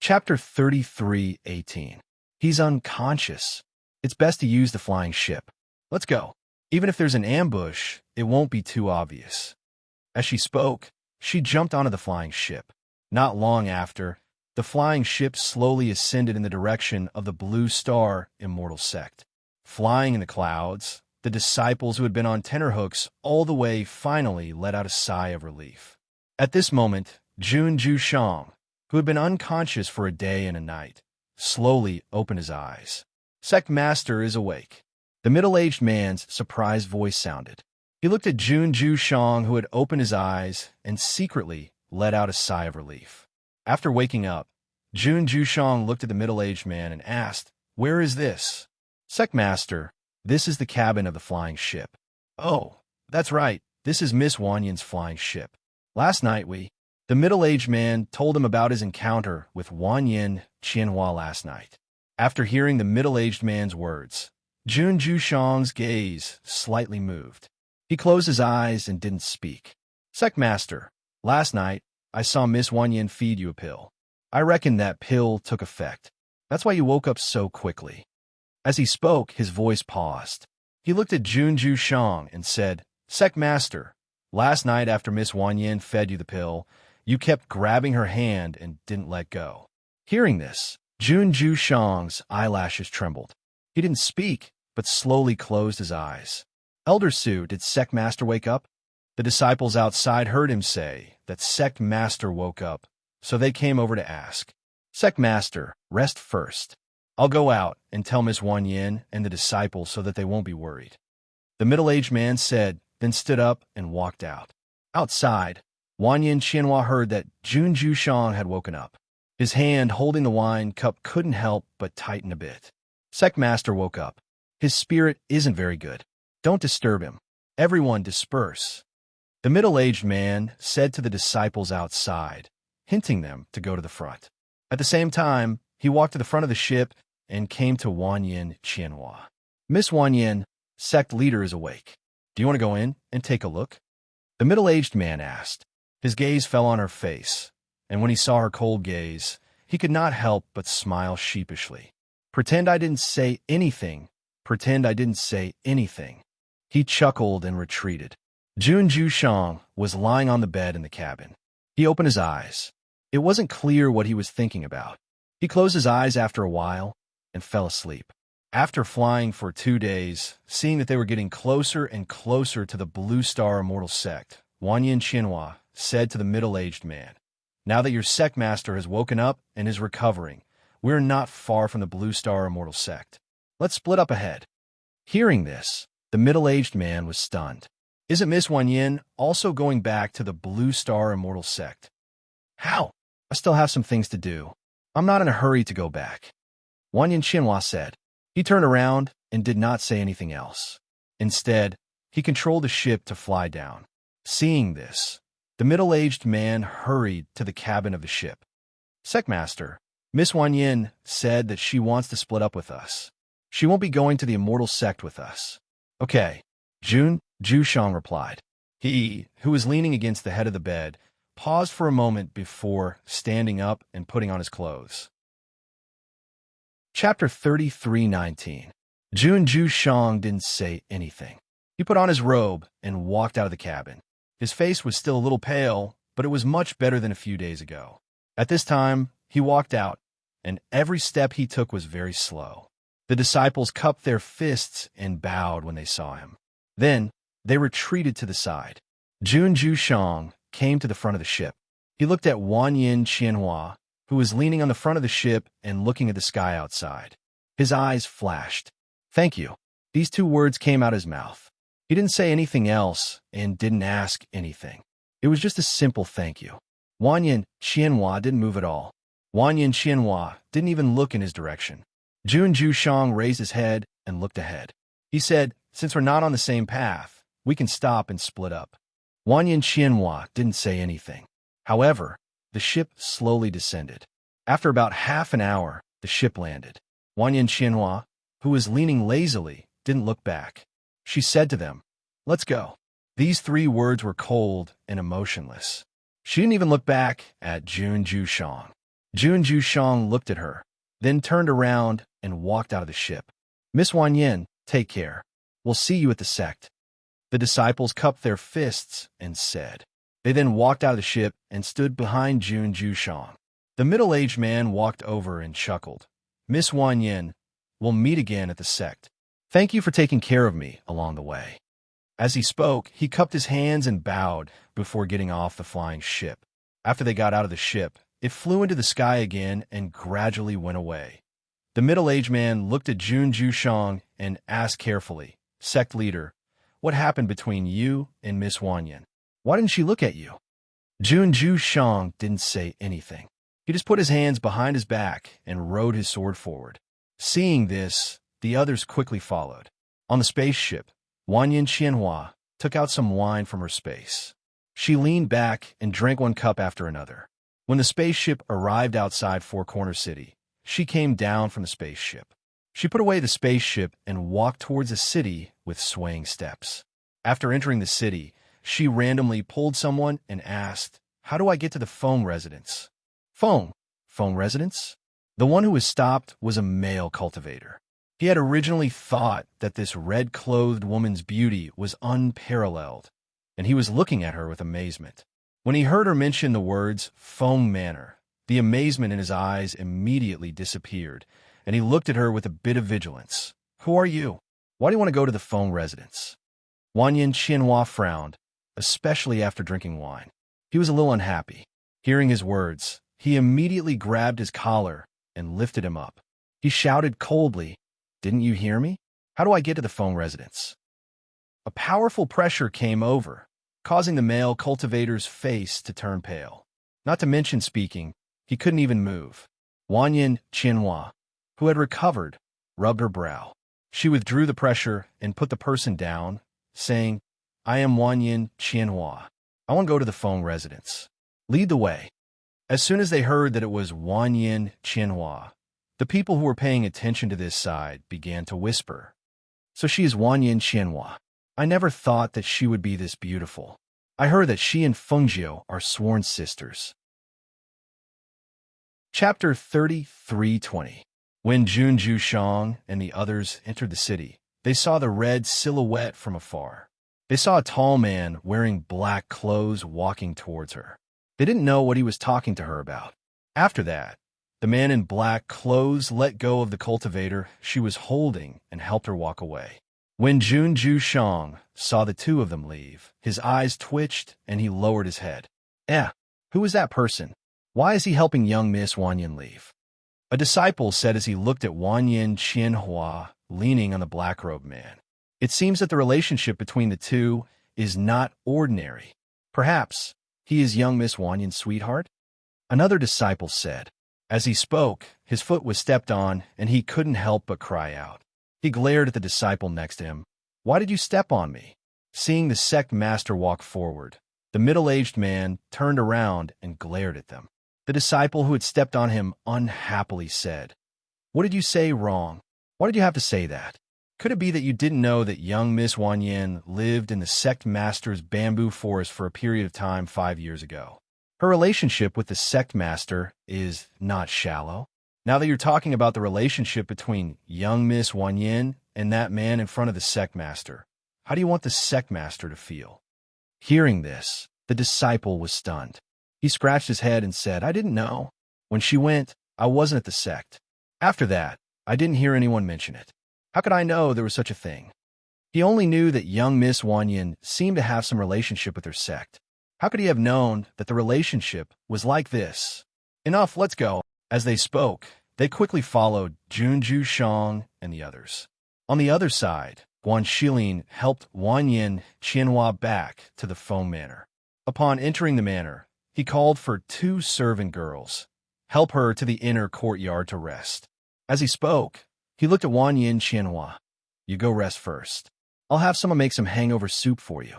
Chapter 33:18. He's unconscious. It's best to use the flying ship. Let's go. Even if there's an ambush, it won't be too obvious. As she spoke, she jumped onto the flying ship. Not long after, the flying ship slowly ascended in the direction of the Blue Star Immortal Sect. Flying in the clouds, the disciples who had been on tenterhooks all the way finally let out a sigh of relief. At this moment, Junju Shang, who had been unconscious for a day and a night, slowly opened his eyes. Sect Master is awake. The middle-aged man's surprised voice sounded. He looked at Junju Shang, who had opened his eyes, and secretly let out a sigh of relief. After waking up, Junju Shang looked at the middle-aged man and asked, "Where is this?" "Sect Master, this is the cabin of the flying ship." "Oh, that's right. This is Miss Wanyan's flying ship. Last night The middle-aged man told him about his encounter with Wanyan Qianhua last night. After hearing the middle-aged man's words, Junju Shang's gaze slightly moved. He closed his eyes and didn't speak. "Sect Master, last night I saw Miss Wanyan feed you a pill. I reckon that pill took effect. That's why you woke up so quickly." As he spoke, his voice paused. He looked at Junju Shang and said, "Sect Master, last night after Miss Wanyan fed you the pill, you kept grabbing her hand and didn't let go." Hearing this, Junju Shang's eyelashes trembled. He didn't speak, but slowly closed his eyes. "Elder Su, did Sect Master wake up?" The disciples outside heard him say that Sect Master woke up, so they came over to ask. "Sect Master, rest first. I'll go out and tell Miss Wanyan and the disciples so that they won't be worried." The middle-aged man said, then stood up and walked out. Outside, Wanyan Qianhua heard that Junju Shang had woken up. His hand holding the wine cup couldn't help but tighten a bit. Sect Master woke up. His spirit isn't very good. Don't disturb him. Everyone disperse. The middle-aged man said to the disciples outside, hinting them to go to the front. At the same time, he walked to the front of the ship and came to Wanyan Qianhua. "Miss Wanyan, sect leader is awake. Do you want to go in and take a look?" The middle-aged man asked. His gaze fell on her face, and when he saw her cold gaze, he could not help but smile sheepishly. "Pretend I didn't say anything. Pretend I didn't say anything." He chuckled and retreated. Junju Shang was lying on the bed in the cabin. He opened his eyes. It wasn't clear what he was thinking about. He closed his eyes after a while and fell asleep. After flying for 2 days, seeing that they were getting closer and closer to the Blue Star Immortal Sect, Wanyan Qianhua said to the middle-aged man, "Now that your sect master has woken up and is recovering, we're not far from the Blue Star Immortal Sect. Let's split up ahead." Hearing this, the middle-aged man was stunned. "Isn't Miss Wanyan also going back to the Blue Star Immortal Sect?" "How? I still have some things to do. I'm not in a hurry to go back," Wanyan Qianhua said. He turned around and did not say anything else. Instead, he controlled the ship to fly down. Seeing this, the middle-aged man hurried to the cabin of the ship. "Sect Master, Miss Wanyan said that she wants to split up with us. She won't be going to the Immortal Sect with us." "Okay," Junju Shang replied. He, who was leaning against the head of the bed, paused for a moment before standing up and putting on his clothes. Chapter 33:19. Junju Shang didn't say anything. He put on his robe and walked out of the cabin. His face was still a little pale, but it was much better than a few days ago. At this time, he walked out, and every step he took was very slow. The disciples cupped their fists and bowed when they saw him. Then, they retreated to the side. Junju Shang came to the front of the ship. He looked at Wanyan Qianhua, who was leaning on the front of the ship and looking at the sky outside. His eyes flashed. "Thank you." These 2 words came out of his mouth. He didn't say anything else and didn't ask anything. It was just a simple thank you. Wanyan Qianhua didn't move at all. Wanyan Qianhua didn't even look in his direction. Junju Shang raised his head and looked ahead. He said, "Since we're not on the same path, we can stop and split up." Wanyan Qianhua didn't say anything. However, the ship slowly descended. After about half an hour, the ship landed. Wanyan Qianhua, who was leaning lazily, didn't look back. She said to them, "Let's go." These 3 words were cold and emotionless. She didn't even look back at Junju Shang. Jun Jushang looked at her, then turned around and walked out of the ship. Miss Wanyin, take care. We'll see you at the sect. The disciples cupped their fists and said. They then walked out of the ship and stood behind Jun Jushang. The middle-aged man walked over and chuckled. Miss Wanyin, we'll meet again at the sect. Thank you for taking care of me along the way. As he spoke, he cupped his hands and bowed before getting off the flying ship. After they got out of the ship, it flew into the sky again and gradually went away. The middle-aged man looked at Jun Jushang and asked carefully, Sect leader, what happened between you and Miss Wanyin? Why didn't she look at you? Jun Jushang didn't say anything. He just put his hands behind his back and rode his sword forward. Seeing this, the others quickly followed. On the spaceship, Wanyin Qianhua took out some wine from her space. She leaned back and drank one cup after another. When the spaceship arrived outside Four Corner City, she came down from the spaceship. She put away the spaceship and walked towards the city with swaying steps. After entering the city, she randomly pulled someone and asked, How do I get to the Feng residence? Feng residence? The one who was stopped was a male cultivator. He had originally thought that this red-clothed woman's beauty was unparalleled, and he was looking at her with amazement. When he heard her mention the words Feng Manor, the amazement in his eyes immediately disappeared, and he looked at her with a bit of vigilance. Who are you? Why do you want to go to the Feng residence? Wanyin Qianhua frowned, especially after drinking wine. He was a little unhappy. Hearing his words, he immediately grabbed his collar and lifted him up. He shouted coldly, Didn't you hear me? How do I get to the Feng residence? A powerful pressure came over, causing the male cultivator's face to turn pale. Not to mention speaking, he couldn't even move. Wanyin Qianhua, who had recovered, rubbed her brow. She withdrew the pressure and put the person down, saying, I am Wanyin Qianhua. I want to go to the Feng residence. Lead the way. As soon as they heard that it was Wanyin Qianhua, the people who were paying attention to this side began to whisper. So she is Wanyin Qianhua. I never thought that she would be this beautiful. I heard that she and Fengjiu are sworn sisters. Chapter 33:20. When Jun Jushang and the others entered the city, they saw the red silhouette from afar. They saw a tall man wearing black clothes walking towards her. They didn't know what he was talking to her about. After that, the man in black clothes let go of the cultivator she was holding and helped her walk away. When Jun Jushang saw the two of them leave, his eyes twitched and he lowered his head. Who is that person? Why is he helping young Miss Wanyin leave? A disciple said as he looked at Wanyin Qianhua leaning on the black-robed man. It seems that the relationship between the two is not ordinary. Perhaps he is young Miss Wanyin's sweetheart? Another disciple said. As he spoke, his foot was stepped on and he couldn't help but cry out. He glared at the disciple next to him. Why did you step on me? Seeing the sect master walk forward, the middle-aged man turned around and glared at them. The disciple who had stepped on him unhappily said, What did you say wrong? Why did you have to say that? Could it be that you didn't know that young Miss Wanyin lived in the sect master's bamboo forest for a period of time 5 years ago? Her relationship with the sect master is not shallow. Now that you're talking about the relationship between young Miss Wanyin and that man in front of the sect master, how do you want the sect master to feel? Hearing this, the disciple was stunned. He scratched his head and said, I didn't know. When she went, I wasn't at the sect. After that, I didn't hear anyone mention it. How could I know there was such a thing? He only knew that young Miss Wanyin seemed to have some relationship with her sect. How could he have known that the relationship was like this? Enough, let's go. As they spoke, they quickly followed Jun Jushang and the others. On the other side, Guan Shilin helped Wanyin Qianhua back to the Feng Manor. Upon entering the manor, he called for 2 servant girls. Help her to the inner courtyard to rest. As he spoke, he looked at Wanyin Qianhua. You go rest first. I'll have someone make some hangover soup for you.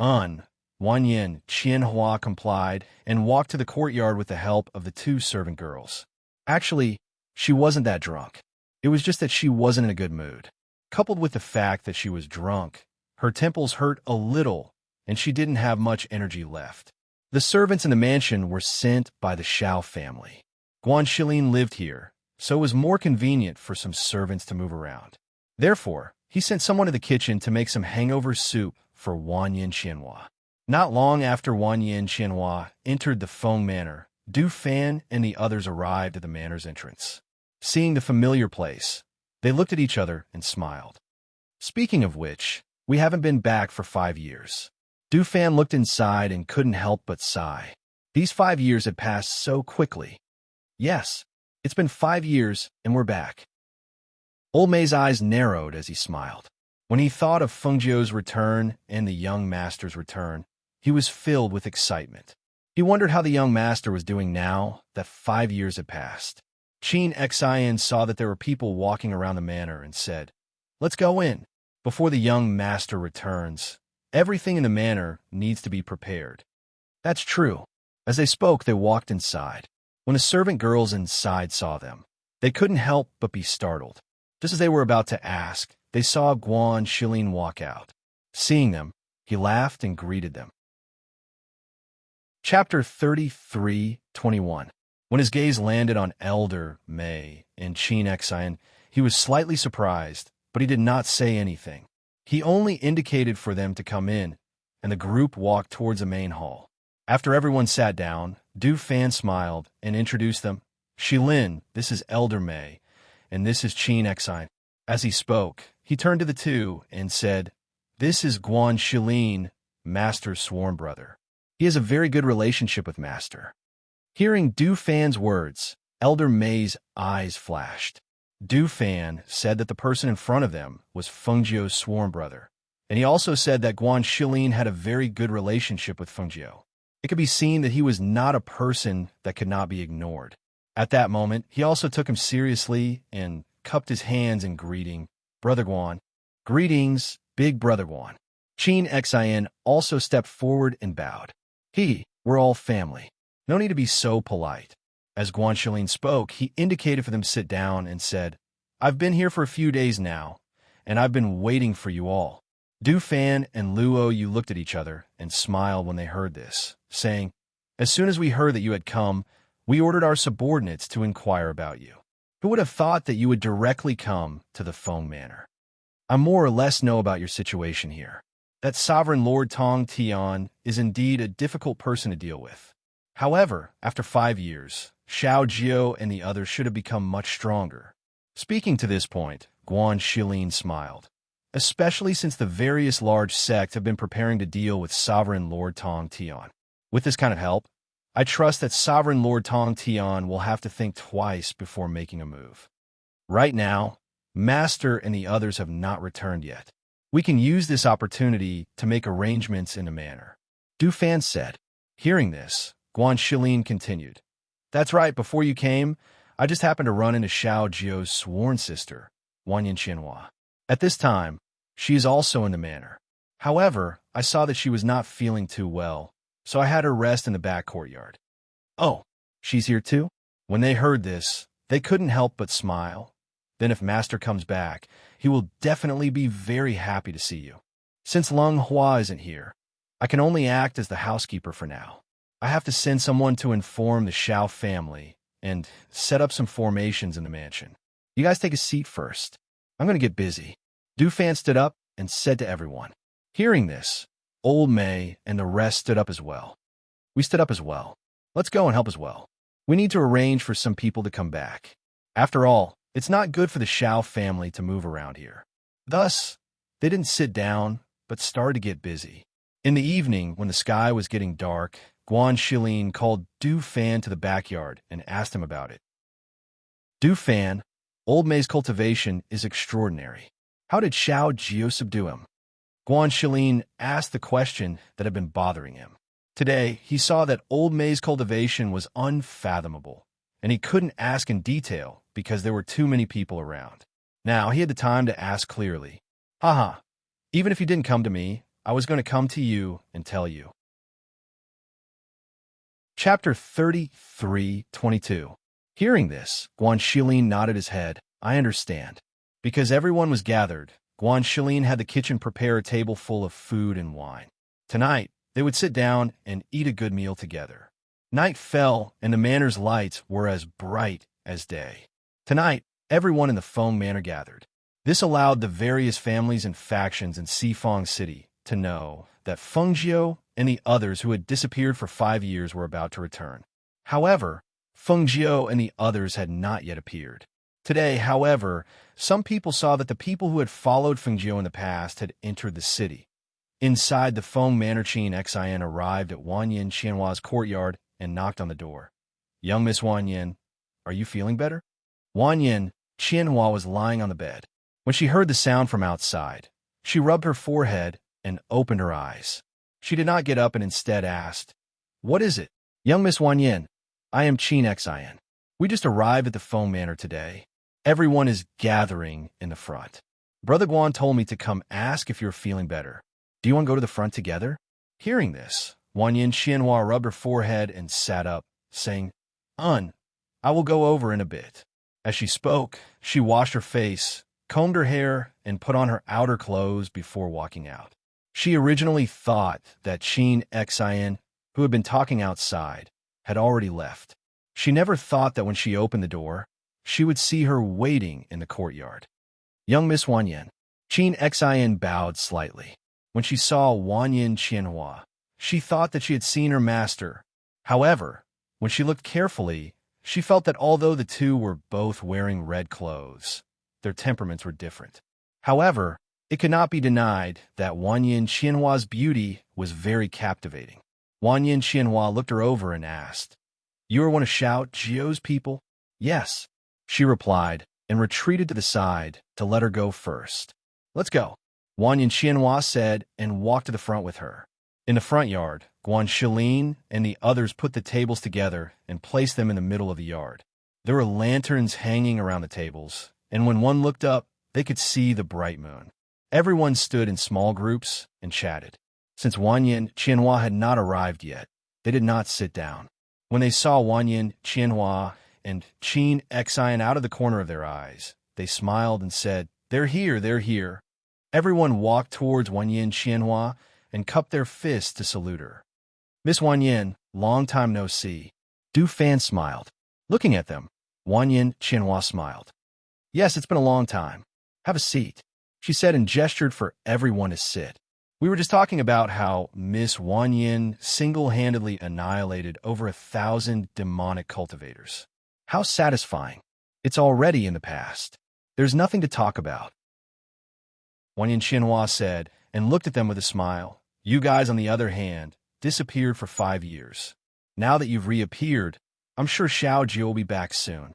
Wanyin Qianhua complied and walked to the courtyard with the help of the 2 servant girls. Actually, she wasn't that drunk. It was just that she wasn't in a good mood. Coupled with the fact that she was drunk, her temples hurt a little and she didn't have much energy left. The servants in the mansion were sent by the Shao family. Guan Shilin lived here, so it was more convenient for some servants to move around. Therefore, he sent someone to the kitchen to make some hangover soup for Wang Yin Qianhua. Not long after Wang Yin Qianhua entered the Feng Manor, Du Fan and the others arrived at the manor's entrance. Seeing the familiar place, they looked at each other and smiled. Speaking of which, we haven't been back for 5 years. Du Fan looked inside and couldn't help but sigh. These 5 years had passed so quickly. Yes, it's been 5 years and we're back. Old Mei's eyes narrowed as he smiled. When he thought of Feng Jiu's return and the young master's return, he was filled with excitement. He wondered how the young master was doing now that 5 years had passed. Qin Xian saw that there were people walking around the manor and said, "Let's go in. Before the young master returns, everything in the manor needs to be prepared." That's true. As they spoke, they walked inside. When the servant girls inside saw them, they couldn't help but be startled. Just as they were about to ask, they saw Guan Shilin walk out. Seeing them, he laughed and greeted them. Chapter 33:21. When his gaze landed on Elder Mei and Qin Xian, he was slightly surprised, but he did not say anything. He only indicated for them to come in, and the group walked towards the main hall. After everyone sat down, Du Fan smiled and introduced them. "Shilin, this is Elder Mei, and this is Qin Xian." As he spoke, he turned to the two and said, "This is Guan Shilin, Master's sworn brother. He has a very good relationship with Master." Hearing Du Fan's words, Elder Mei's eyes flashed. Du Fan said that the person in front of them was Feng Jiu's sworn brother, and he also said that Guan Shilin had a very good relationship with Feng Jiu. It could be seen that he was not a person that could not be ignored. At that moment, he also took him seriously and cupped his hands in greeting, "Brother Guan." "Greetings, big brother Guan." Qin Xian also stepped forward and bowed. "We're all family. No need to be so polite." As Guan Shilin spoke, he indicated for them to sit down and said, "I've been here for a few days now, and I've been waiting for you all." Du Fan and Luo Yu looked at each other and smiled when they heard this, saying, "As soon as we heard that you had come, we ordered our subordinates to inquire about you. Who would have thought that you would directly come to the Feng Manor? I more or less know about your situation here. That Sovereign Lord Tong Tian is indeed a difficult person to deal with. However, after 5 years, Xiao Jiu and the others should have become much stronger." Speaking to this point, Guan Shilin smiled. "Especially since the various large sects have been preparing to deal with Sovereign Lord Tong Tian. With this kind of help, I trust that Sovereign Lord Tong Tian will have to think twice before making a move. Right now, Master and the others have not returned yet. We can use this opportunity to make arrangements in a manner," Du Fan said. Hearing this, Guan Shilin continued, "That's right, before you came, I just happened to run into Xiao Jiu's sworn sister, Wang Yin Qianhua. At this time, she is also in the manor. However, I saw that she was not feeling too well, so I had her rest in the back courtyard." "Oh, she's here too?" When they heard this, they couldn't help but smile. "Then if Master comes back, he will definitely be very happy to see you. Since Lung Hua isn't here, I can only act as the housekeeper for now. I have to send someone to inform the Xiao family and set up some formations in the mansion. You guys take a seat first. I'm going to get busy." Du Fan stood up and said to everyone. Hearing this, Old Mei and the rest stood up as well. We stood up as well. Let's go and help as well. We need to arrange for some people to come back. After all, it's not good for the Xiao family to move around here. Thus, they didn't sit down, but started to get busy. In the evening, when the sky was getting dark, Guan Shilin called Du Fan to the backyard and asked him about it. "Du Fan, Old Mei's cultivation is extraordinary. How did Xiao Jiu subdue him?" Guan Shilin asked the question that had been bothering him. Today, he saw that Old Mei's cultivation was unfathomable, and he couldn't ask in detail because there were too many people around. Now he had the time to ask clearly. "Haha, even if you didn't come to me, I was going to come to you and tell you." Chapter 33:22. Hearing this, Guan Shilin nodded his head. "I understand." Because everyone was gathered, Guan Shilin had the kitchen prepare a table full of food and wine. Tonight, they would sit down and eat a good meal together. Night fell, and the manor's lights were as bright as day. Tonight, everyone in the Feng Manor gathered. This allowed the various families and factions in Sifong City to know that Fengjiu and the others who had disappeared for 5 years were about to return. However, Fengjiu and the others had not yet appeared. Today, however, some people saw that the people who had followed Fengjiu in the past had entered the city. Inside the Feng Manor, Qin Xian arrived at Wanyin Qianhua's courtyard and knocked on the door. "Young Miss Wanyin, are you feeling better?" Wanyin Qianhua was lying on the bed. When she heard the sound from outside, she rubbed her forehead and opened her eyes. She did not get up and instead asked, "What is it?" "Young Miss Wanyin, I am Qin Xian. We just arrived at the Feng Manor today. Everyone is gathering in the front. Brother Guan told me to come ask if you're feeling better. Do you want to go to the front together?" Hearing this, Wanyin Qianhua rubbed her forehead and sat up, saying, I will go over in a bit." As she spoke, she washed her face, combed her hair, and put on her outer clothes before walking out. She originally thought that Qin Xian, who had been talking outside, had already left. She never thought that when she opened the door, she would see her waiting in the courtyard. "Young Miss Wanyin." Qin Xian bowed slightly. When she saw Wanyin Qianhua, she thought that she had seen her master. However, when she looked carefully, she felt that although the two were both wearing red clothes, their temperaments were different. However, it could not be denied that Wanyin Qianhua's beauty was very captivating. Wanyin Qianhua looked her over and asked, "You are one of Xiao Jiu's people?" "Yes," she replied, and retreated to the side to let her go first. "Let's go," Wanyin Qianhua said and walked to the front with her. In the front yard, Guan Shilin and the others put the tables together and placed them in the middle of the yard. There were lanterns hanging around the tables, and when one looked up, they could see the bright moon. Everyone stood in small groups and chatted. Since Wanyin Qianhua had not arrived yet, they did not sit down. When they saw Wanyin Qianhua and Qin Xian out of the corner of their eyes, they smiled and said, they're here." Everyone walked towards Wanyin Qianhua and cupped their fists to salute her. "Miss Wanyin, long time no see." Du Fan smiled. Looking at them, Wanyin Qianhua smiled. "Yes, it's been a long time. Have a seat," she said and gestured for everyone to sit. "We were just talking about how Miss Wanyin single-handedly annihilated over 1,000 demonic cultivators. How satisfying. It's already in the past. There's nothing to talk about." Wanyin Qianhua said and looked at them with a smile. "You guys, on the other hand, disappeared for 5 years. Now that you've reappeared, I'm sure Xiao Ji will be back soon.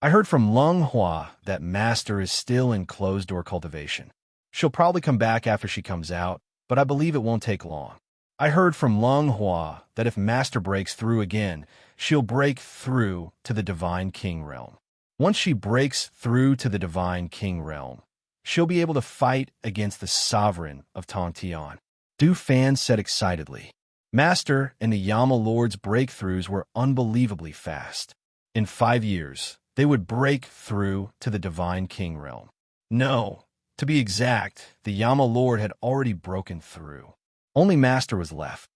I heard from Leng Hua that Master is still in closed-door cultivation. She'll probably come back after she comes out, but I believe it won't take long. I heard from Leng Hua that if Master breaks through again, she'll break through to the Divine King realm. Once she breaks through to the Divine King realm, she'll be able to fight against the Sovereign of Tongtian." Du Fan said excitedly. Master and the Yama Lord's breakthroughs were unbelievably fast. In 5 years, they would break through to the Divine King realm. No, to be exact, the Yama Lord had already broken through. Only Master was left.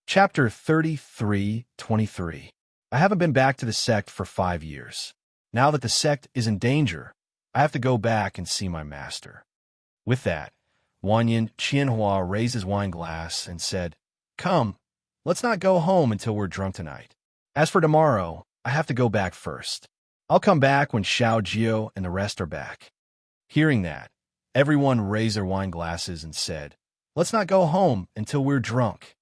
Chapter 33:23. I haven't been back to the sect for 5 years. Now that the sect is in danger, I have to go back and see my master. With that, Wanyin Qianhua raised his wine glass and said, "Come, let's not go home until we're drunk tonight. As for tomorrow, I have to go back first. I'll come back when Xiao Jiu and the rest are back." Hearing that, everyone raised their wine glasses and said, "Let's not go home until we're drunk."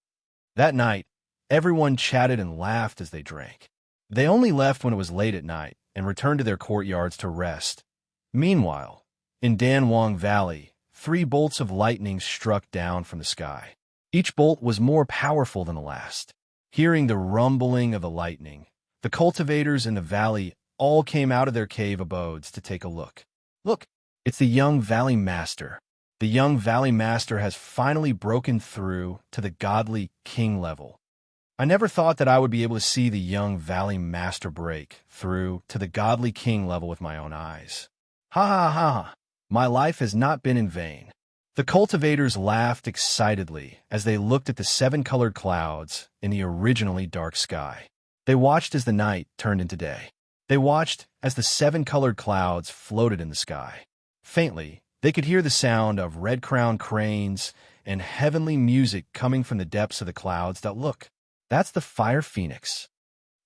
That night, everyone chatted and laughed as they drank. They only left when it was late at night and returned to their courtyards to rest. Meanwhile, in Danwang Valley, 3 bolts of lightning struck down from the sky. Each bolt was more powerful than the last. Hearing the rumbling of the lightning, the cultivators in the valley all came out of their cave abodes to take a look. Look, it's the young Valley Master. The young Valley Master has finally broken through to the godly king level. I never thought that I would be able to see the young Valley Master break through to the godly king level with my own eyes. Ha ha ha ha. My life has not been in vain. The cultivators laughed excitedly as they looked at the seven-colored clouds in the originally dark sky. They watched as the night turned into day. They watched as the seven-colored clouds floated in the sky. Faintly, they could hear the sound of red-crowned cranes and heavenly music coming from the depths of the clouds. Look, that's the fire phoenix.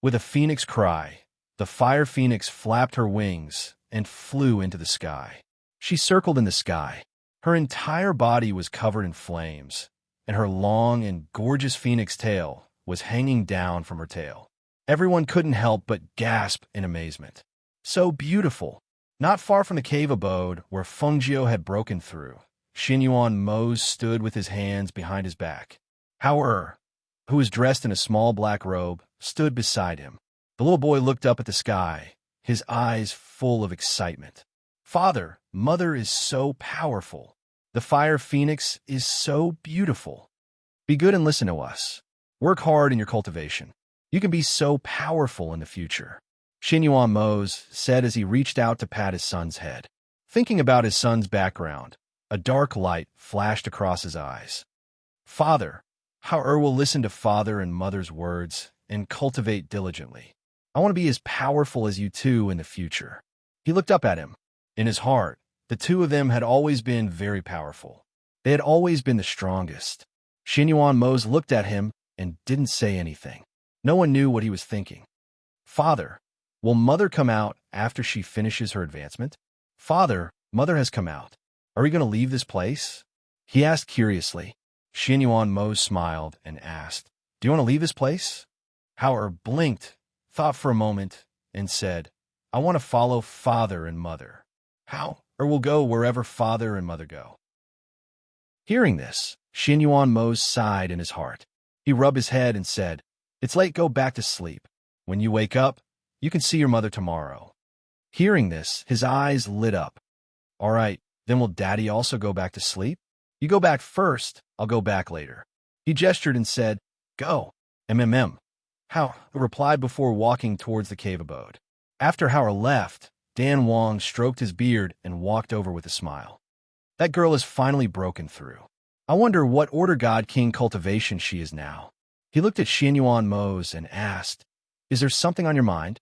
With a phoenix cry, the fire phoenix flapped her wings and flew into the sky. She circled in the sky. Her entire body was covered in flames, and her long and gorgeous phoenix tail was hanging down from her tail. Everyone couldn't help but gasp in amazement. So beautiful! Not far from the cave abode where Fengjiu had broken through, Xinyuan Mose stood with his hands behind his back. Hao, who was dressed in a small black robe, stood beside him. The little boy looked up at the sky, his eyes full of excitement. Father, Mother is so powerful. The fire phoenix is so beautiful. Be good and listen to us. Work hard in your cultivation. You can be so powerful in the future, Xinyuan Mose said as he reached out to pat his son's head. Thinking about his son's background, a dark light flashed across his eyes. Father, Hao will listen to father and mother's words and cultivate diligently. I want to be as powerful as you two in the future. He looked up at him. In his heart, the two of them had always been very powerful. They had always been the strongest. Xinyuan Mose looked at him and didn't say anything. No one knew what he was thinking. Father, will Mother come out after she finishes her advancement? Father, Mother has come out. Are we going to leave this place? He asked curiously. Xinyuan Mose smiled and asked, Do you want to leave this place? Hao blinked, thought for a moment, and said, I want to follow Father and Mother. How? Or will go wherever Father and Mother go. Hearing this, Xinyuan Mose sighed in his heart. He rubbed his head and said, It's late, go back to sleep. When you wake up, you can see your mother tomorrow. Hearing this, his eyes lit up. All right, then will Daddy also go back to sleep? You go back first, I'll go back later. He gestured and said, Go. Hao replied before walking towards the cave abode. After Hao left, Dan Wang stroked his beard and walked over with a smile. That girl has finally broken through. I wonder what Order God King cultivation she is now. He looked at Xinyuan Mose and asked, Is there something on your mind?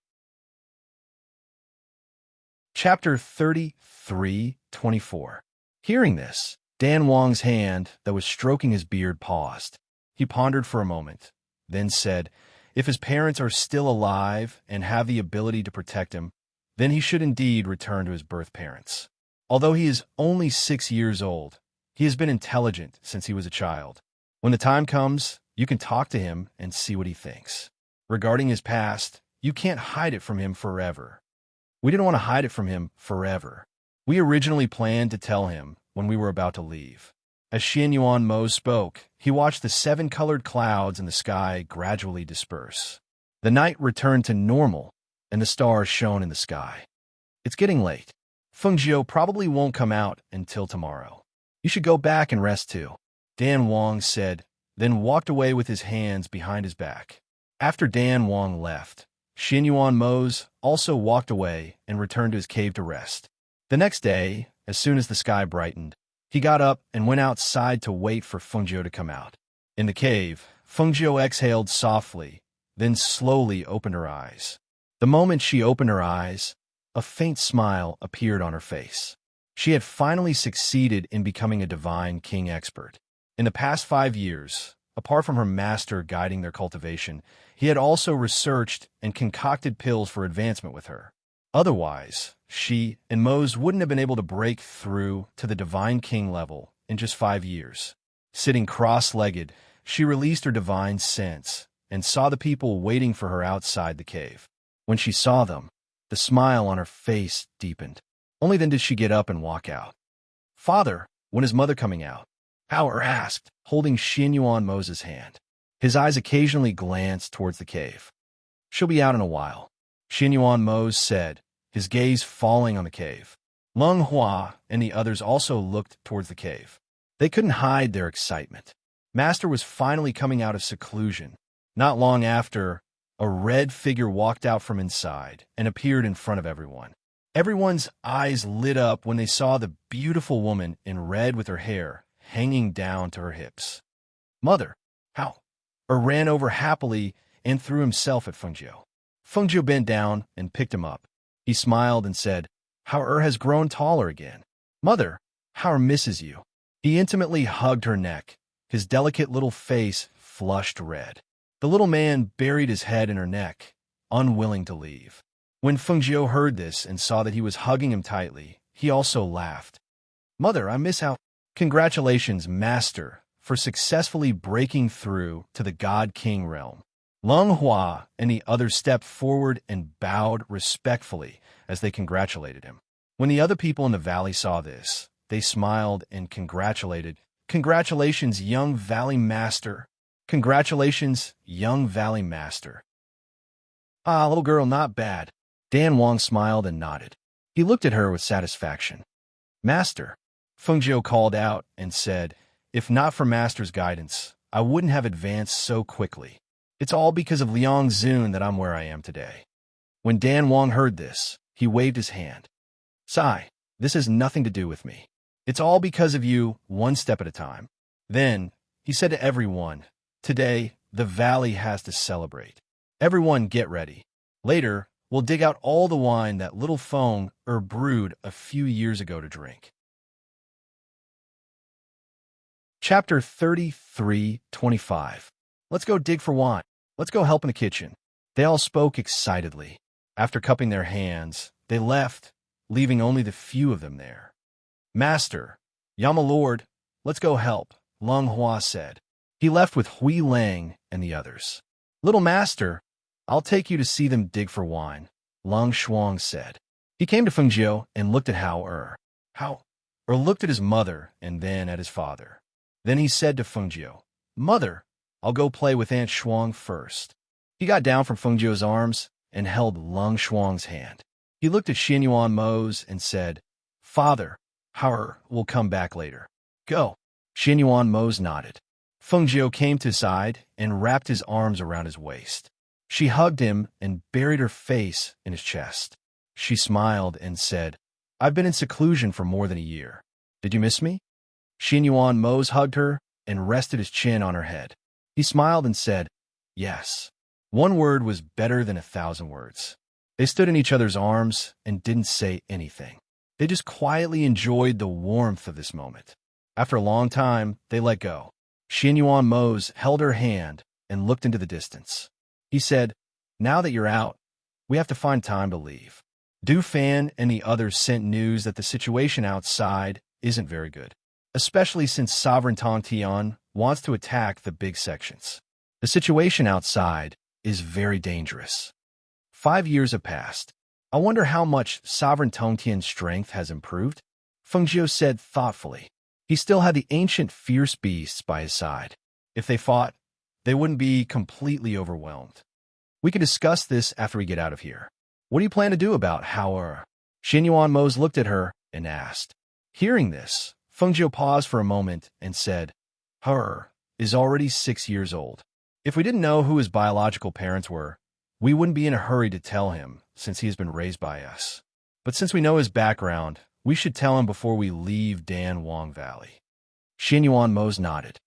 Chapter 33:24. Hearing this, Dan Wang's hand that was stroking his beard paused. He pondered for a moment, then said, If his parents are still alive and have the ability to protect him, then he should indeed return to his birth parents. Although he is only 6 years old, he has been intelligent since he was a child. When the time comes, you can talk to him and see what he thinks. Regarding his past, you can't hide it from him forever. We didn't want to hide it from him forever. We originally planned to tell him when we were about to leave. As Xinyuan Mose spoke, he watched the seven-colored clouds in the sky gradually disperse. The night returned to normal, and the stars shone in the sky. It's getting late. Fengjiu probably won't come out until tomorrow. You should go back and rest too, Dan Wang said, then walked away with his hands behind his back. After Dan Wang left, Xinyuan Mose also walked away and returned to his cave to rest. The next day, as soon as the sky brightened, he got up and went outside to wait for Fengjiu to come out. In the cave, Fengjiu exhaled softly, then slowly opened her eyes. The moment she opened her eyes, a faint smile appeared on her face. She had finally succeeded in becoming a divine king expert. In the past 5 years, apart from her master guiding their cultivation, he had also researched and concocted pills for advancement with her. Otherwise, she and Mose wouldn't have been able to break through to the divine king level in just 5 years. Sitting cross-legged, she released her divine sense and saw the people waiting for her outside the cave. When she saw them, the smile on her face deepened. Only then did she get up and walk out. Father, when is Mother coming out? Hao asked, holding Xinyuan Mose's hand. His eyes occasionally glanced towards the cave. She'll be out in a while, Xinyuan Mose said, his gaze falling on the cave. Lung Hua and the others also looked towards the cave. They couldn't hide their excitement. Master was finally coming out of seclusion. Not long after, a red figure walked out from inside and appeared in front of everyone. Everyone's eyes lit up when they saw the beautiful woman in red with her hair hanging down to her hips. Mother, how? Ran over happily and threw himself at Fengjiu. Fengjiu bent down and picked him up. He smiled and said, how has grown taller again. Mother, how misses you. He intimately hugged her neck, his delicate little face flushed red. The little man buried his head in her neck, unwilling to leave. When Fengjiu heard this and saw that he was hugging him tightly, he also laughed. Mother, I miss how... Congratulations, Master, for successfully breaking through to the God King realm. Lung Hua and the others stepped forward and bowed respectfully as they congratulated him. When the other people in the valley saw this, they smiled and congratulated. Congratulations, young Valley Master. Congratulations, young Valley Master. Ah, little girl, not bad. Dan Wang smiled and nodded. He looked at her with satisfaction. Master, Fengjiu called out and said, if not for Master's guidance, I wouldn't have advanced so quickly. It's all because of Liang Zun that I'm where I am today. When Dan Wang heard this, he waved his hand. Sai, this has nothing to do with me. It's all because of you, one step at a time. Then, he said to everyone, today, the valley has to celebrate. Everyone get ready. Later, we'll dig out all the wine that little Feng brewed a few years ago to drink. Chapter 33:25. Let's go dig for wine. Let's go help in the kitchen. They all spoke excitedly. After cupping their hands, they left, leaving only the few of them there. Master, Yama Lord, let's go help, Lung Hua said. He left with Hui Lang and the others. Little Master, I'll take you to see them dig for wine, Lung Shuang said. He came to Fengjiu and looked at Hao looked at his mother and then at his father. Then he said to Fengjiu, Mother, I'll go play with Aunt Shuang first. He got down from Fengjiu's arms and held Lung Shuang's hand. He looked at Xianyuan Mo's and said, Father, Hao will come back later. Go. Xianyuan Mo's nodded. Fengjiu came to his side and wrapped his arms around his waist. She hugged him and buried her face in his chest. She smiled and said, I've been in seclusion for more than a year. Did you miss me? Xianyuan Mo's hugged her and rested his chin on her head. He smiled and said, yes. One word was better than 1,000 words. They stood in each other's arms and didn't say anything. They just quietly enjoyed the warmth of this moment. After a long time, they let go. Xianyuan Mo's held her hand and looked into the distance. He said, now that you're out, we have to find time to leave. Du Fan and the others sent news that the situation outside isn't very good, especially since Sovereign Tong Tian wants to attack the big sections. The situation outside is very dangerous. 5 years have passed. I wonder how much Sovereign Tong Tian's strength has improved? Fengjiu said thoughtfully. He still had the ancient fierce beasts by his side. If they fought, they wouldn't be completely overwhelmed. We can discuss this after we get out of here. What do you plan to do about Hao? Xianyuan Mo's looked at her and asked. Hearing this, Fengjiu paused for a moment and said, Hao is already 6 years old. If we didn't know who his biological parents were, we wouldn't be in a hurry to tell him since he has been raised by us. But since we know his background, we should tell him before we leave Dan Wang Valley. Xianyuan Mo's nodded.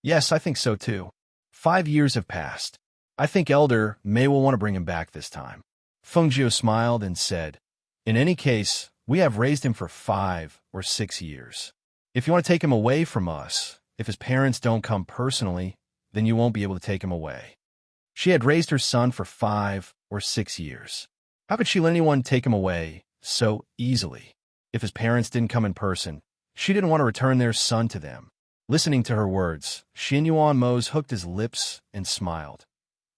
Yes, I think so too. 5 years have passed. I think Elder May will want to bring him back this time. Fengjiu smiled and said, in any case, we have raised him for 5 or 6 years. If you want to take him away from us, if his parents don't come personally, then you won't be able to take him away. She had raised her son for 5 or 6 years. How could she let anyone take him away so easily? If his parents didn't come in person, she didn't want to return their son to them. Listening to her words, Xianyuan Mo's hooked his lips and smiled.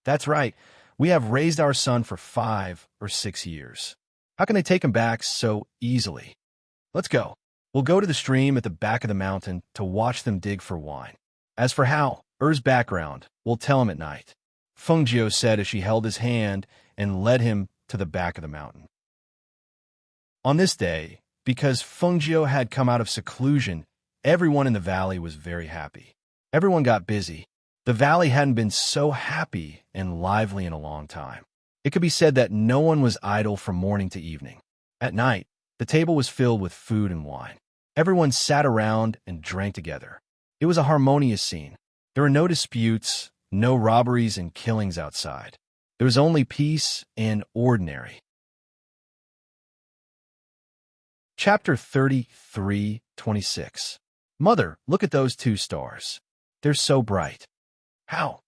That's right. We have raised our son for 5 or 6 years. How can they take him back so easily? Let's go. We'll go to the stream at the back of the mountain to watch them dig for wine. As for Hao's background, we'll tell him at night. Fengjiu said as she held his hand and led him to the back of the mountain. On this day, because Fengjiu had come out of seclusion, everyone in the valley was very happy. Everyone got busy. The valley hadn't been so happy and lively in a long time. It could be said that no one was idle from morning to evening. At night, the table was filled with food and wine. Everyone sat around and drank together. It was a harmonious scene. There were no disputes, no robberies and killings outside. There was only peace and ordinary. Chapter 33:26. Mother, look at those two stars. They're so bright. How?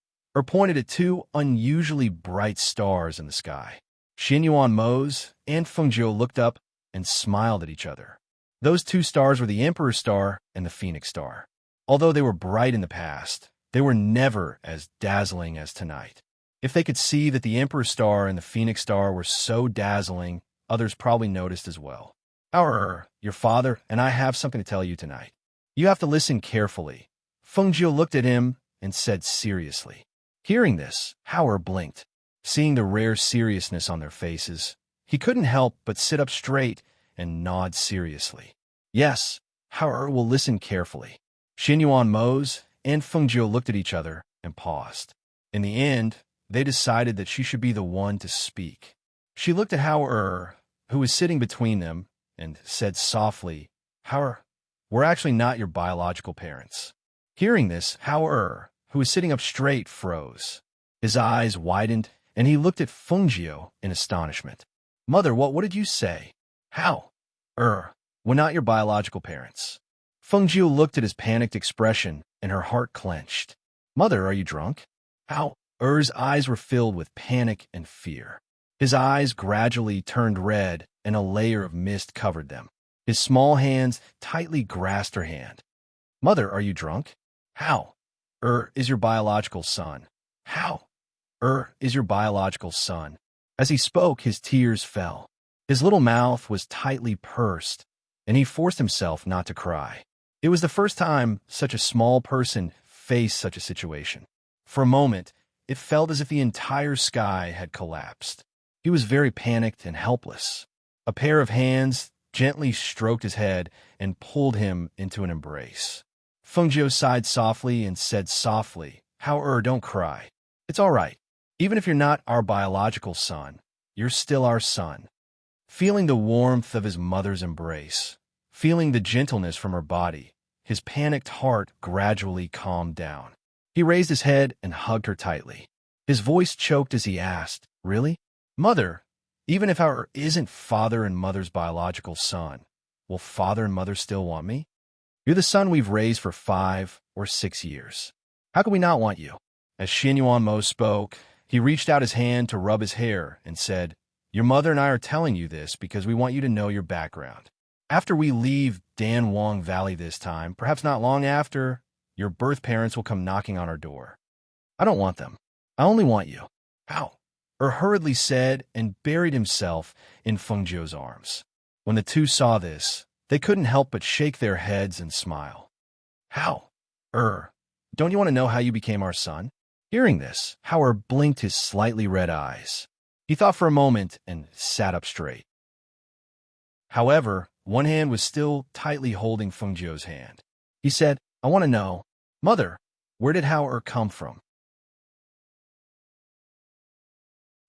Pointed at two unusually bright stars in the sky. Xinyuan Mose and Fengjiu looked up and smiled at each other. Those two stars were the Emperor Star and the Phoenix Star. Although they were bright in the past, they were never as dazzling as tonight. If they could see that the Emperor Star and the Phoenix Star were so dazzling, others probably noticed as well. Your father and I have something to tell you tonight. You have to listen carefully. Fengjiu looked at him and said seriously. Hearing this, Hao blinked. Seeing the rare seriousness on their faces, he couldn't help but sit up straight and nod seriously. Yes, Hao will listen carefully. Xinyuan Mose and Fengjiu looked at each other and paused. In the end, they decided that she should be the one to speak. She looked at Hao who was sitting between them, and said softly, Hao, we're actually not your biological parents. Hearing this, Hao who was sitting up straight, froze. His eyes widened, and he looked at Fengjiu in astonishment. Mother, what did you say? How? We're not your biological parents. Fengjiu looked at his panicked expression, and her heart clenched. Mother, are you drunk? Hao eyes were filled with panic and fear. His eyes gradually turned red, and a layer of mist covered them. His small hands tightly grasped her hand. Mother, are you drunk? How? Is your biological son. How? Is your biological son. As he spoke, his tears fell. His little mouth was tightly pursed, and he forced himself not to cry. It was the first time such a small person faced such a situation. For a moment, it felt as if the entire sky had collapsed. He was very panicked and helpless. A pair of hands gently stroked his head and pulled him into an embrace. Fengjiu sighed softly and said softly, Hao don't cry. It's all right. Even if you're not our biological son, you're still our son. Feeling the warmth of his mother's embrace, feeling the gentleness from her body, his panicked heart gradually calmed down. He raised his head and hugged her tightly. His voice choked as he asked, Really? Mother, even if Hao isn't father and mother's biological son, will father and mother still want me? You're the son we've raised for 5 or 6 years. How can we not want you? As Xinyuan Mo spoke, he reached out his hand to rub his hair and said, Your mother and I are telling you this because we want you to know your background. After we leave Danwang Valley this time, perhaps not long after, your birth parents will come knocking on our door. I don't want them. I only want you. How? Hurriedly said and buried himself in Fengjiu's arms. When the two saw this, they couldn't help but shake their heads and smile. How? Don't you want to know how you became our son? Hearing this, Hao blinked his slightly red eyes. He thought for a moment and sat up straight. However, one hand was still tightly holding Fengjiu's hand. He said, I want to know, Mother, where did Hao come from?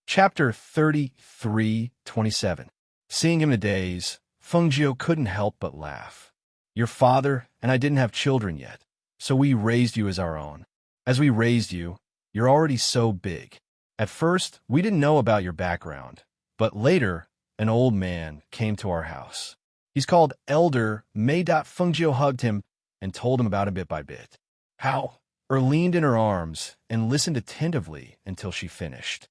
Chapter 33:27. Seeing him in a daze, Fengjiu couldn't help but laugh. Your father and I didn't have children yet, so we raised you as our own. As we raised you, you're already so big. At first, we didn't know about your background, but later, an old man came to our house. He's called Elder Mei. Fengjiu hugged him and told him about it bit by bit. How? Leaned in her arms and listened attentively until she finished.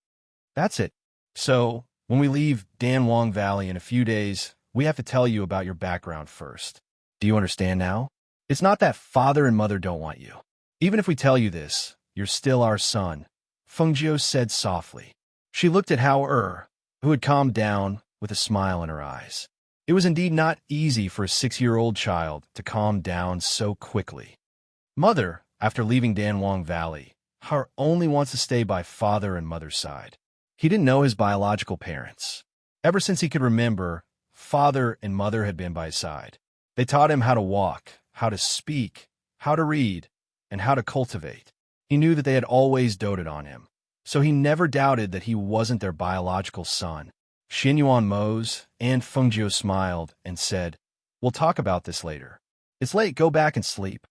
That's it. So, when we leave Danwang Valley in a few days, we have to tell you about your background first. Do you understand now? It's not that father and mother don't want you. Even if we tell you this, you're still our son, Fengjiu said softly. She looked at Hao who had calmed down with a smile in her eyes. It was indeed not easy for a 6-year-old child to calm down so quickly. Mother, after leaving Danwang Valley, Hao only wants to stay by father and mother's side. He didn't know his biological parents. Ever since he could remember, father and mother had been by his side. They taught him how to walk, how to speak, how to read, and how to cultivate. He knew that they had always doted on him, so he never doubted that he wasn't their biological son. Xinyuan Mose and Fengjiu smiled and said, "We'll talk about this later. It's late, go back and sleep."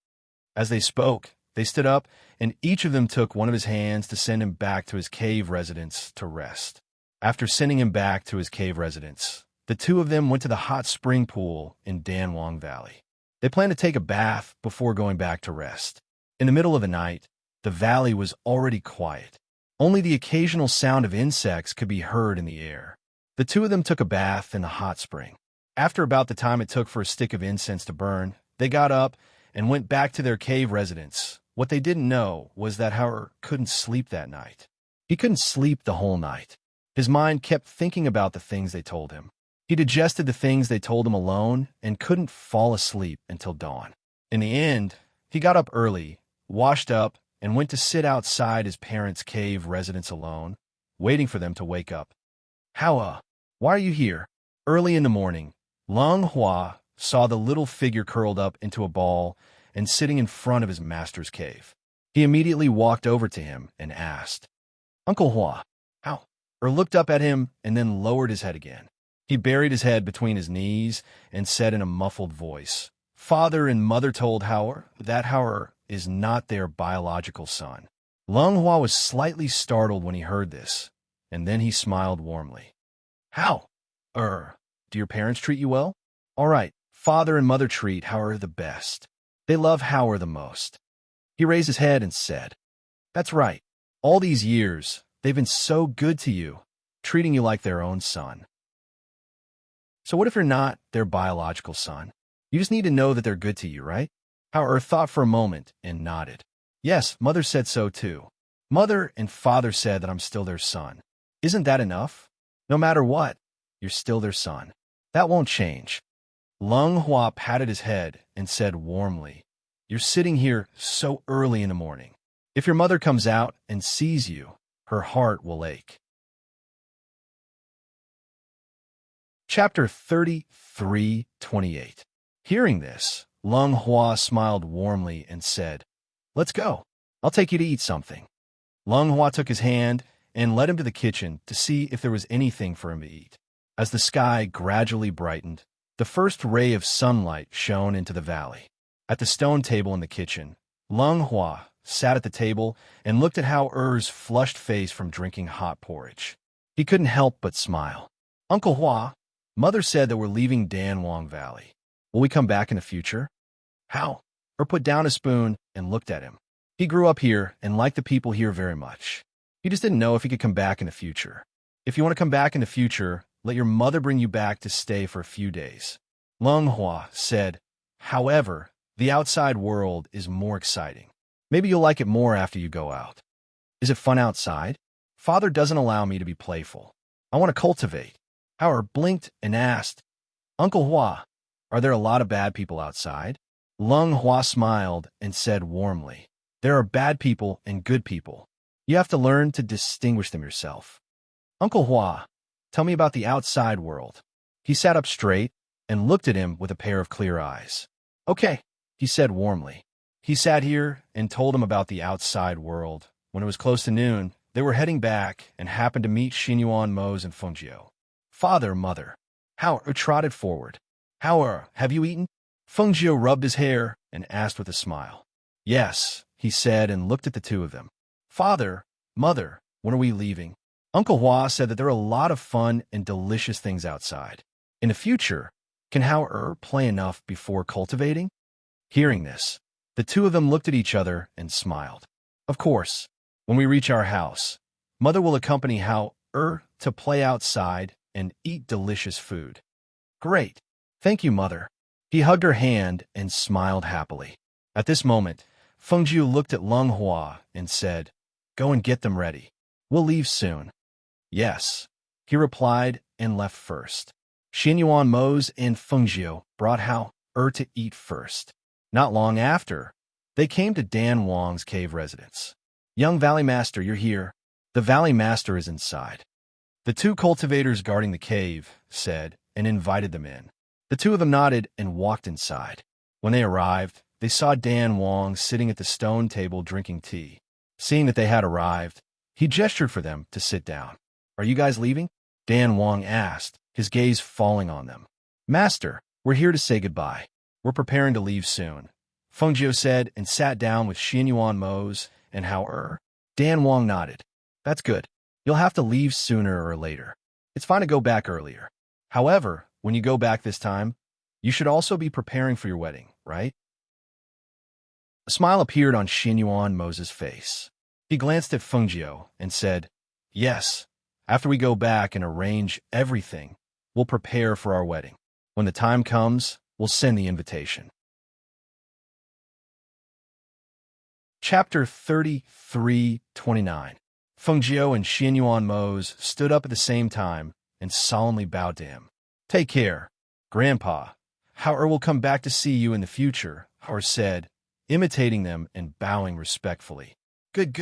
As they spoke, they stood up, and each of them took one of his hands to send him back to his cave residence to rest. After sending him back to his cave residence, the two of them went to the hot spring pool in Danwang Valley. They planned to take a bath before going back to rest. In the middle of the night, the valley was already quiet. Only the occasional sound of insects could be heard in the air. The two of them took a bath in the hot spring. After about the time it took for a stick of incense to burn, they got up and went back to their cave residence. What they didn't know was that Howard couldn't sleep that night. He couldn't sleep the whole night. His mind kept thinking about the things they told him. He digested the things they told him alone and couldn't fall asleep until dawn. In the end, he got up early, washed up, and went to sit outside his parents' cave residence alone, waiting for them to wake up. "How, why are you here?" Early in the morning, Lung Hua saw the little figure curled up into a ball and sitting in front of his master's cave. He immediately walked over to him and asked, "Uncle Hua, how?" Looked up at him and then lowered his head again. He buried his head between his knees and said in a muffled voice, "Father and mother told Howard that Howard is not their biological son." Lung Hua was slightly startled when he heard this, and then he smiled warmly. "How? Do your parents treat you well?" "All right, father and mother treat Howard the best. They love Howard the most." He raised his head and said, "That's right. All these years, they've been so good to you, treating you like their own son." So what if you're not their biological son? You just need to know that they're good to you, right? Howard thought for a moment and nodded. "Yes, mother said so too. Mother and father said that I'm still their son. Isn't that enough? No matter what, you're still their son. That won't change." Lung Hua patted his head and said warmly, "You're sitting here so early in the morning. If your mother comes out and sees you, her heart will ache." Chapter 33:28. Hearing this, Lung Hua smiled warmly and said, "Let's go. I'll take you to eat something." Lung Hua took his hand and led him to the kitchen to see if there was anything for him to eat. As the sky gradually brightened, the first ray of sunlight shone into the valley. At the stone table in the kitchen, Lung Hua sat at the table and looked at Howard's flushed face from drinking hot porridge. He couldn't help but smile. "Uncle Hua, mother said that we're leaving Danwang Valley. Will we come back in the future?" "How?" Put down a spoon and looked at him. He grew up here and liked the people here very much. He just didn't know if he could come back in the future. "If you want to come back in the future, let your mother bring you back to stay for a few days." Lung Hua said, "However, the outside world is more exciting. Maybe you'll like it more after you go out." "Is it fun outside?" "Father doesn't allow me to be playful. I want to cultivate." Howard blinked and asked, "Uncle Hua, are there a lot of bad people outside?" Lung Hua smiled and said warmly, "There are bad people and good people. You have to learn to distinguish them yourself." "Uncle Hua, tell me about the outside world." He sat up straight and looked at him with a pair of clear eyes. "Okay," he said warmly. He sat here and told him about the outside world. When it was close to noon, they were heading back and happened to meet Xinyuan Mose and Fengjiu. "Father, mother." Howard trotted forward. "Howard, have you eaten?" Fengjiu rubbed his hair and asked with a smile. "Yes," he said and looked at the two of them. "Father, mother, when are we leaving?" Uncle Hua said that there are a lot of fun and delicious things outside. In the future, can Howard play enough before cultivating? Hearing this, the two of them looked at each other and smiled. "Of course, when we reach our house, mother will accompany Howard to play outside and eat delicious food." "Great. Thank you, mother." He hugged her hand and smiled happily. At this moment, Fengjiu looked at Lung Hua and said, "Go and get them ready. We'll leave soon." "Yes," he replied and left first. Xinyuan Mose and Fengjiu brought Howard to eat first. Not long after, they came to Dan Wang's cave residence. "Young Valley Master, you're here." The Valley Master is inside. The two cultivators guarding the cave said and invited them in. The two of them nodded and walked inside. When they arrived, they saw Dan Wang sitting at the stone table drinking tea. Seeing that they had arrived, he gestured for them to sit down. "Are you guys leaving?" Dan Wang asked, his gaze falling on them. Master, we're here to say goodbye. We're preparing to leave soon, Fengjiu said and sat down with Xianyuan Mose and Hao. Dan Wang nodded. That's good. You'll have to leave sooner or later. It's fine to go back earlier. However, when you go back this time, you should also be preparing for your wedding, right? A smile appeared on Xianyuan Mose's face. He glanced at Fengjiu and said, Yes, after we go back and arrange everything, we'll prepare for our wedding. When the time comes, we'll send the invitation. Chapter 33:29. Fengjiu and Xianyuan Mose stood up at the same time and solemnly bowed to him. Take care, Grandpa. Hao will come back to see you in the future, Hao said, imitating them and bowing respectfully. Good.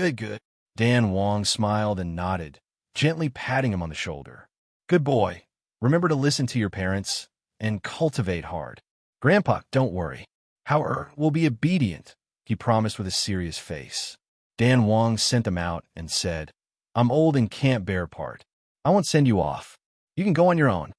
Dan Wang smiled and nodded, gently patting him on the shoulder. Good boy. Remember to listen to your parents and cultivate hard. Grandpa, don't worry. Hao will be obedient, he promised with a serious face. Dan Wang sent them out and said, I'm old and can't bear part. I won't send you off. You can go on your own.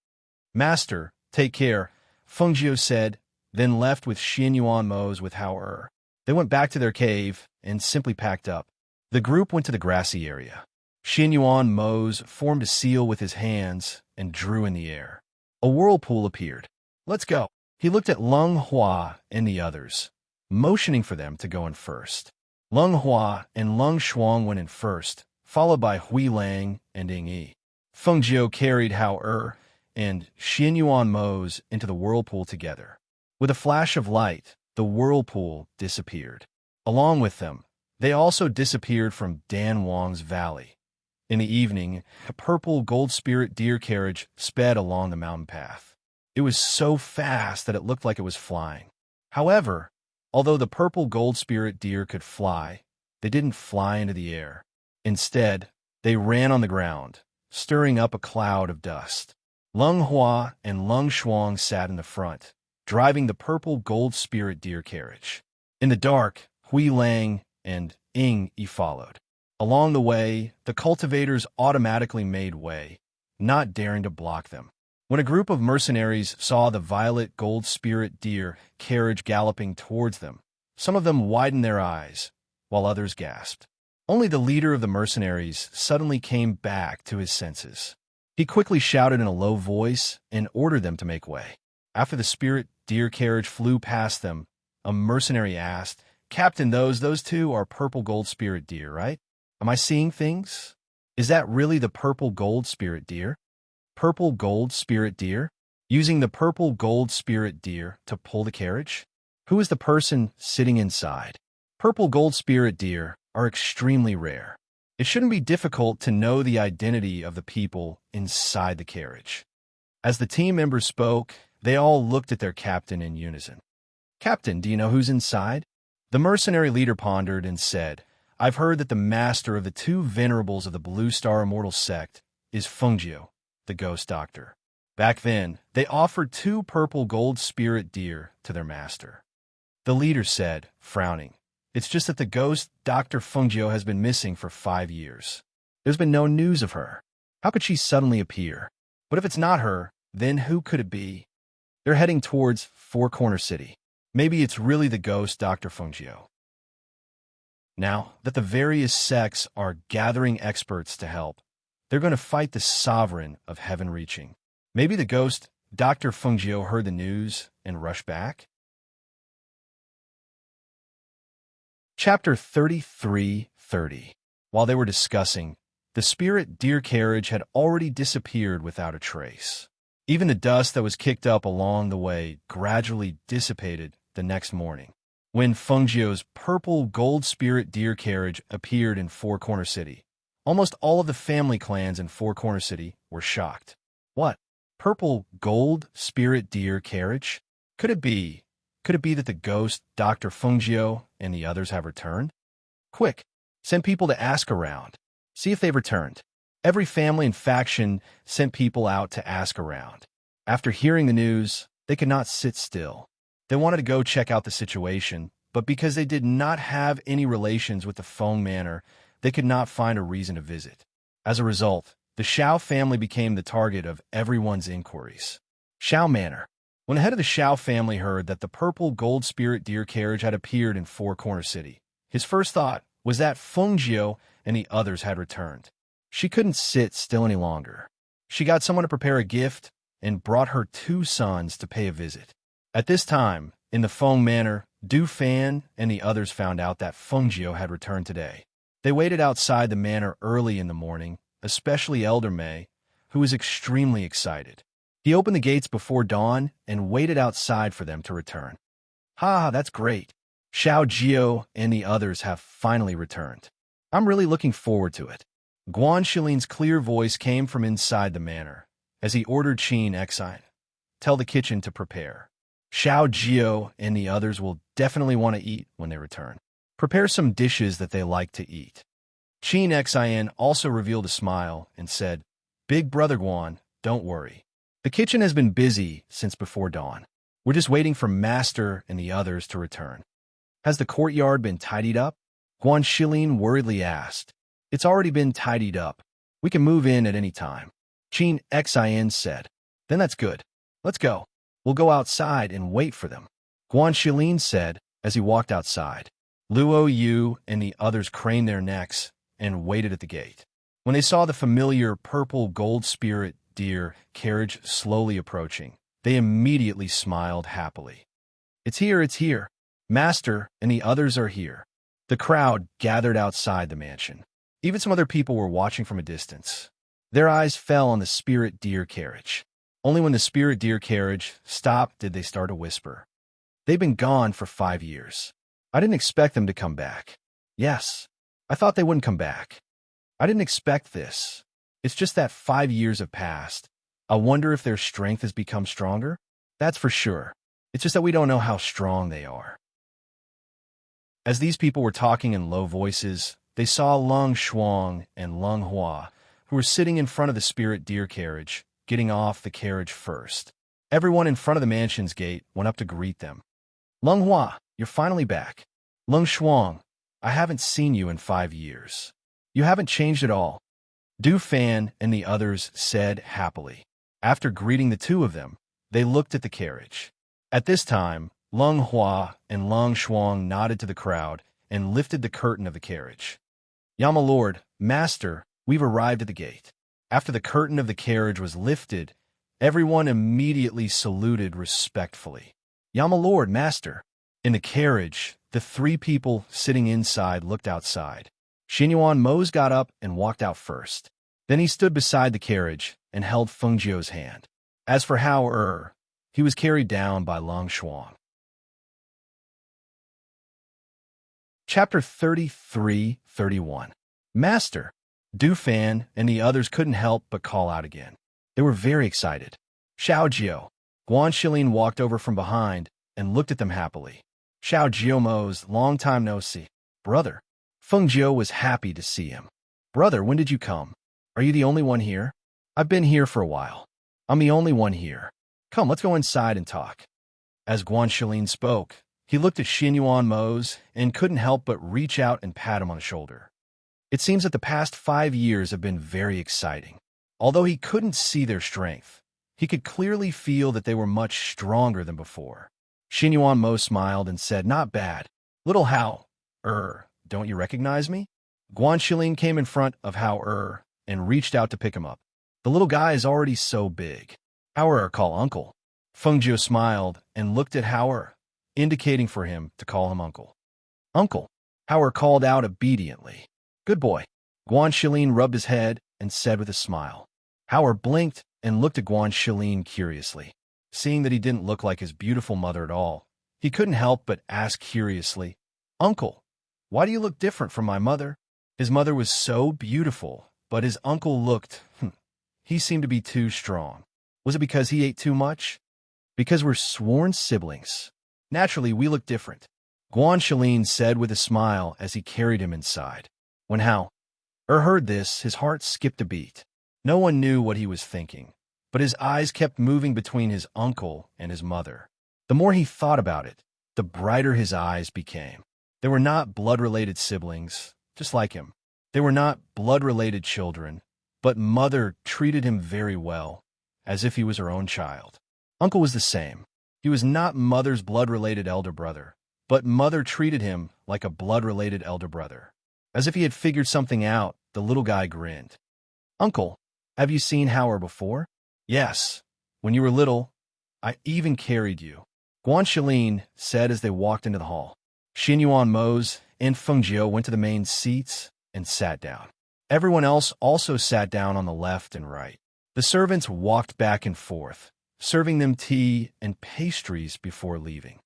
Master, take care, Fengjiu said, then left with Xianyuan Mose with Hao. They went back to their cave and simply packed up. The group went to the grassy area. Xianyuan Mose formed a seal with his hands and drew in the air. A whirlpool appeared. Let's go. He looked at Leng Hua and the others, motioning for them to go in first. Leng Hua and Leng Shuang went in first, followed by Hui Lang and Ying Yi. Fengjiu carried Hao and Xianyuan Mose into the whirlpool together. With a flash of light, the whirlpool disappeared. Along with them, they also disappeared from Dan Wang's valley. In the evening, a purple gold spirit deer carriage sped along the mountain path. It was so fast that it looked like it was flying. However, although the purple gold spirit deer could fly, they didn't fly into the air. Instead, they ran on the ground, stirring up a cloud of dust. Leng Hua and Leng Shuang sat in the front, driving the purple gold spirit deer carriage. In the dark, Hui Lang and Ying Yi followed. Along the way, the cultivators automatically made way, not daring to block them. When a group of mercenaries saw the violet gold spirit deer carriage galloping towards them, some of them widened their eyes, while others gasped. Only the leader of the mercenaries suddenly came back to his senses. He quickly shouted in a low voice and ordered them to make way. After the spirit deer carriage flew past them, a mercenary asked, Captain, those two are purple gold spirit deer, right? Am I seeing things? Is that really the purple gold spirit deer? Purple gold spirit deer? Using the purple gold spirit deer to pull the carriage? Who is the person sitting inside? Purple gold spirit deer are extremely rare. It shouldn't be difficult to know the identity of the people inside the carriage. As the team members spoke, they all looked at their captain in unison. Captain, do you know who's inside? The mercenary leader pondered and said, I've heard that the master of the two venerables of the Blue Star Immortal sect is Fengjiu, the ghost doctor. Back then, they offered 2 purple gold spirit deer to their master. The leader said, frowning, It's just that the ghost Dr. Fengjiu has been missing for 5 years. There's been no news of her. How could she suddenly appear? But if it's not her, then who could it be? They're heading towards Four Corner City. Maybe it's really the ghost Dr. Fengjiu. Now that the various sects are gathering experts to help, they're going to fight the sovereign of heaven reaching. Maybe the ghost Dr. Fengjiu heard the news and rushed back? Chapter 33:30. While they were discussing, the spirit deer carriage had already disappeared without a trace. Even the dust that was kicked up along the way gradually dissipated the next morning. When Fengjiu's purple gold spirit deer carriage appeared in Four Corner City, almost all of the family clans in Four Corner City were shocked. What? Purple gold spirit deer carriage? Could it be that the ghost Dr. Fengjiu and the others have returned? Quick, send people to ask around. See if they've returned. Every family and faction sent people out to ask around. After hearing the news, they could not sit still. They wanted to go check out the situation, but because they did not have any relations with the Feng Manor, they could not find a reason to visit. As a result, The Xiao family became the target of everyone's inquiries. Xiao Manor. When the head of the Xiao family heard that the purple gold spirit deer carriage had appeared in Four Corner City, his first thought was that Feng Jiu and the others had returned. She couldn't sit still any longer. She got someone to prepare a gift and brought her 2 sons to pay a visit. At this time, in the Feng Manor, Du Fan and the others found out that Feng Jiu had returned today. They waited outside the manor early in the morning, especially Elder Mei, who was extremely excited. He opened the gates before dawn and waited outside for them to return. "Ha, that's great. Xiao Jiu and the others have finally returned. I'm really looking forward to it." Guan Shilin's clear voice came from inside the manor as he ordered Qin Exine, "Tell the kitchen to prepare. Xiao Jiu and the others will definitely want to eat when they return. Prepare some dishes that they like to eat." Qin Exine also revealed a smile and said, "Big Brother Guan, don't worry. The kitchen has been busy since before dawn. We're just waiting for Master and the others to return." "Has the courtyard been tidied up?" Guan Shilin worriedly asked. "It's already been tidied up. We can move in at any time," Qin Exine said. "Then that's good. Let's go. We'll go outside and wait for them," Guan Shilin said as he walked outside. Luo Yu and the others craned their necks and waited at the gate. When they saw the familiar purple gold spirit deer carriage slowly approaching, they immediately smiled happily. It's here. Master and the others are here." The crowd gathered outside the mansion. Even some other people were watching from a distance. Their eyes fell on the spirit deer carriage. Only when the spirit deer carriage stopped did they start to whisper. "They've been gone for 5 years. I didn't expect them to come back. Yes, I thought they wouldn't come back. I didn't expect this. It's just that 5 years have passed. I wonder if their strength has become stronger? That's for sure. It's just that we don't know how strong they are." As these people were talking in low voices, they saw Lung Shuang and Lung Hua, who were sitting in front of the spirit deer carriage, getting off the carriage first. Everyone in front of the mansion's gate went up to greet them. "Lung Hua, you're finally back. Lung Shuang, I haven't seen you in 5 years. You haven't changed at all," Du Fan and the others said happily. After greeting the 2 of them, they looked at the carriage. At this time, Lung Hua and Lung Shuang nodded to the crowd and lifted the curtain of the carriage. "Yama Lord, Master, we've arrived at the gate." After the curtain of the carriage was lifted, everyone immediately saluted respectfully. "Yama Lord, Master." In the carriage, the 3 people sitting inside looked outside. Xinyuan Mose got up and walked out first. Then he stood beside the carriage and held Feng Jiu's hand. As for Hao he was carried down by Lung Shuang. Chapter 33-31. Master. Du Fan and the others couldn't help but call out again. They were very excited. "Xiao Jiu." Guan Shilin walked over from behind and looked at them happily. "Xiao Jiu Mose, long time no see. Brother." Feng Jiu was happy to see him. "Brother, when did you come? Are you the only one here?" "I've been here for a while. I'm the only one here. Come, let's go inside and talk." As Guan Shilin spoke, he looked at Xinyuan Mose and couldn't help but reach out and pat him on the shoulder. It seems that the past 5 years have been very exciting. Although he couldn't see their strength, he could clearly feel that they were much stronger than before. Xinyuan Mo smiled and said, "Not bad. Little Hao, don't you recognize me?" Guan Shilin came in front of Hao and reached out to pick him up. "The little guy is already so big. Hao call uncle." Feng Jiu smiled and looked at Hao, indicating for him to call him uncle. "Uncle," Hao called out obediently. "Good boy." Guan Shilin rubbed his head and said with a smile. Hao blinked and looked at Guan Shilin curiously. Seeing that he didn't look like his beautiful mother at all, he couldn't help but ask curiously, "Uncle, why do you look different from my mother?" His mother was so beautiful, but his uncle looked, he seemed to be too strong. Was it because he ate too much? "Because we're sworn siblings. Naturally, we look different," Guan Shilin said with a smile as he carried him inside. When Hao heard this, his heart skipped a beat. No one knew what he was thinking, but his eyes kept moving between his uncle and his mother. The more he thought about it, the brighter his eyes became. They were not blood-related siblings, just like him. They were not blood-related children, but Mother treated him very well, as if he was her own child. Uncle was the same. He was not Mother's blood-related elder brother, but Mother treated him like a blood-related elder brother. As if he had figured something out, the little guy grinned. Uncle, have you seen Howard before? Yes. When you were little, I even carried you. Guanxilin said as they walked into the hall. Xinyuan Mose and Fengjiu went to the main seats and sat down. Everyone else also sat down on the left and right. The servants walked back and forth, serving them tea and pastries before leaving.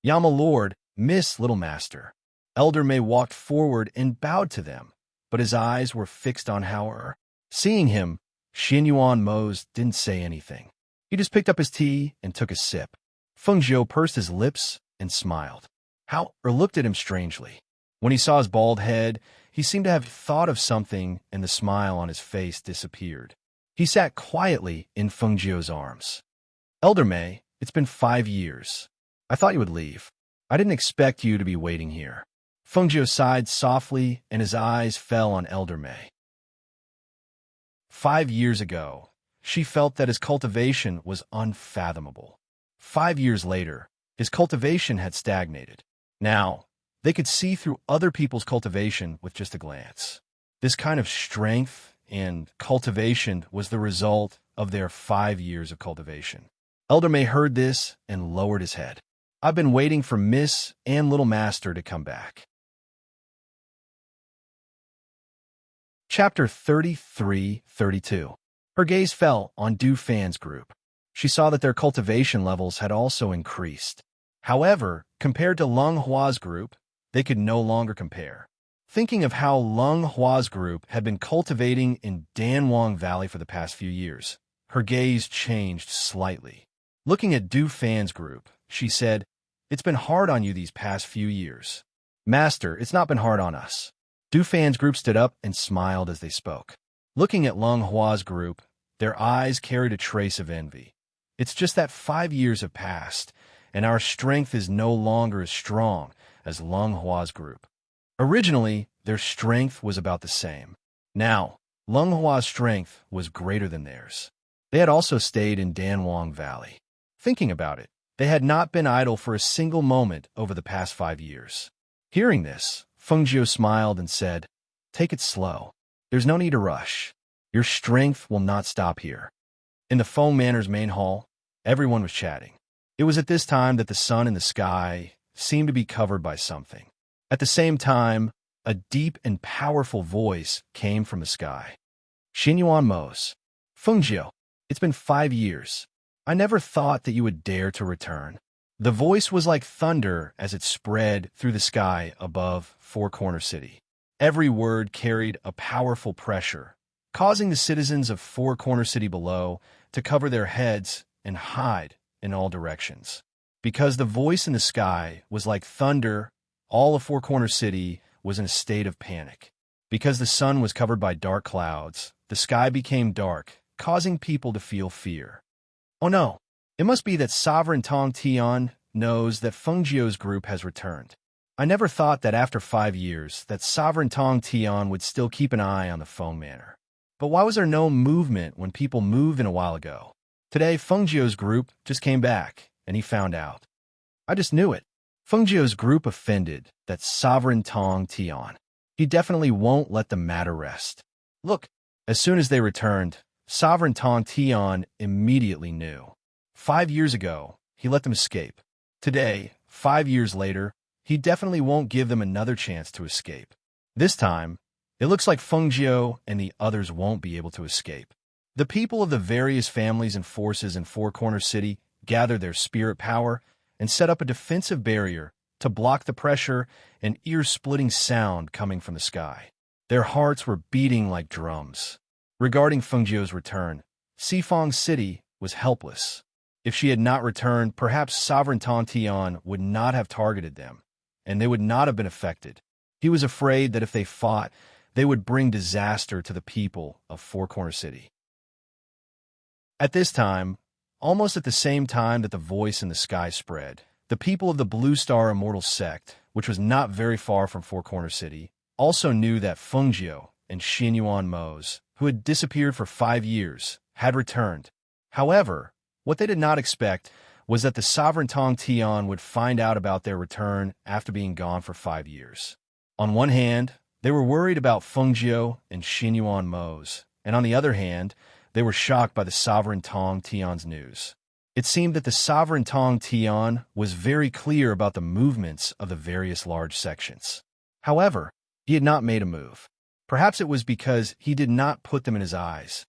Yama Lord, Miss Little Master. Elder May walked forward and bowed to them, but his eyes were fixed on Howard. Seeing him, Xinyuan Mose didn't say anything. He just picked up his tea and took a sip. Fengjiu pursed his lips and smiled. Howard looked at him strangely. When he saw his bald head, he seemed to have thought of something, and the smile on his face disappeared. He sat quietly in Fengjiu's arms. Elder May, it's been 5 years. I thought you would leave. I didn't expect you to be waiting here. Fengjiu sighed softly, and his eyes fell on Elder May. 5 years ago, she felt that his cultivation was unfathomable. 5 years later, his cultivation had stagnated. Now, they could see through other people's cultivation with just a glance. This kind of strength and cultivation was the result of their 5 years of cultivation. Elder May heard this and lowered his head. I've been waiting for Miss and Little Master to come back. Chapter 33-32. Her gaze fell on Du Fan's group. She saw that their cultivation levels had also increased. However, compared to Lung Hua's group, they could no longer compare. Thinking of how Lung Hua's group had been cultivating in Danwang Valley for the past few years, her gaze changed slightly. Looking at Du Fan's group, she said, It's been hard on you these past few years. Master, it's not been hard on us. Du Fan's group stood up and smiled as they spoke. Looking at Lung Hua's group, their eyes carried a trace of envy. It's just that 5 years have passed, and our strength is no longer as strong as Lung Hua's group. Originally, their strength was about the same. Now, Lung Hua's strength was greater than theirs. They had also stayed in Danwang Valley. Thinking about it, they had not been idle for a single moment over the past 5 years. Hearing this, Fengjiu smiled and said, Take it slow. There's no need to rush. Your strength will not stop here. In the Feng Manor's main hall, everyone was chatting. It was at this time that the sun in the sky seemed to be covered by something. At the same time, a deep and powerful voice came from the sky. Xinyuan Mose. Fengjiu, it's been 5 years. I never thought that you would dare to return. The voice was like thunder as it spread through the sky above Four Corner City. Every word carried a powerful pressure, causing the citizens of Four Corner City below to cover their heads and hide in all directions. Because the voice in the sky was like thunder, all of Four Corner City was in a state of panic. Because the sun was covered by dark clouds, the sky became dark, causing people to feel fear. Oh no, it must be that Sovereign Tong Tian knows that Fengjiu's group has returned. I never thought that after 5 years that Sovereign Tong Tian would still keep an eye on the Feng Manor. But why was there no movement when people moved in a while ago? Today, Fengjiu's group just came back, and he found out. I just knew it. Fengjiu's group offended that Sovereign Tong Tian. He definitely won't let the matter rest. Look, as soon as they returned, Sovereign Tong Tian immediately knew. 5 years ago, he let them escape. Today, 5 years later, he definitely won't give them another chance to escape. This time, it looks like Fengjiu and the others won't be able to escape. The people of the various families and forces in Four Corner City gathered their spirit power and set up a defensive barrier to block the pressure and ear-splitting sound coming from the sky. Their hearts were beating like drums. Regarding Fengjiu's return, Sifang City was helpless. If she had not returned, perhaps Sovereign Tong Tian would not have targeted them, and they would not have been affected. He was afraid that if they fought, they would bring disaster to the people of Four Corner City. At this time, almost at the same time that the voice in the sky spread, the people of the Blue Star Immortal Sect, which was not very far from Four Corner City, also knew that Fengjiu and Xinyuan Mose, who had disappeared for 5 years, had returned. However, what they did not expect was that the sovereign Tong Tian would find out about their return after being gone for 5 years. On one hand, they were worried about Feng Jiu and Xin Yuan Mo's, and on the other hand, they were shocked by the sovereign Tong Tian's news. It seemed that the sovereign Tong Tian was very clear about the movements of the various large sections. However, he had not made a move. Perhaps it was because he did not put them in his eyes.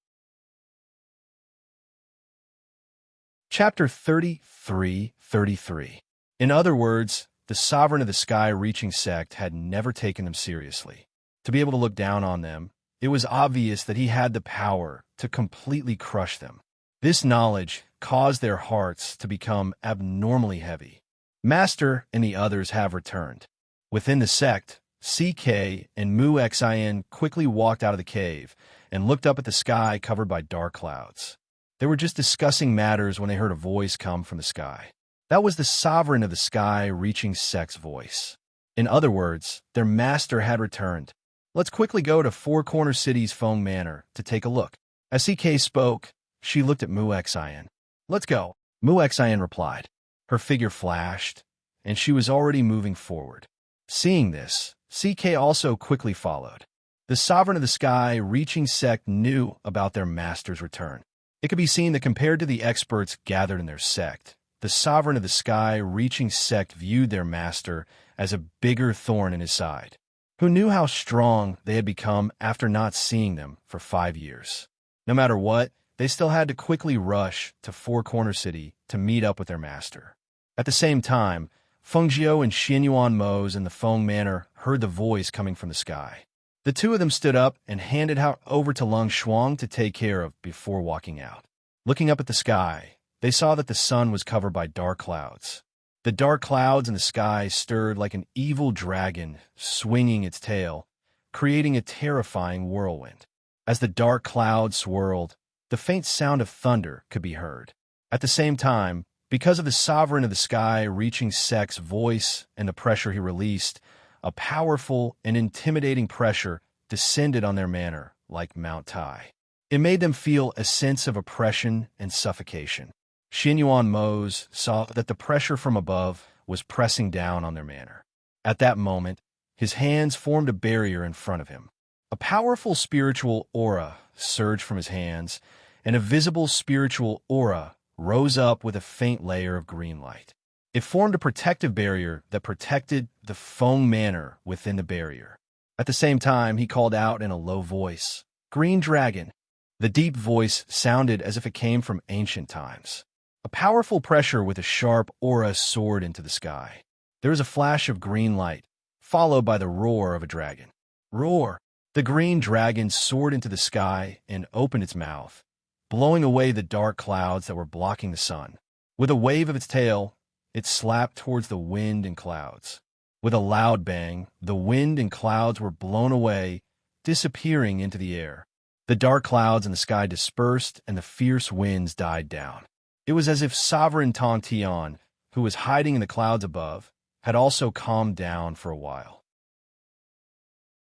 Chapter 33:33. In other words, the sovereign of the sky-reaching sect had never taken them seriously. To be able to look down on them, it was obvious that he had the power to completely crush them. This knowledge caused their hearts to become abnormally heavy. Master and the others have returned. Within the sect, CK and Mu Xin quickly walked out of the cave and looked up at the sky covered by dark clouds. They were just discussing matters when they heard a voice come from the sky. That was the sovereign of the sky-reaching sect's voice. In other words, their master had returned. Let's quickly go to Four Corner City's Feng Manor to take a look. As CK spoke, she looked at Mu Xin. Let's go. Mu Xin replied. Her figure flashed, and she was already moving forward. Seeing this, CK also quickly followed. The sovereign of the sky-reaching sect knew about their master's return. It could be seen that compared to the experts gathered in their sect, the sovereign of the sky-reaching sect viewed their master as a bigger thorn in his side, who knew how strong they had become after not seeing them for 5 years. No matter what, they still had to quickly rush to Four Corner City to meet up with their master. At the same time, Feng Jiu and Xin Yuan Mo's in the Feng Manor heard the voice coming from the sky. The two of them stood up and handed her over to Lung Shuang to take care of before walking out. Looking up at the sky, they saw that the sun was covered by dark clouds. The dark clouds in the sky stirred like an evil dragon swinging its tail, creating a terrifying whirlwind. As the dark clouds swirled, the faint sound of thunder could be heard. At the same time, because of the sovereign of the sky-reaching sect's voice and the pressure he released, a powerful and intimidating pressure descended on their manor like Mount Tai. It made them feel a sense of oppression and suffocation. Xin Yuan Mo's saw that the pressure from above was pressing down on their manor. At that moment, his hands formed a barrier in front of him. A powerful spiritual aura surged from his hands, and a visible spiritual aura rose up with a faint layer of green light. It formed a protective barrier that protected the Feng Manor within the barrier. At the same time, he called out in a low voice, "Green Dragon." The deep voice sounded as if it came from ancient times. A powerful pressure with a sharp aura soared into the sky. There was a flash of green light, followed by the roar of a dragon. Roar! The green dragon soared into the sky and opened its mouth, blowing away the dark clouds that were blocking the sun. With a wave of its tail, it slapped towards the wind and clouds. With a loud bang, the wind and clouds were blown away, disappearing into the air. The dark clouds in the sky dispersed and the fierce winds died down. It was as if Sovereign Tong Tian, who was hiding in the clouds above, had also calmed down for a while.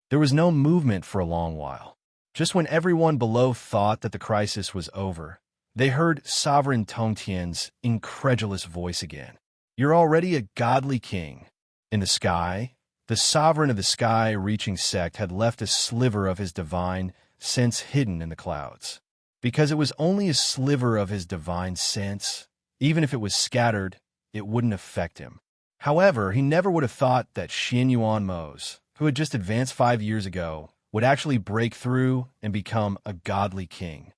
There was no movement for a long while. Just when everyone below thought that the crisis was over, they heard Sovereign Tong Tian's incredulous voice again. "You're already a godly king." In the sky, the sovereign of the sky-reaching sect had left a sliver of his divine sense hidden in the clouds. Because it was only a sliver of his divine sense, even if it was scattered, it wouldn't affect him. However, he never would have thought that Xin Yuan Mo's, who had just advanced 5 years ago, would actually break through and become a godly king.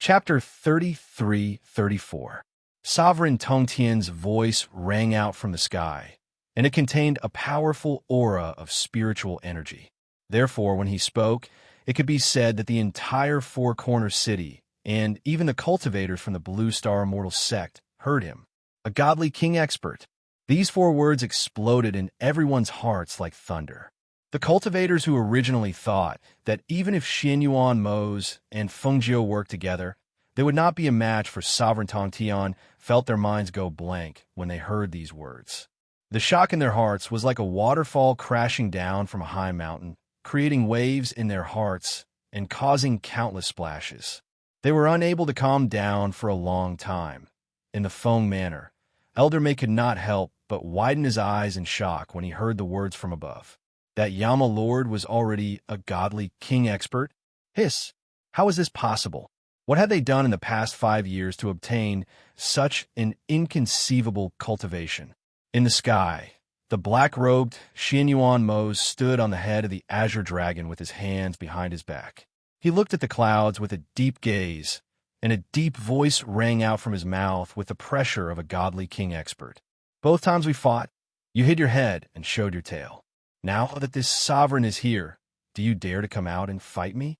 Chapter 33:34. Sovereign Tong Tian's voice rang out from the sky, and it contained a powerful aura of spiritual energy. Therefore, when he spoke, it could be said that the entire Four Corner City, and even the cultivators from the Blue Star Immortal sect, heard him. A godly king expert. These 4 words exploded in everyone's hearts like thunder. The cultivators who originally thought that even if Xin Yuan Mo's and Feng Jiu worked together, they would not be a match for Sovereign Tong Tian, felt their minds go blank when they heard these words. The shock in their hearts was like a waterfall crashing down from a high mountain, creating waves in their hearts and causing countless splashes. They were unable to calm down for a long time. In the Feng manner, Elder May could not help but widen his eyes in shock when he heard the words from above. That Yama Lord was already a godly king expert? Hiss! How was this possible? What had they done in the past 5 years to obtain such an inconceivable cultivation? In the sky, the black-robed Xianyuan Mose stood on the head of the azure dragon with his hands behind his back. He looked at the clouds with a deep gaze, and a deep voice rang out from his mouth with the pressure of a godly king expert. Both times we fought, you hid your head and showed your tail. Now that this sovereign is here, do you dare to come out and fight me?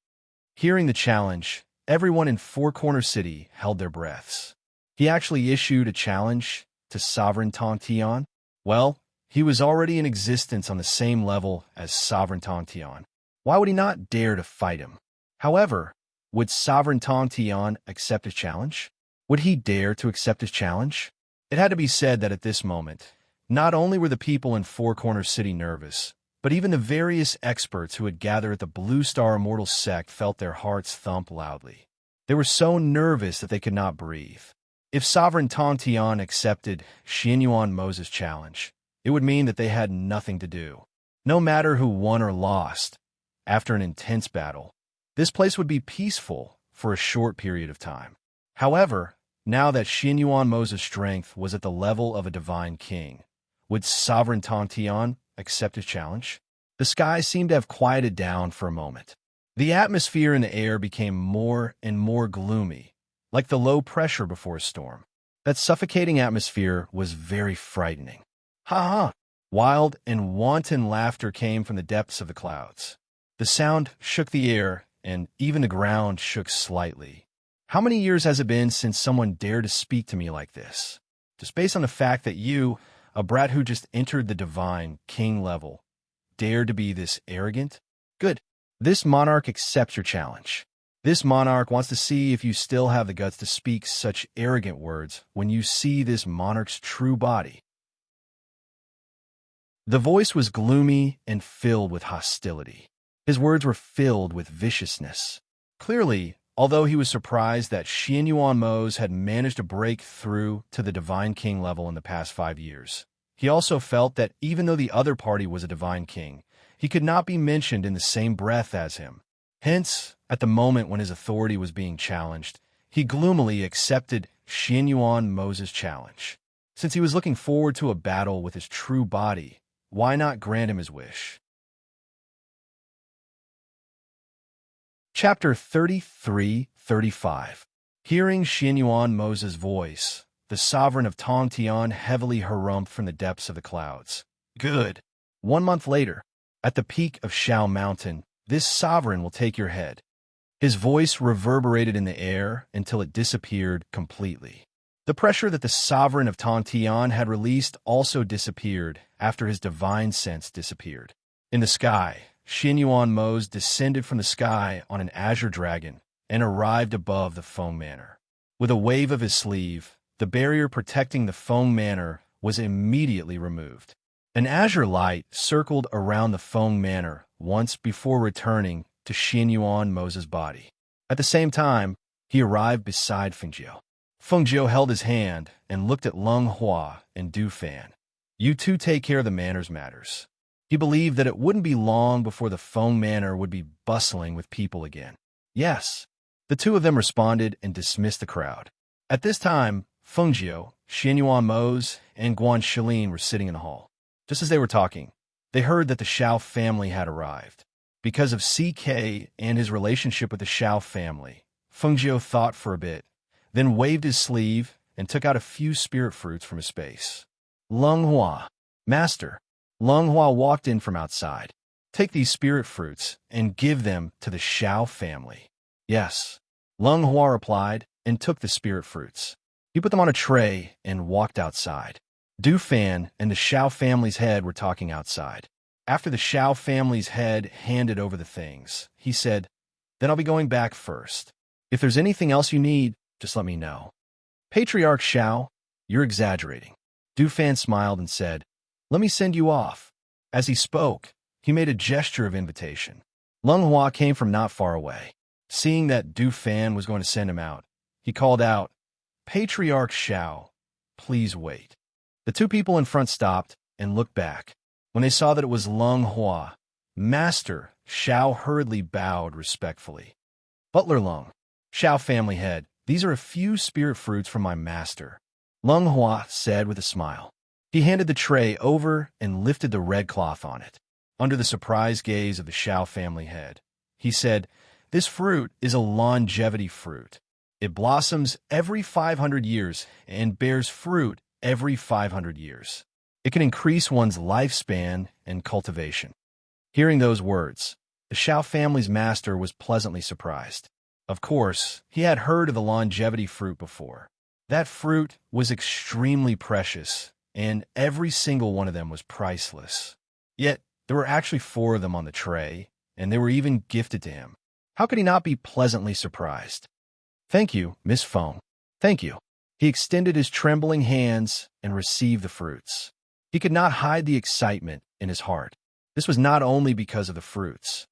Hearing the challenge, everyone in Four Corner City held their breaths. He actually issued a challenge to Sovereign Tong Tian? Well, he was already in existence on the same level as Sovereign Tong Tian. Why would he not dare to fight him? However, would Sovereign Tong Tian accept his challenge? Would he dare to accept his challenge? It had to be said that at this moment, not only were the people in Four Corner City nervous, but even the various experts who had gathered at the Blue Star Immortal Sect felt their hearts thump loudly. They were so nervous that they could not breathe. If Sovereign Tong Tian accepted Xianyuan Mose's challenge, it would mean that they had nothing to do. No matter who won or lost, after an intense battle, this place would be peaceful for a short period of time. However, now that Xianyuan Mose's strength was at the level of a divine king, would Sovereign Tong Tian accept his challenge? The sky seemed to have quieted down for a moment. The atmosphere in the air became more and more gloomy, like the low pressure before a storm. That suffocating atmosphere was very frightening. Ha ha! Wild and wanton laughter came from the depths of the clouds. The sound shook the air, and even the ground shook slightly. How many years has it been since someone dared to speak to me like this? Just based on the fact that you, a brat who just entered the divine king level, dared to be this arrogant? Good. This monarch accepts your challenge. This monarch wants to see if you still have the guts to speak such arrogant words when you see this monarch's true body. The voice was gloomy and filled with hostility. His words were filled with viciousness. Clearly, although he was surprised that Xianyuan Mose had managed to break through to the Divine King level in the past 5 years, he also felt that even though the other party was a Divine King, he could not be mentioned in the same breath as him. Hence, at the moment when his authority was being challenged, he gloomily accepted Xianyuan Mose's challenge. Since he was looking forward to a battle with his true body, why not grant him his wish? Chapter 33-35. Hearing Xianyuan Mose's voice, the sovereign of Tong Tian heavily harumphed from the depths of the clouds. Good. 1 month later, at the peak of Shao Mountain, this sovereign will take your head. His voice reverberated in the air until it disappeared completely. The pressure that the sovereign of Tong Tian had released also disappeared after his divine sense disappeared. In the sky, Xianyuan Mose descended from the sky on an azure dragon and arrived above the Feng Manor. With a wave of his sleeve, the barrier protecting the Feng Manor was immediately removed. An azure light circled around the Feng Manor once before returning to Xianyuan Mose's body. At the same time, he arrived beside Fengjiu. Fengjiu held his hand and looked at Lung Hua and Du Fan. You two take care of the manor's matters. He believed that it wouldn't be long before the Feng Manor would be bustling with people again. Yes. The two of them responded and dismissed the crowd. At this time, Fengjiu, Xianyuan Mose, and Guan Shilin were sitting in the hall. Just as they were talking, they heard that the Shao family had arrived. Because of CK and his relationship with the Shao family, Fengjiu thought for a bit, then waved his sleeve and took out a few spirit fruits from his space. Lung Hua, Master. Lung Hua walked in from outside. Take these spirit fruits and give them to the Shao family. Yes. Lung Hua replied and took the spirit fruits. He put them on a tray and walked outside. Du Fan and the Shao family's head were talking outside. After the Shao family's head handed over the things, he said, "Then I'll be going back first. If there's anything else you need, just let me know." Patriarch Shao, you're exaggerating. Du Fan smiled and said, Let me send you off." As he spoke, he made a gesture of invitation. Lung Hua came from not far away. Seeing that Du Fan was going to send him out, he called out, "Patriarch Xiao, please wait." The two people in front stopped and looked back. When they saw that it was Lung Hua, Master Xiao hurriedly bowed respectfully. "Butler Lung, Xiao family head, these are a few spirit fruits from my master," Lung Hua said with a smile. He handed the tray over and lifted the red cloth on it. Under the surprised gaze of the Xiao family head, he said, "This fruit is a longevity fruit. It blossoms every 500 years and bears fruit every 500 years. It can increase one's lifespan and cultivation." Hearing those words, the Xiao family's master was pleasantly surprised. Of course, he had heard of the longevity fruit before. That fruit was extremely precious, and every single one of them was priceless. Yet, there were actually 4 of them on the tray, and they were even gifted to him. How could he not be pleasantly surprised? "Thank you, Miss Feng. Thank you." He extended his trembling hands and received the fruits. He could not hide the excitement in his heart. This was not only because of the fruits.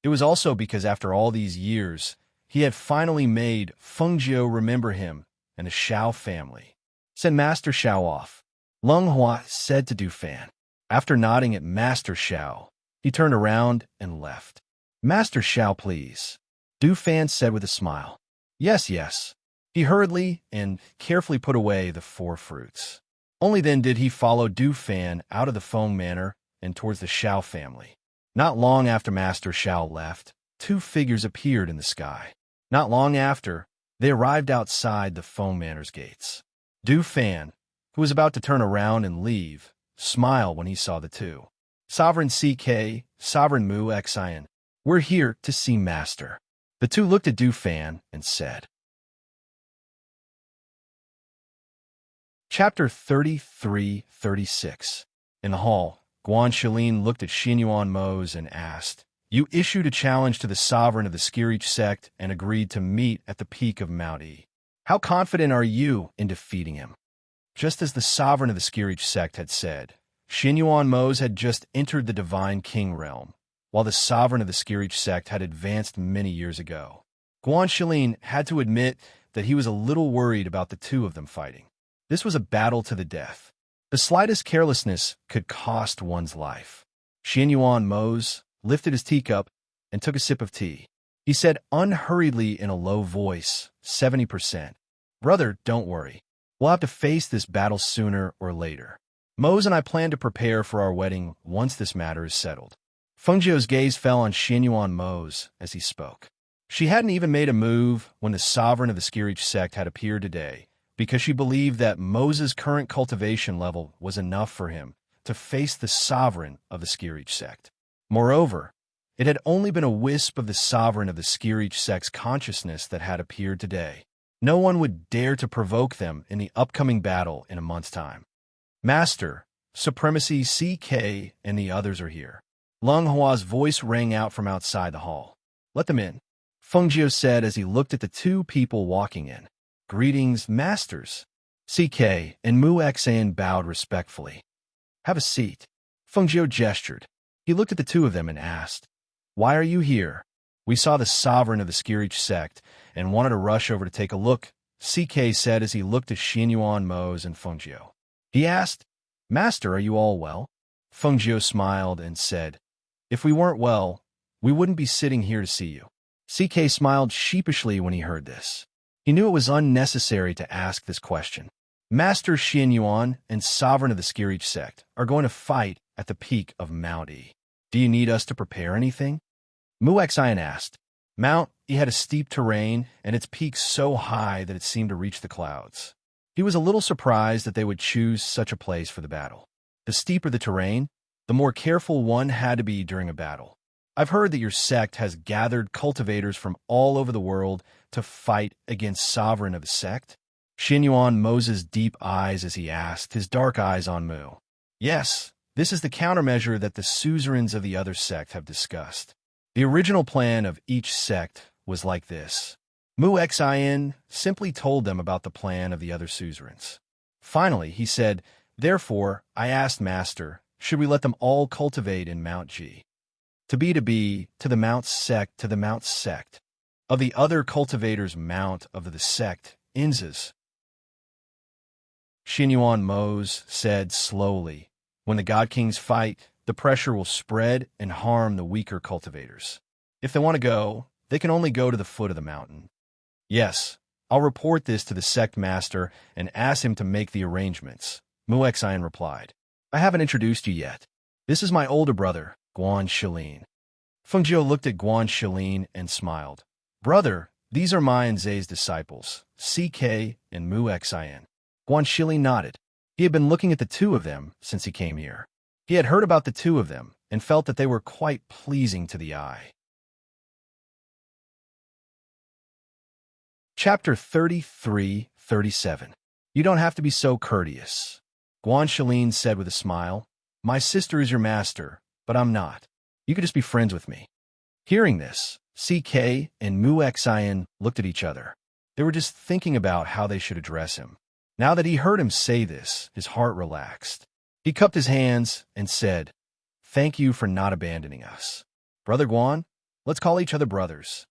It was also because after all these years, he had finally made Fengjiu remember him and the Xiao family. "Send Master Xiao off," Lung Hua said to Du Fan. After nodding at Master Xiao, he turned around and left. "Master Xiao, please," Du Fan said with a smile. "Yes, yes." He hurriedly and carefully put away the 4 fruits. Only then did he follow Du Fan out of the Feng Manor and towards the Xiao family. Not long after Master Xiao left, 2 figures appeared in the sky. Not long after, they arrived outside the Feng Manor's gates. Du Fan, who was about to turn around and leave, smiled when he saw the 2. "Sovereign CK, Sovereign Mu Xian, we're here to see Master." The 2 looked at Du Fan and said. Chapter 33-36. In the hall, Guan Shilin looked at Xinyuan Mose and asked, "You issued a challenge to the sovereign of the Skirich sect and agreed to meet at the peak of Mount E. How confident are you in defeating him?" Just as the sovereign of the Skirich sect had said, Xinyuan Mose had just entered the Divine King realm, while the sovereign of the Skirich sect had advanced many years ago. Guan Shilin had to admit that he was a little worried about the 2 of them fighting. This was a battle to the death. The slightest carelessness could cost one's life. Xinyuan Mose lifted his teacup and took a sip of tea. He said unhurriedly in a low voice, 70%. "Brother, don't worry. We'll have to face this battle sooner or later. Mose and I plan to prepare for our wedding once this matter is settled." Fengjiu's gaze fell on Xinyuan Mose as he spoke. She hadn't even made a move when the sovereign of the Skirich sect had appeared today, because she believed that Mose's current cultivation level was enough for him to face the sovereign of the Skirich sect. Moreover, it had only been a wisp of the sovereign of the Skirich sect's consciousness that had appeared today. No one would dare to provoke them in the upcoming battle in a month's time. "Master, Supremacy CK and the others are here." Lung Hua's voice rang out from outside the hall. "Let them in," Fengjiu said as he looked at the 2 people walking in. "Greetings, masters." CK and Mu Xian bowed respectfully. "Have a seat." Fengjiu gestured. He looked at the 2 of them and asked, "Why are you here?" "We saw the sovereign of the Skirich sect and wanted to rush over to take a look," CK said as he looked at Xinyuan Mose and Fengjiu. He asked, "Master, are you all well?" Fengjiu smiled and said, "If we weren't well, we wouldn't be sitting here to see you." CK smiled sheepishly when he heard this. He knew it was unnecessary to ask this question. Master Xinyuan and Sovereign of the Skirich sect are going to fight at the peak of Mount E. Do you need us to prepare anything? Mu Xian asked. Mount E had a steep terrain and its peak so high that it seemed to reach the clouds. He was a little surprised that they would choose such a place for the battle. The steeper the terrain, the more careful one had to be during a battle. I've heard that your sect has gathered cultivators from all over the world to fight against Sovereign of the sect? Xinyuan Mose's deep eyes as he asked, his dark eyes on Mu. Yes, this is the countermeasure that the suzerains of the other sect have discussed. The original plan of each sect was like this. Mu Xian simply told them about the plan of the other suzerains. Finally, he said, Therefore, I asked Master, should we let them all cultivate in Mount G? To be, to the Mount sect, to the Mount sect. Of the other cultivators Mount of the sect, Inzas. Xinyuan Mose said slowly, when the God Kings fight, the pressure will spread and harm the weaker cultivators. If they want to go, they can only go to the foot of the mountain. Yes, I'll report this to the sect master and ask him to make the arrangements, Muexian replied. I haven't introduced you yet. This is my older brother, Guan Shilin. Fengjiu looked at Guan Shilin and smiled. Brother, these are my and Zay's disciples, CK and Muexian. Guan Shilin nodded. He had been looking at the two of them since he came here. He had heard about the two of them and felt that they were quite pleasing to the eye. Chapter 33-37. You don't have to be so courteous. Guan Shilin said with a smile. My sister is your master, but I'm not. You could just be friends with me. Hearing this, CK and Muexian looked at each other. They were just thinking about how they should address him. Now that he heard him say this, his heart relaxed. He cupped his hands and said, Thank you for not abandoning us. Brother Guan, let's call each other brothers.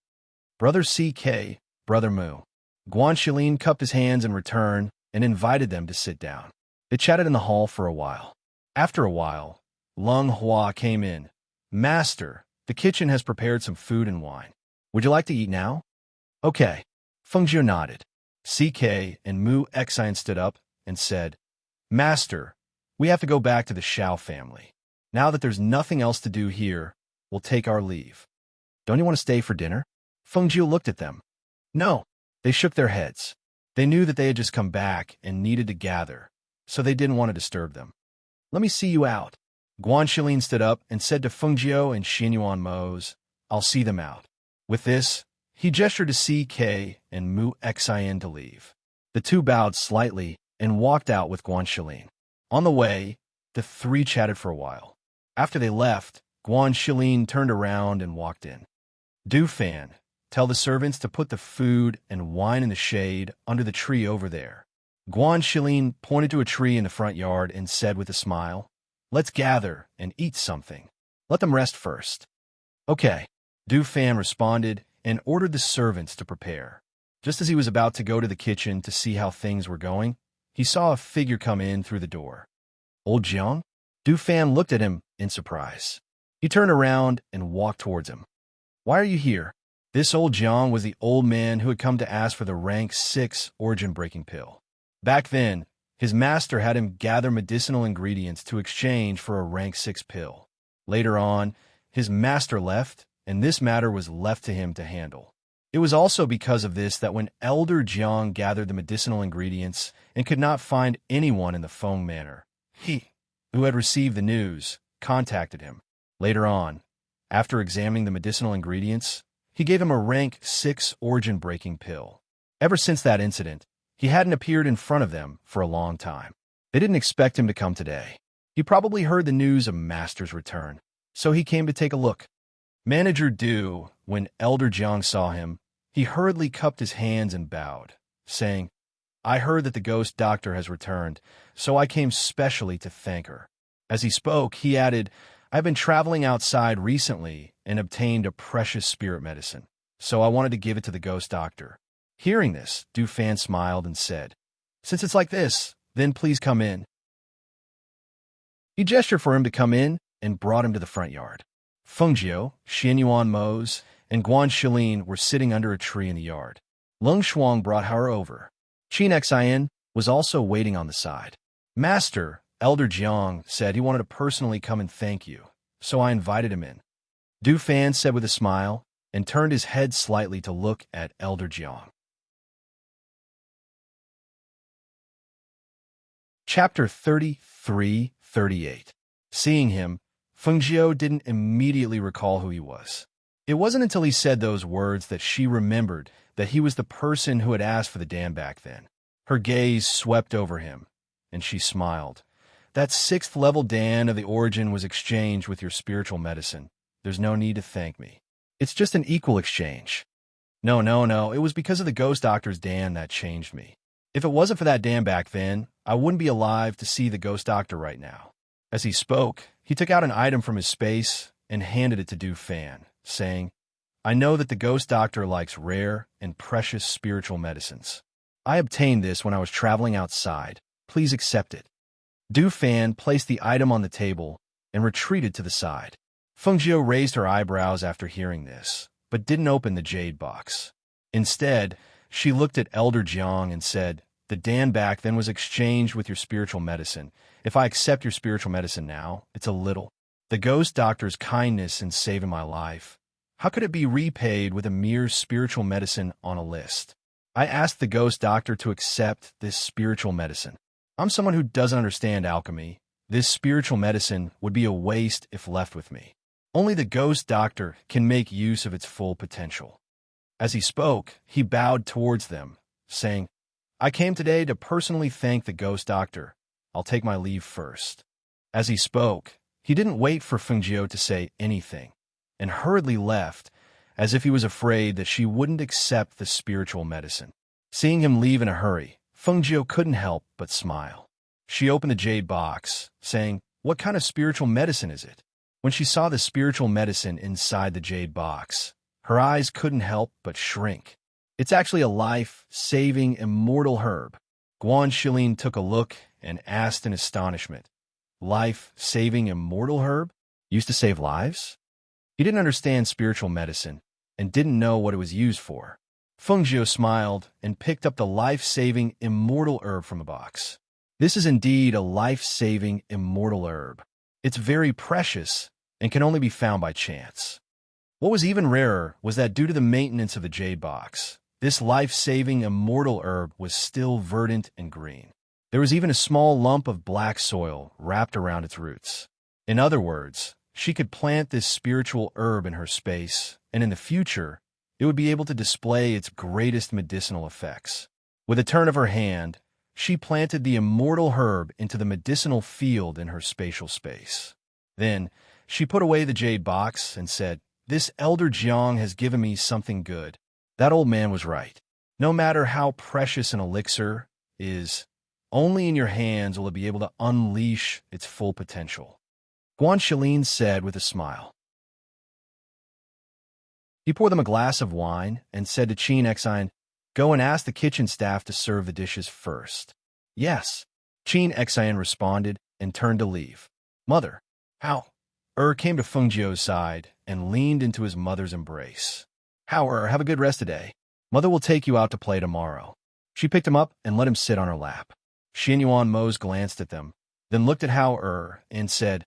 Brother CK, Brother Mu. Guan Shilin cupped his hands in return and invited them to sit down. They chatted in the hall for a while. After a while, Lung Hua came in. Master, the kitchen has prepared some food and wine. Would you like to eat now? Okay. Fengjiu nodded. CK and Muexian stood up and said, Master, we have to go back to the Shao family. Now that there's nothing else to do here, we'll take our leave. Don't you want to stay for dinner? Fengjiu looked at them. No. They shook their heads. They knew that they had just come back and needed to gather, so they didn't want to disturb them. Let me see you out. Guan Shilin stood up and said to Fengjiu and Xinyuan Mose, I'll see them out. With this, he gestured to CK and Muexian to leave. The two bowed slightly and walked out with Guan Shilin. On the way, the three chatted for a while. After they left, Guan Shilin turned around and walked in. Du Fan, tell the servants to put the food and wine in the shade under the tree over there. Guan Shilin pointed to a tree in the front yard and said with a smile, Let's gather and eat something. Let them rest first. Okay. Du Fan responded and ordered the servants to prepare. Just as he was about to go to the kitchen to see how things were going, he saw a figure come in through the door. Old Jiang? Du Fan looked at him in surprise. He turned around and walked towards him. Why are you here? This old Jiang was the old man who had come to ask for the rank 6 origin-breaking pill. Back then, his master had him gather medicinal ingredients to exchange for a rank 6 pill. Later on, his master left, and this matter was left to him to handle. It was also because of this that when Elder Jiang gathered the medicinal ingredients and could not find anyone in the Feng Manor, he, who had received the news, contacted him. Later on, after examining the medicinal ingredients, he gave him a rank 6 origin-breaking pill. Ever since that incident, he hadn't appeared in front of them for a long time. They didn't expect him to come today. He probably heard the news of Master's return, so he came to take a look. Manager Du, when Elder Jiang saw him, he hurriedly cupped his hands and bowed, saying, I heard that the ghost doctor has returned, so I came specially to thank her. As he spoke, he added, I've been traveling outside recently and obtained a precious spirit medicine, so I wanted to give it to the ghost doctor. Hearing this, Du Fan smiled and said, Since it's like this, then please come in. He gestured for him to come in and brought him to the front yard. Fengjiu, Xinyuan Mose, and Guan Shilin were sitting under a tree in the yard. Lung Shuang brought her over. Muexian was also waiting on the side. Master, Elder Jiang said he wanted to personally come and thank you, so I invited him in. Du Fan said with a smile and turned his head slightly to look at Elder Jiang. Chapter 33-38. Seeing him, Fengjiu didn't immediately recall who he was. It wasn't until he said those words that she remembered that he was the person who had asked for the dam back then. Her gaze swept over him, and she smiled. That 6th level Dan of the origin was exchanged with your spiritual medicine. There's no need to thank me. It's just an equal exchange. No, it was because of the ghost doctor's Dan that changed me. If it wasn't for that Dan back then, I wouldn't be alive to see the ghost doctor right now. As he spoke, he took out an item from his space and handed it to Du Fan, saying, I know that the ghost doctor likes rare and precious spiritual medicines. I obtained this when I was traveling outside. Please accept it. Du Fan placed the item on the table and retreated to the side. Fengjiu raised her eyebrows after hearing this, but didn't open the jade box. Instead, she looked at Elder Jiang and said, the danbak then was exchanged with your spiritual medicine. If I accept your spiritual medicine now, it's a little. The ghost doctor's kindness in saving my life, how could it be repaid with a mere spiritual medicine on a list? I asked the ghost doctor to accept this spiritual medicine. I'm someone who doesn't understand alchemy. This spiritual medicine would be a waste if left with me. Only the ghost doctor can make use of its full potential. As he spoke, he bowed towards them, saying, I came today to personally thank the ghost doctor. I'll take my leave first. As he spoke, he didn't wait for Fengjiu to say anything, and hurriedly left, as if he was afraid that she wouldn't accept the spiritual medicine. Seeing him leave in a hurry, Fengjiu couldn't help but smile. She opened the jade box, saying, What kind of spiritual medicine is it? When she saw the spiritual medicine inside the jade box, her eyes couldn't help but shrink. It's actually a life-saving immortal herb. Guan Shilin took a look and asked in astonishment, Life-saving immortal herb? Used to save lives? He didn't understand spiritual medicine and didn't know what it was used for. Fengjiu smiled and picked up the life-saving immortal herb from a box. This is indeed a life-saving immortal herb. It's very precious and can only be found by chance. What was even rarer was that due to the maintenance of the jade box, this life-saving immortal herb was still verdant and green. There was even a small lump of black soil wrapped around its roots. In other words, she could plant this spiritual herb in her space, and in the future, it would be able to display its greatest medicinal effects. With a turn of her hand, she planted the immortal herb into the medicinal field in her spatial space. Then, she put away the jade box and said, This Elder Jiang has given me something good. That old man was right. No matter how precious an elixir is, only in your hands will it be able to unleash its full potential. Guan Shilin said with a smile. He poured them a glass of wine and said to Qin Exine, Go and ask the kitchen staff to serve the dishes first. Yes. Qin Exine responded and turned to leave. Mother, how? Came to Fengjiu's side and leaned into his mother's embrace. How, have a good rest today. Mother will take you out to play tomorrow. She picked him up and let him sit on her lap. Xian Yuan Mose glanced at them, then looked at How and said,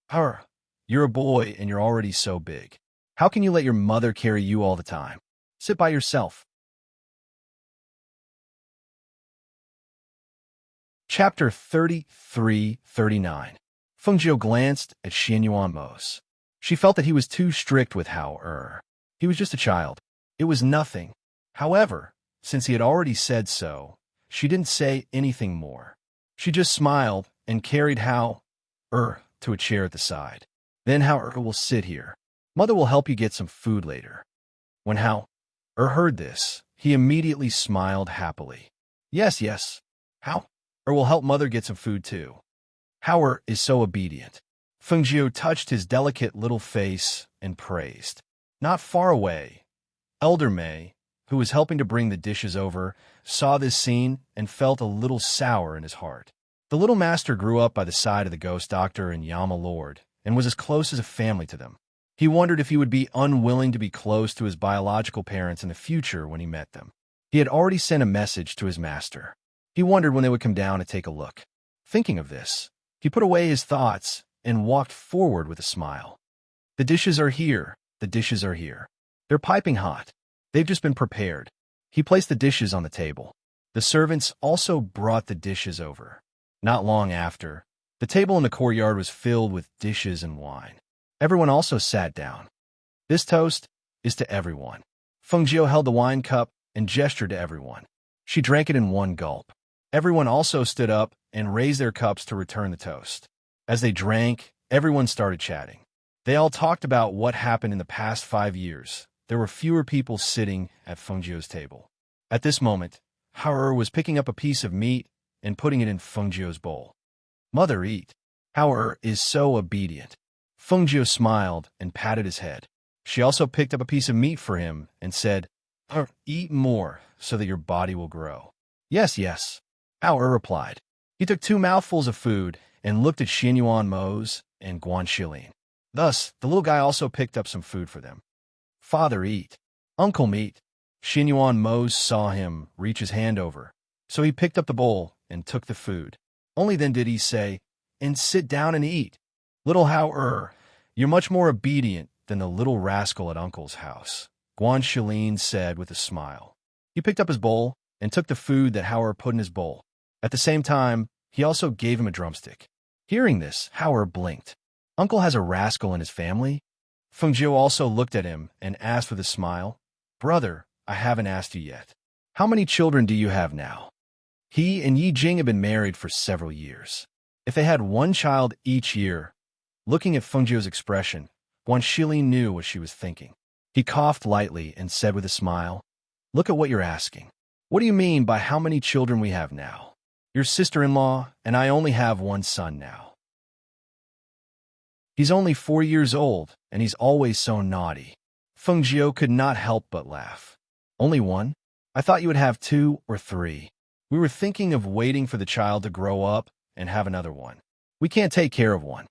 How, you're a boy and you're already so big. How can you let your mother carry you all the time? Sit by yourself. Chapter 33-39. Fengjiu glanced at Xian Yuan Mose. She felt that he was too strict with How. He was just a child. It was nothing. However, since he had already said so, she didn't say anything more. She just smiled and carried How to a chair at the side. Then How will sit here. Mother will help you get some food later. When How heard this, he immediately smiled happily. Yes. How will help Mother get some food too. How is so obedient. Fengjiu touched his delicate little face and praised. Not far away, Elder Mei, who was helping to bring the dishes over, saw this scene and felt a little sour in his heart. The little master grew up by the side of the ghost doctor and Yama Lord and was as close as a family to them. He wondered if he would be unwilling to be close to his biological parents in the future when he met them. He had already sent a message to his master. He wondered when they would come down to take a look. Thinking of this, he put away his thoughts and walked forward with a smile. The dishes are here. The dishes are here. They're piping hot. They've just been prepared. He placed the dishes on the table. The servants also brought the dishes over. Not long after, the table in the courtyard was filled with dishes and wine. Everyone also sat down. This toast is to everyone. Fengjiu held the wine cup and gestured to everyone. She drank it in one gulp. Everyone also stood up and raised their cups to return the toast. As they drank, everyone started chatting. They all talked about what happened in the past 5 years. There were fewer people sitting at Fengjiu's table. At this moment, How was picking up a piece of meat and putting it in Fengjiu's bowl. "Mother, eat." Hao is so obedient. Fengjiu smiled and patted his head. She also picked up a piece of meat for him and said, "Eat more so that your body will grow." "Yes, yes," Hao replied. He took 2 mouthfuls of food and looked at Xianyuan Mose and Guan Shilin. Thus, the little guy also picked up some food for them. "Father, eat." "Uncle, meat." Xianyuan Mose saw him reach his hand over, so he picked up the bowl and took the food. Only then did he say, "And sit down and eat." "Little Hao, you're much more obedient than the little rascal at Uncle's house," Guan Shilin said with a smile. He picked up his bowl and took the food that Hao put in his bowl. At the same time, he also gave him a drumstick. Hearing this, Hao blinked. "Uncle has a rascal in his family?" Fengjiu also looked at him and asked with a smile, "Brother, I haven't asked you yet. How many children do you have now?" He and Yi Jing had been married for several years. If they had 1 child each year, looking at Fengjiu's expression, Guan Shilin knew what she was thinking. He coughed lightly and said with a smile, "Look at what you're asking. What do you mean by how many children we have now? Your sister-in-law and I only have 1 son now. He's only 4 years old, and he's always so naughty." Fengjiu could not help but laugh. "Only 1? I thought you would have 2 or 3. We were thinking of waiting for the child to grow up and have another one. We can't take care of 1.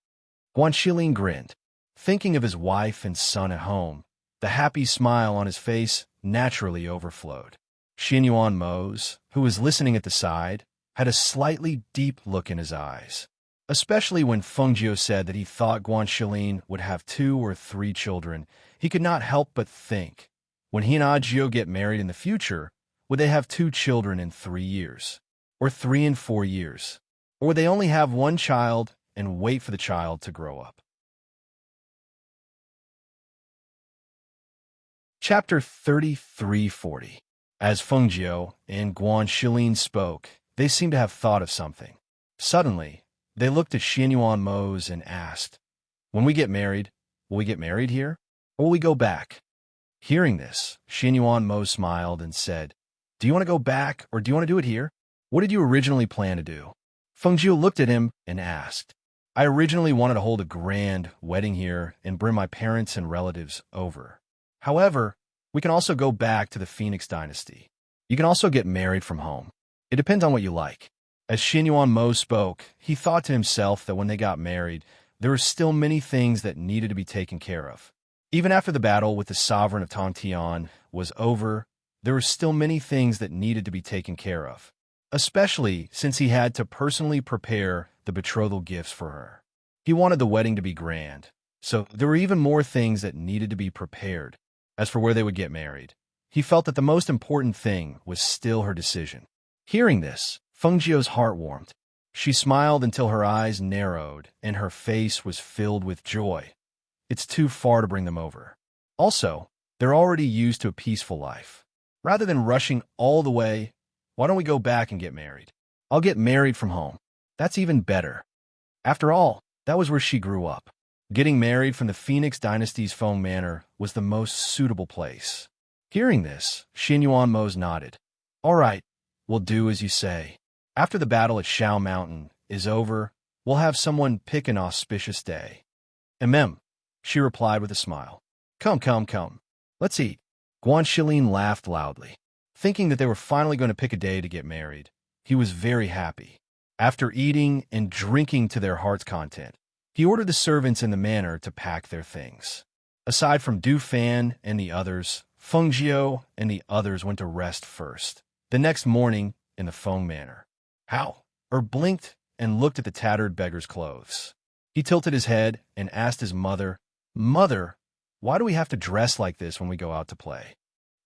Guan Shilin grinned. Thinking of his wife and son at home, the happy smile on his face naturally overflowed. Xianyuan Mose, who was listening at the side, had a slightly deep look in his eyes, especially when Fengjiu said that he thought Guan Shilin would have 2 or 3 children. He could not help but think, when he and Ajio get married in the future, would they have 2 children in 3 years? Or 3 in 4 years? Or would they only have 1 child and wait for the child to grow up? Chapter 3340. As Fengjiu and Guan Shilin spoke, they seemed to have thought of something. Suddenly, they looked at Xianyuan Mose and asked, "When we get married, will we get married here? Or will we go back?" Hearing this, Xianyuan Mose smiled and said, "Do you want to go back or do you want to do it here? What did you originally plan to do?" Fengjiu looked at him and asked, "I originally wanted to hold a grand wedding here and bring my parents and relatives over. However, we can also go back to the Phoenix Dynasty. You can also get married from home. It depends on what you like." As Xianyuan Mose spoke, he thought to himself that when they got married, there were still many things that needed to be taken care of. Even after the battle with the sovereign of Tongtian was over, there were still many things that needed to be taken care of, especially since he had to personally prepare the betrothal gifts for her. He wanted the wedding to be grand, so there were even more things that needed to be prepared. As for where they would get married, he felt that the most important thing was still her decision. Hearing this, Fengjiu's heart warmed. She smiled until her eyes narrowed and her face was filled with joy. It's too far to bring them over. Also, they're already used to a peaceful life. Rather than rushing all the way, why don't we go back and get married? I'll get married from home. That's even better. After all, that was where she grew up. Getting married from the Phoenix Dynasty's Feng Manor was the most suitable place. Hearing this, Xianyuan Mose nodded. "All right, we'll do as you say. After the battle at Shao Mountain is over, we'll have someone pick an auspicious day." She replied with a smile. Come. Let's eat." Guan Shilin laughed loudly. Thinking that they were finally going to pick a day to get married, he was very happy. After eating and drinking to their heart's content, he ordered the servants in the manor to pack their things. Aside from Du Fan and the others, Fengjiu and the others went to rest first. The next morning, in the Feng Manor, Hao blinked and looked at the tattered beggar's clothes. He tilted his head and asked his mother, "Mother, why do we have to dress like this when we go out to play?"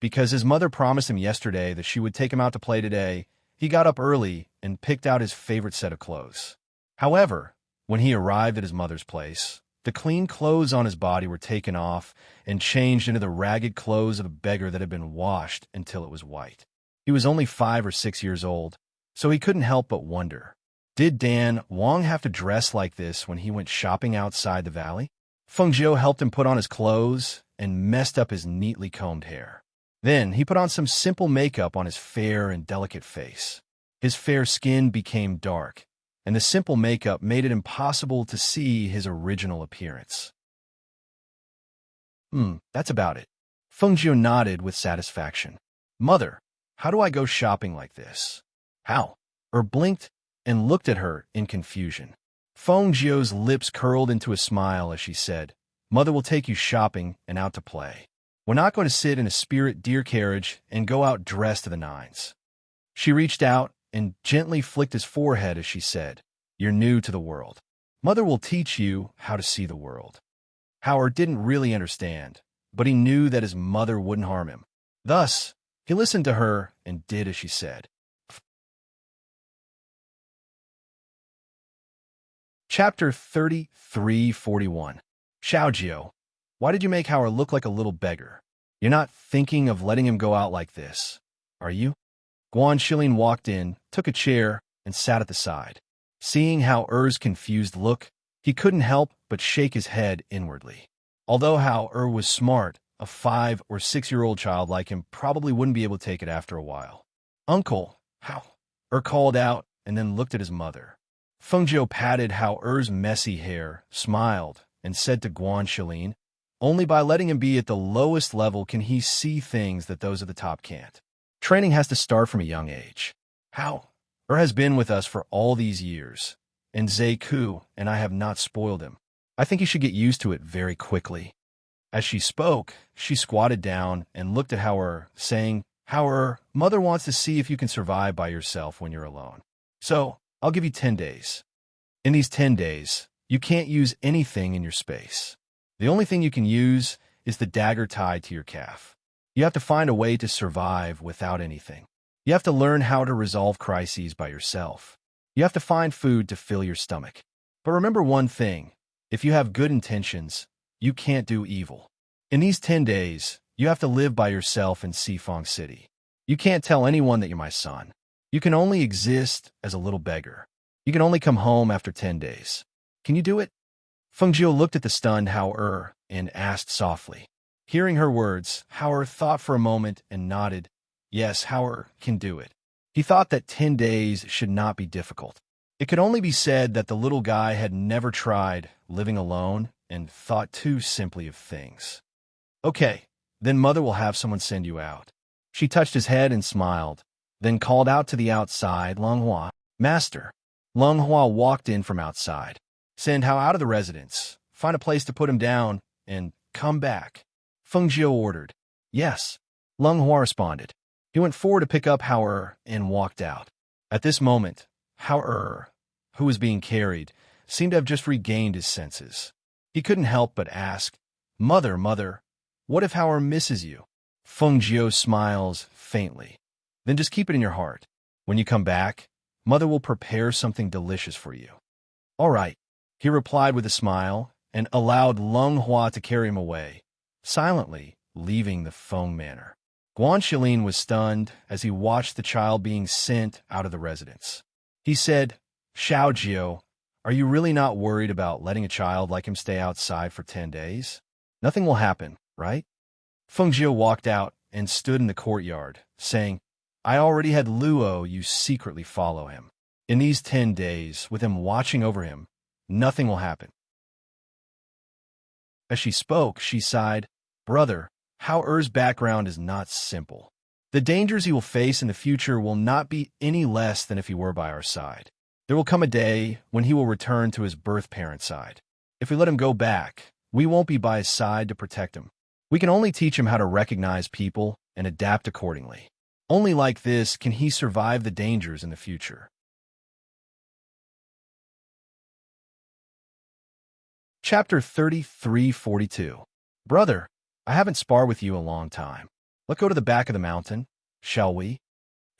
Because his mother promised him yesterday that she would take him out to play today, he got up early and picked out his favorite set of clothes. However, when he arrived at his mother's place, the clean clothes on his body were taken off and changed into the ragged clothes of a beggar that had been washed until it was white. He was only 5 or 6 years old, so he couldn't help but wonder, did Dan Wang have to dress like this when he went shopping outside the valley? Fengjiu helped him put on his clothes and messed up his neatly combed hair. Then he put on some simple makeup on his fair and delicate face. His fair skin became dark, and the simple makeup made it impossible to see his original appearance. That's about it. Fengjiu nodded with satisfaction. Mother, how do I go shopping like this? How? Blinked and looked at her in confusion. Fengjiu's lips curled into a smile as she said, Mother will take you shopping and out to play. We're not going to sit in a spirit deer carriage and go out dressed to the nines. She reached out and gently flicked his forehead as she said, You're new to the world. Mother will teach you how to see the world. Howard didn't really understand, but he knew that his mother wouldn't harm him. Thus, he listened to her and did as she said. Chapter 3341. Xiaojiu, why did you make Howard look like a little beggar? You're not thinking of letting him go out like this, are you? Guan Shilin walked in, took a chair, and sat at the side. Seeing Howard's confused look, he couldn't help but shake his head inwardly. Although Howard was smart, a 5- or 6-year-old child like him probably wouldn't be able to take it after a while. Uncle, Howard called out and then looked at his mother. Fengjiu patted Howard's messy hair, smiled, and said to Guan Shilin, Only by letting him be at the lowest level can he see things that those at the top can't. Training has to start from a young age. Howard has been with us for all these years, and Zaiku and I have not spoiled him. I think he should get used to it very quickly. As she spoke, she squatted down and looked at Howard, saying, Howard, Mother wants to see if you can survive by yourself when you're alone. So, I'll give you 10 days. In these 10 days, you can't use anything in your space. The only thing you can use is the dagger tied to your calf. You have to find a way to survive without anything. You have to learn how to resolve crises by yourself. You have to find food to fill your stomach. But remember one thing, if you have good intentions, you can't do evil. In these 10 days, you have to live by yourself in Sifang City. You can't tell anyone that you're my son. You can only exist as a little beggar. You can only come home after 10 days. Can you do it? Fengjiu looked at the stunned Howard and asked softly. Hearing her words, Howard thought for a moment and nodded. Yes, Howard can do it. He thought that 10 days should not be difficult. It could only be said that the little guy had never tried living alone and thought too simply of things. Okay, then Mother will have someone send you out. She touched his head and smiled, then called out to the outside, Longhua, Master. Longhua walked in from outside. Send Hao out of the residence, find a place to put him down, and come back. Fengjiu ordered. Yes. Longhua responded. He went forward to pick up Hao and walked out. At this moment, Hao, who was being carried, seemed to have just regained his senses. He couldn't help but ask, Mother, what if Hao misses you? Fengjiu smiles faintly. Then just keep it in your heart. When you come back, Mother will prepare something delicious for you. All right, he replied with a smile and allowed Longhua to carry him away, silently leaving the Feng manor. Guan Shilin was stunned as he watched the child being sent out of the residence. He said, Xiaojiu, are you really not worried about letting a child like him stay outside for 10 days? Nothing will happen, right? Fengjiu walked out and stood in the courtyard, saying, I already had Luo you secretly follow him. In these 10 days, with him watching over him, nothing will happen. As she spoke, she sighed, Brother, Hao background is not simple. The dangers he will face in the future will not be any less than if he were by our side. There will come a day when he will return to his birth parent's side. If we let him go back, we won't be by his side to protect him. We can only teach him how to recognize people and adapt accordingly. Only like this can he survive the dangers in the future. Chapter 3342. Brother, I haven't sparred with you a long time. Let's go to the back of the mountain, shall we?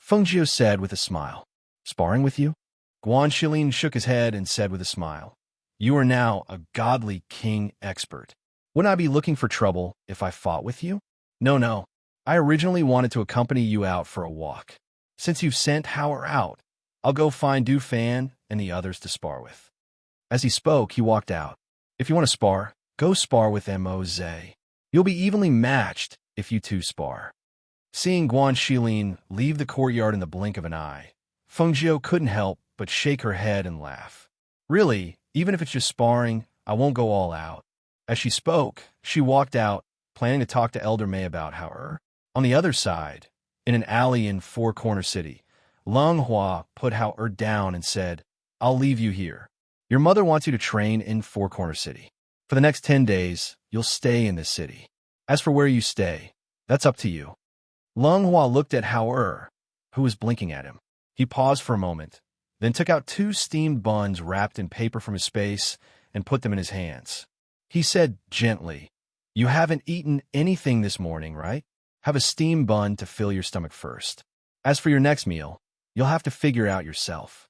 Fengjiu said with a smile. Sparring with you? Guan Shilin shook his head and said with a smile. You are now a godly king expert. Wouldn't I be looking for trouble if I fought with you? No. I originally wanted to accompany you out for a walk. Since you've sent Hao out, I'll go find Du Fan and the others to spar with. As he spoke, he walked out. If you want to spar, go spar with Moze. You'll be evenly matched if you two spar. Seeing Guan Shilin leave the courtyard in the blink of an eye, Fengjiu couldn't help but shake her head and laugh. Really, even if it's just sparring, I won't go all out. As she spoke, she walked out, planning to talk to Elder May about On the other side, in an alley in Four Corner City, Lung Hua put down and said, I'll leave you here. Your mother wants you to train in Four Corner City. For the next 10 days, you'll stay in this city. As for where you stay, that's up to you. Lung Hua looked at who was blinking at him. He paused for a moment, then took out 2 steamed buns wrapped in paper from his space and put them in his hands. He said gently, You haven't eaten anything this morning, right? Have a steamed bun to fill your stomach first. As for your next meal, you'll have to figure out yourself.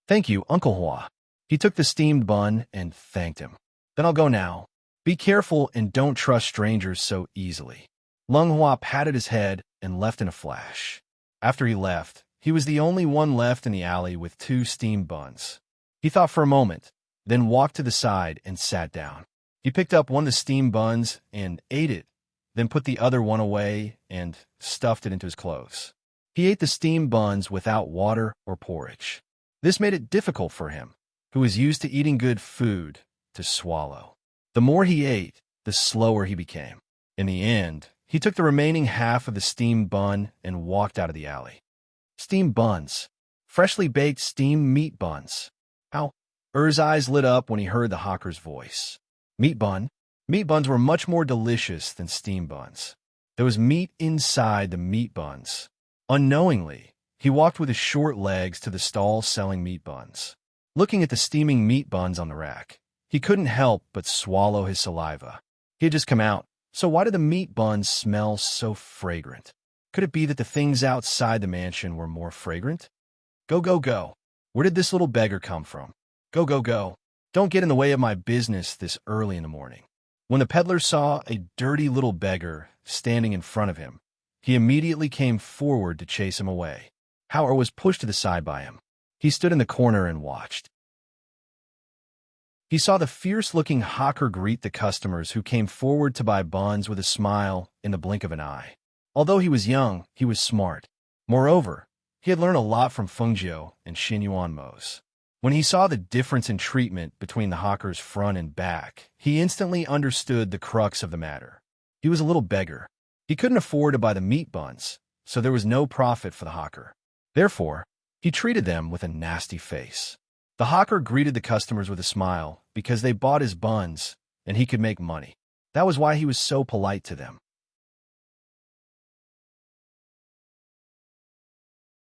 Thank you, Uncle Hua. He took the steamed bun and thanked him. Then I'll go now. Be careful and don't trust strangers so easily. Lung Hua patted his head and left in a flash. After he left, he was the only one left in the alley with 2 steamed buns. He thought for a moment, then walked to the side and sat down. He picked up one of the steamed buns and ate it, then put the other one away and stuffed it into his clothes. He ate the steamed buns without water or porridge. This made it difficult for him, who was used to eating good food, to swallow. The more he ate, the slower he became. In the end, he took the remaining half of the steamed bun and walked out of the alley. Steamed buns. Freshly baked steamed meat buns. Er's eyes lit up when he heard the hawker's voice. Meat bun. Meat buns were much more delicious than steamed buns. There was meat inside the meat buns. Unknowingly, he walked with his short legs to the stall selling meat buns. Looking at the steaming meat buns on the rack, he couldn't help but swallow his saliva. He had just come out, so why did the meat buns smell so fragrant? Could it be that the things outside the mansion were more fragrant? Go, go, go. Where did this little beggar come from? Go, go, go. Don't get in the way of my business this early in the morning. When the peddler saw a dirty little beggar standing in front of him, he immediately came forward to chase him away. Howard was pushed to the side by him. He stood in the corner and watched. He saw the fierce-looking hawker greet the customers who came forward to buy buns with a smile in the blink of an eye. Although he was young, he was smart. Moreover, he had learned a lot from Fengjiu and Xinyuan Mo's. When he saw the difference in treatment between the hawker's front and back, he instantly understood the crux of the matter. He was a little beggar. He couldn't afford to buy the meat buns, so there was no profit for the hawker. Therefore, he treated them with a nasty face. The hawker greeted the customers with a smile because they bought his buns and he could make money. That was why he was so polite to them.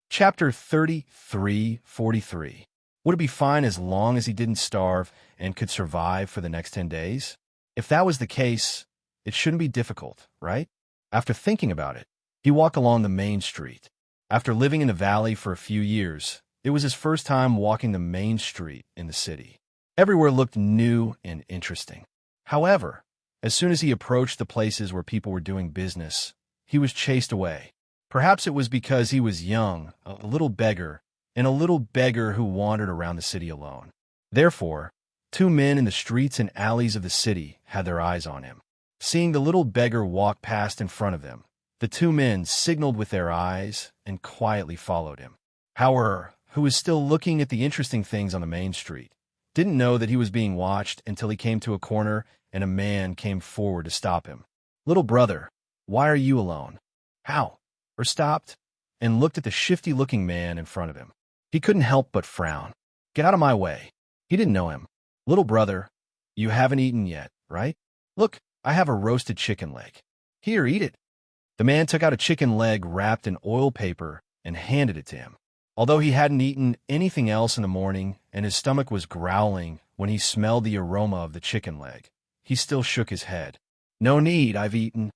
Chapter 33:43. Would it be fine as long as he didn't starve and could survive for the next 10 days? If that was the case, it shouldn't be difficult, right? After thinking about it, he walked along the main street. After living in the valley for a few years, it was his first time walking the main street in the city. Everywhere looked new and interesting. However, as soon as he approached the places where people were doing business, he was chased away. Perhaps it was because he was young, a little beggar, and a little beggar who wandered around the city alone. Therefore, 2 men in the streets and alleys of the city had their eyes on him. Seeing the little beggar walk past in front of them, the 2 men signaled with their eyes and quietly followed him. Howard, who was still looking at the interesting things on the main street, didn't know that he was being watched until he came to a corner and a man came forward to stop him. Little brother, why are you alone? How? Or stopped and looked at the shifty-looking man in front of him. He couldn't help but frown. Get out of my way. He didn't know him. Little brother, you haven't eaten yet, right? Look, I have a roasted chicken leg. Here, eat it. The man took out a chicken leg wrapped in oil paper and handed it to him. Although he hadn't eaten anything else in the morning and his stomach was growling when he smelled the aroma of the chicken leg, he still shook his head. No need, I've eaten.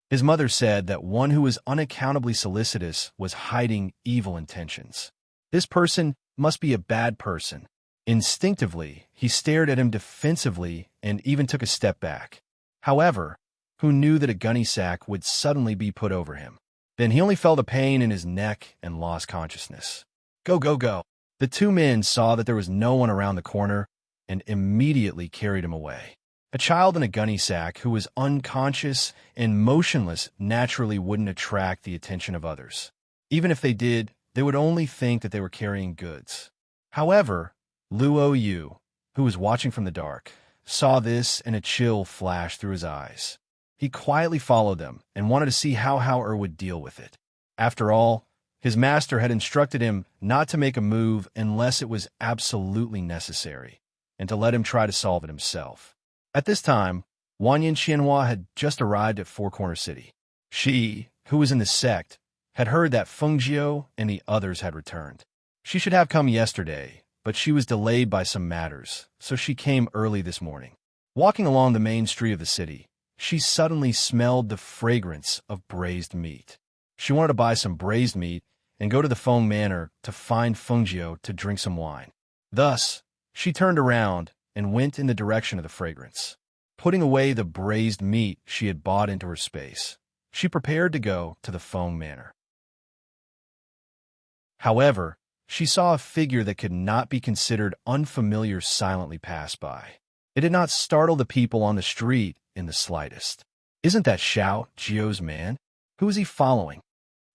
His mother said that one who was unaccountably solicitous was hiding evil intentions. This person must be a bad person. Instinctively, he stared at him defensively and even took a step back. However, who knew that a gunny sack would suddenly be put over him? Then he only felt a pain in his neck and lost consciousness. Go, go, go. The 2 men saw that there was no one around the corner and immediately carried him away. A child in a gunny sack who was unconscious and motionless naturally wouldn't attract the attention of others. Even if they did, they would only think that they were carrying goods. However, Luo Yu, who was watching from the dark, saw this and a chill flashed through his eyes. He quietly followed them and wanted to see how Hao-Er would deal with it. After all, his master had instructed him not to make a move unless it was absolutely necessary, and to let him try to solve it himself. At this time, Wanyan Qianhua had just arrived at Four Corner City. She, who was in the sect, had heard that Feng Jiao and the others had returned. She should have come yesterday, but she was delayed by some matters, so she came early this morning. Walking along the main street of the city, she suddenly smelled the fragrance of braised meat. She wanted to buy some braised meat and go to the Feng Manor to find Feng Jiao to drink some wine. Thus, she turned around and went in the direction of the fragrance. Putting away the braised meat she had bought into her space, she prepared to go to the Feng Manor. However, she saw a figure that could not be considered unfamiliar silently pass by. It did not startle the people on the street in the slightest. "Isn't that Xiao Jiao's man? Who is he following?"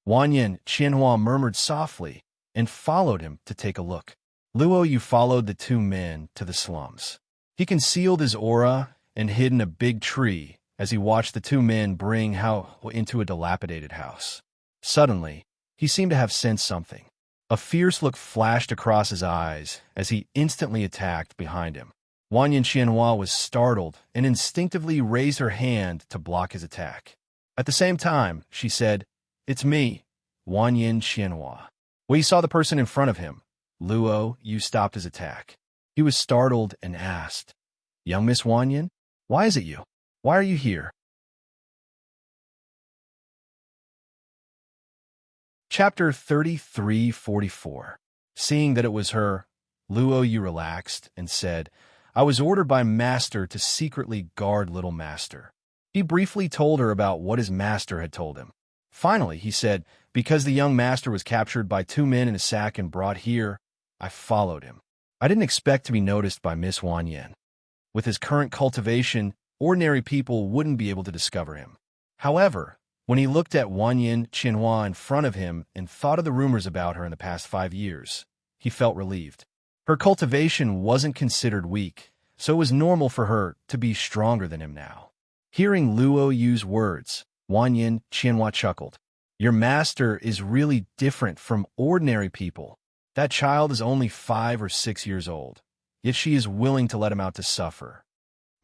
Wanyan Qianhua murmured softly and followed him to take a look. Luo Yu followed the two men to the slums. He concealed his aura and hid in a big tree as he watched the two men bring Hao into a dilapidated house. Suddenly, he seemed to have sensed something. A fierce look flashed across his eyes as he instantly attacked behind him. Wanyan Qianhua was startled and instinctively raised her hand to block his attack. At the same time, she said, "It's me, Wanyan Qianhua." When he saw the person in front of him, Luo Yu stopped his attack. He was startled and asked, "Young Miss Wanyan, why is it you? Why are you here?" Chapter 3344. Seeing that it was her, Luo Yu relaxed and said, "I was ordered by Master to secretly guard Little Master." He briefly told her about what his master had told him. Finally, he said, "Because the young master was captured by two men in a sack and brought here, I followed him. I didn't expect to be noticed by Miss Wanyan. With his current cultivation, ordinary people wouldn't be able to discover him." However, when he looked at Wanyan Qianhua in front of him and thought of the rumors about her in the past 5 years, he felt relieved. Her cultivation wasn't considered weak, so it was normal for her to be stronger than him now. Hearing Luo Yu's words, Wanyan Qianhua chuckled. "Your master is really different from ordinary people. That child is only 5 or 6 years old, yet she is willing to let him out to suffer.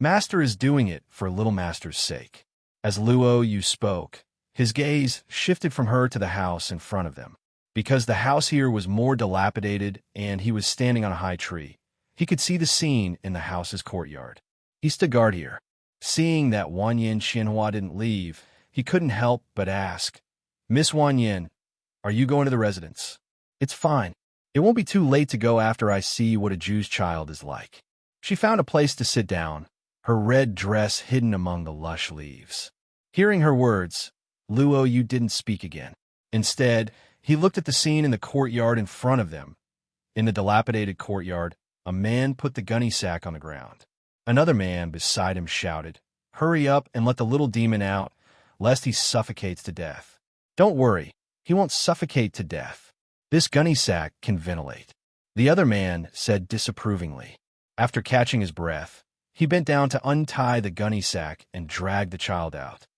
Master is doing it for Little Master's sake." As Luo Yu spoke, his gaze shifted from her to the house in front of them. Because the house here was more dilapidated and he was standing on a high tree, he could see the scene in the house's courtyard. He stood guard here. Seeing that Wanyan Qianhua didn't leave, he couldn't help but ask, "Miss Wanyan, are you going to the residence?" "It's fine. It won't be too late to go after I see what a Jew's child is like." She found a place to sit down, her red dress hidden among the lush leaves. Hearing her words, Luo Yu didn't speak again. Instead, he looked at the scene in the courtyard in front of them. In the dilapidated courtyard, a man put the gunny sack on the ground. Another man beside him shouted, "Hurry up and let the little demon out, lest he suffocates to death." "Don't worry, he won't suffocate to death. This gunny sack can ventilate," the other man said disapprovingly. After catching his breath, he bent down to untie the gunny sack and drag the child out.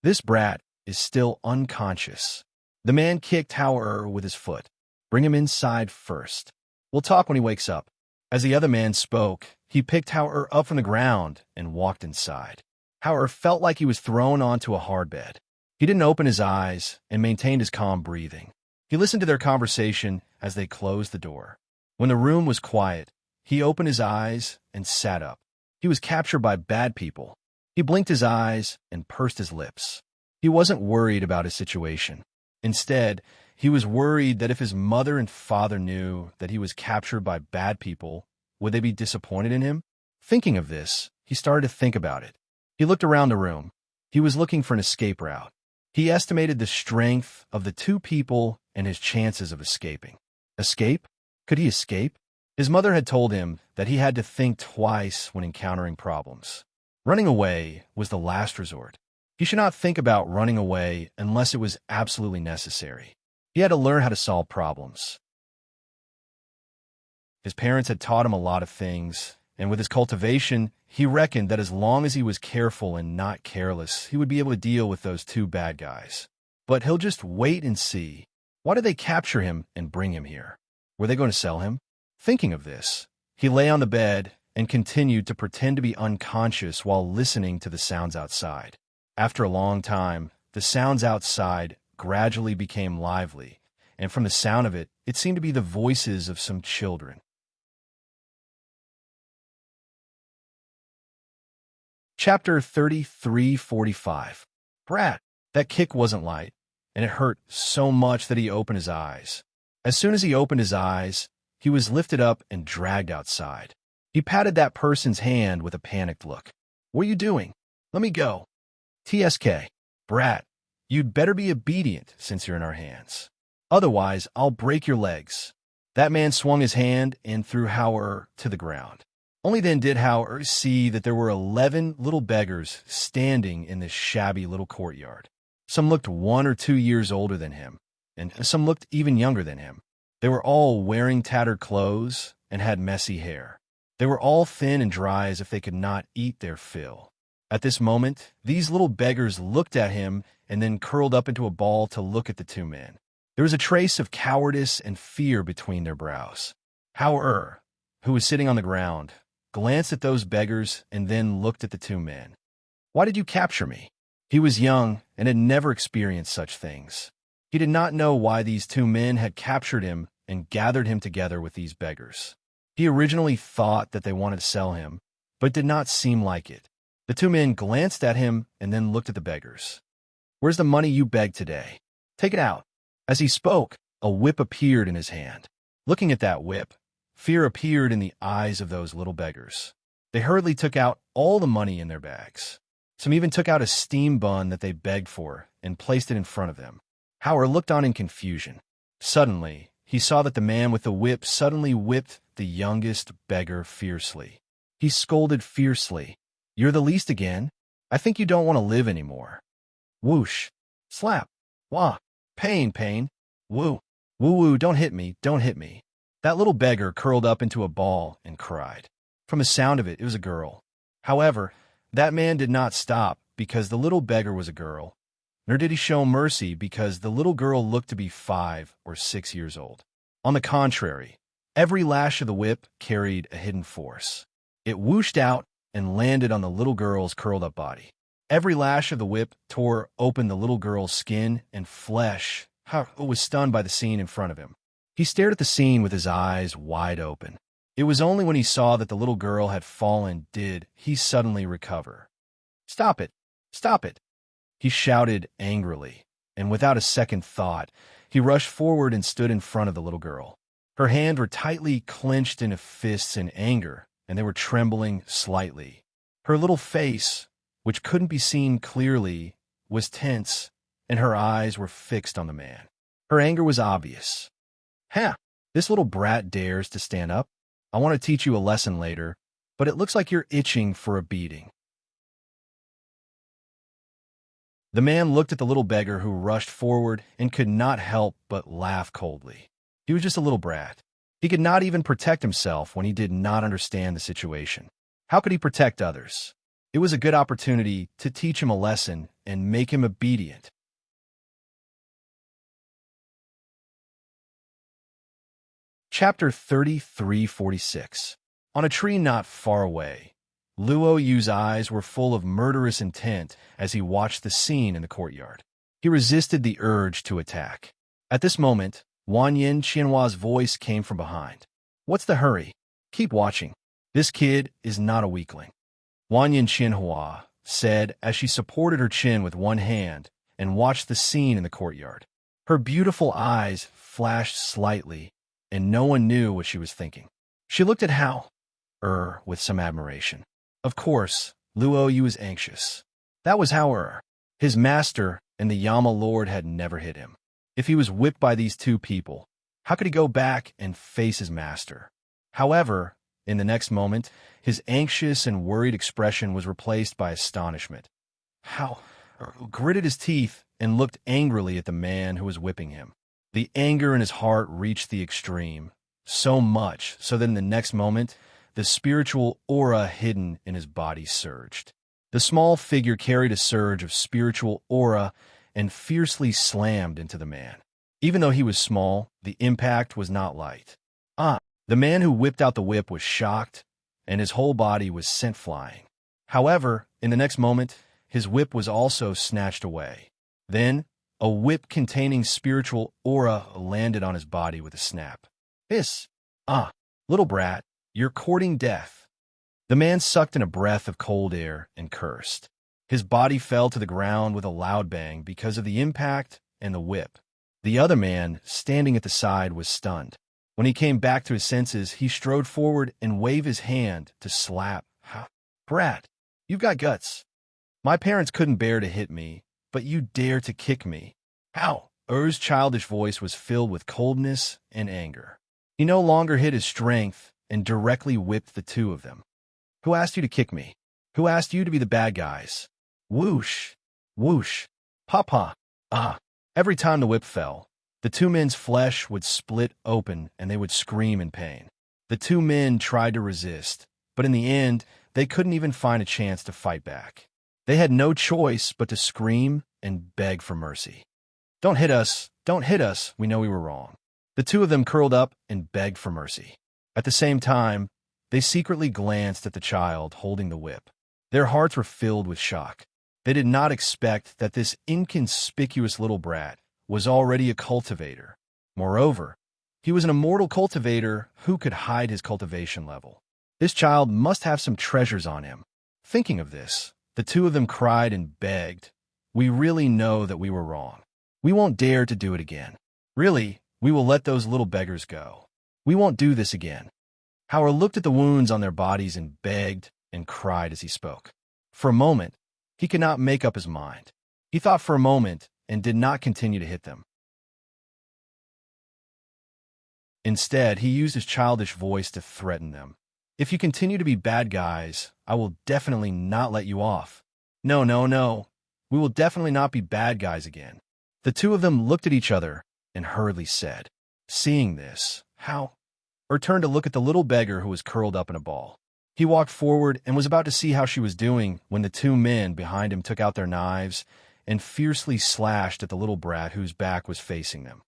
"This brat is still unconscious." The man kicked Hao-Er with his foot. "Bring him inside first. We'll talk when he wakes up." As the other man spoke, he picked Hao-Er up from the ground and walked inside. Hao-Er felt like he was thrown onto a hard bed. He didn't open his eyes and maintained his calm breathing. He listened to their conversation as they closed the door. When the room was quiet, he opened his eyes and sat up. He was captured by bad people. He blinked his eyes and pursed his lips. He wasn't worried about his situation. Instead, he was worried that if his mother and father knew that he was captured by bad people, would they be disappointed in him? Thinking of this, he started to think about it. He looked around the room. He was looking for an escape route. He estimated the strength of the two people and his chances of escaping. Escape? Could he escape? His mother had told him that he had to think twice when encountering problems. Running away was the last resort. He should not think about running away unless it was absolutely necessary. He had to learn how to solve problems. His parents had taught him a lot of things, and with his cultivation, he reckoned that as long as he was careful and not careless, he would be able to deal with those two bad guys. But he'll just wait and see. Why did they capture him and bring him here? Were they going to sell him? Thinking of this, he lay on the bed and continued to pretend to be unconscious while listening to the sounds outside. After a long time, the sounds outside gradually became lively, and from the sound of it, it seemed to be the voices of some children. Chapter 33:45. Brat. That kick wasn't light, and it hurt so much that he opened his eyes. As soon as he opened his eyes, he was lifted up and dragged outside. He patted that person's hand with a panicked look. What are you doing? Let me go. TSK. Brat, you'd better be obedient since you're in our hands. Otherwise, I'll break your legs. That man swung his hand and threw Hauer to the ground. Only then did Hauer see that there were 11 little beggars standing in this shabby little courtyard. Some looked 1 or 2 years older than him, and some looked even younger than him. They were all wearing tattered clothes and had messy hair. They were all thin and dry as if they could not eat their fill. At this moment, these little beggars looked at him and then curled up into a ball to look at the two men. There was a trace of cowardice and fear between their brows. Hauer, who was sitting on the ground, glanced at those beggars and then looked at the two men. Why did you capture me? He was young and had never experienced such things. He did not know why these two men had captured him and gathered him together with these beggars. He originally thought that they wanted to sell him, but it did not seem like it. The two men glanced at him and then looked at the beggars. Where's the money you begged today? Take it out. As he spoke, a whip appeared in his hand. Looking at that whip, fear appeared in the eyes of those little beggars. They hurriedly took out all the money in their bags. Some even took out a steam bun that they begged for and placed it in front of them. Hauer looked on in confusion. Suddenly, he saw that the man with the whip suddenly whipped the youngest beggar fiercely. He scolded fiercely. You're the least again. I think you don't want to live anymore. Whoosh. Slap. Wah. Pain, pain. Woo. Woo-woo, don't hit me, don't hit me. That little beggar curled up into a ball and cried. From the sound of it, it was a girl. However, that man did not stop because the little beggar was a girl, nor did he show mercy because the little girl looked to be 5 or 6 years old. On the contrary, every lash of the whip carried a hidden force. It whooshed out and landed on the little girl's curled-up body. Every lash of the whip tore open the little girl's skin and flesh. Hauer was stunned by the scene in front of him. He stared at the scene with his eyes wide open. It was only when he saw that the little girl had fallen did he suddenly recover. Stop it! Stop it! He shouted angrily, and without a second thought, he rushed forward and stood in front of the little girl. Her hands were tightly clenched into fists in anger, and they were trembling slightly. Her little face, which couldn't be seen clearly, was tense, and her eyes were fixed on the man. Her anger was obvious. Ha! This little brat dares to stand up. I want to teach you a lesson later, but it looks like you're itching for a beating. The man looked at the little beggar who rushed forward and could not help but laugh coldly. He was just a little brat. He could not even protect himself when he did not understand the situation. How could he protect others? It was a good opportunity to teach him a lesson and make him obedient. Chapter 33:46. On a tree not far away, Luo Yu's eyes were full of murderous intent as he watched the scene in the courtyard. He resisted the urge to attack. At this moment, Wanyan Qianhua's voice came from behind. What's the hurry? Keep watching. This kid is not a weakling. Wanyan Qianhua said as she supported her chin with one hand and watched the scene in the courtyard. Her beautiful eyes flashed slightly, and no one knew what she was thinking. She looked at Hauer with some admiration. Of course, Luo Yu was anxious. That was Hauer. His master and the Yama Lord had never hit him. If he was whipped by these two people, how could he go back and face his master? However, in the next moment, his anxious and worried expression was replaced by astonishment. Hauer gritted his teeth and looked angrily at the man who was whipping him. The anger in his heart reached the extreme, so much so that in the next moment, the spiritual aura hidden in his body surged. The small figure carried a surge of spiritual aura and fiercely slammed into the man. Even though he was small, the impact was not light. The man who whipped out the whip was shocked, and his whole body was sent flying. However, in the next moment, his whip was also snatched away. Then, a whip containing spiritual aura landed on his body with a snap. Hiss! Little brat, you're courting death. The man sucked in a breath of cold air and cursed. His body fell to the ground with a loud bang because of the impact and the whip. The other man, standing at the side, was stunned. When he came back to his senses, he strode forward and waved his hand to slap. Brat, you've got guts. My parents couldn't bear to hit me, but you dare to kick me. How? Ur's childish voice was filled with coldness and anger. He no longer hid his strength and directly whipped the two of them. Who asked you to kick me? Who asked you to be the bad guys? Whoosh! Whoosh! Papa! Every time the whip fell, the two men's flesh would split open and they would scream in pain. The two men tried to resist, but in the end, they couldn't even find a chance to fight back. They had no choice but to scream and beg for mercy. Don't hit us, we know we were wrong. The two of them curled up and begged for mercy. At the same time, they secretly glanced at the child holding the whip. Their hearts were filled with shock. They did not expect that this inconspicuous little brat was already a cultivator. Moreover, he was an immortal cultivator who could hide his cultivation level. This child must have some treasures on him. Thinking of this, the two of them cried and begged, "We really know that we were wrong. We won't dare to do it again. Really, we will let those little beggars go. We won't do this again." Howard looked at the wounds on their bodies and begged and cried as he spoke. For a moment, he could not make up his mind. He thought for a moment and did not continue to hit them. Instead, he used his childish voice to threaten them. "If you continue to be bad guys, I will definitely not let you off. No. We will definitely not be bad guys again." The two of them looked at each other and hurriedly said. Seeing this, turned to look at the little beggar who was curled up in a ball. He walked forward and was about to see how she was doing when the two men behind him took out their knives and fiercely slashed at the little brat whose back was facing them.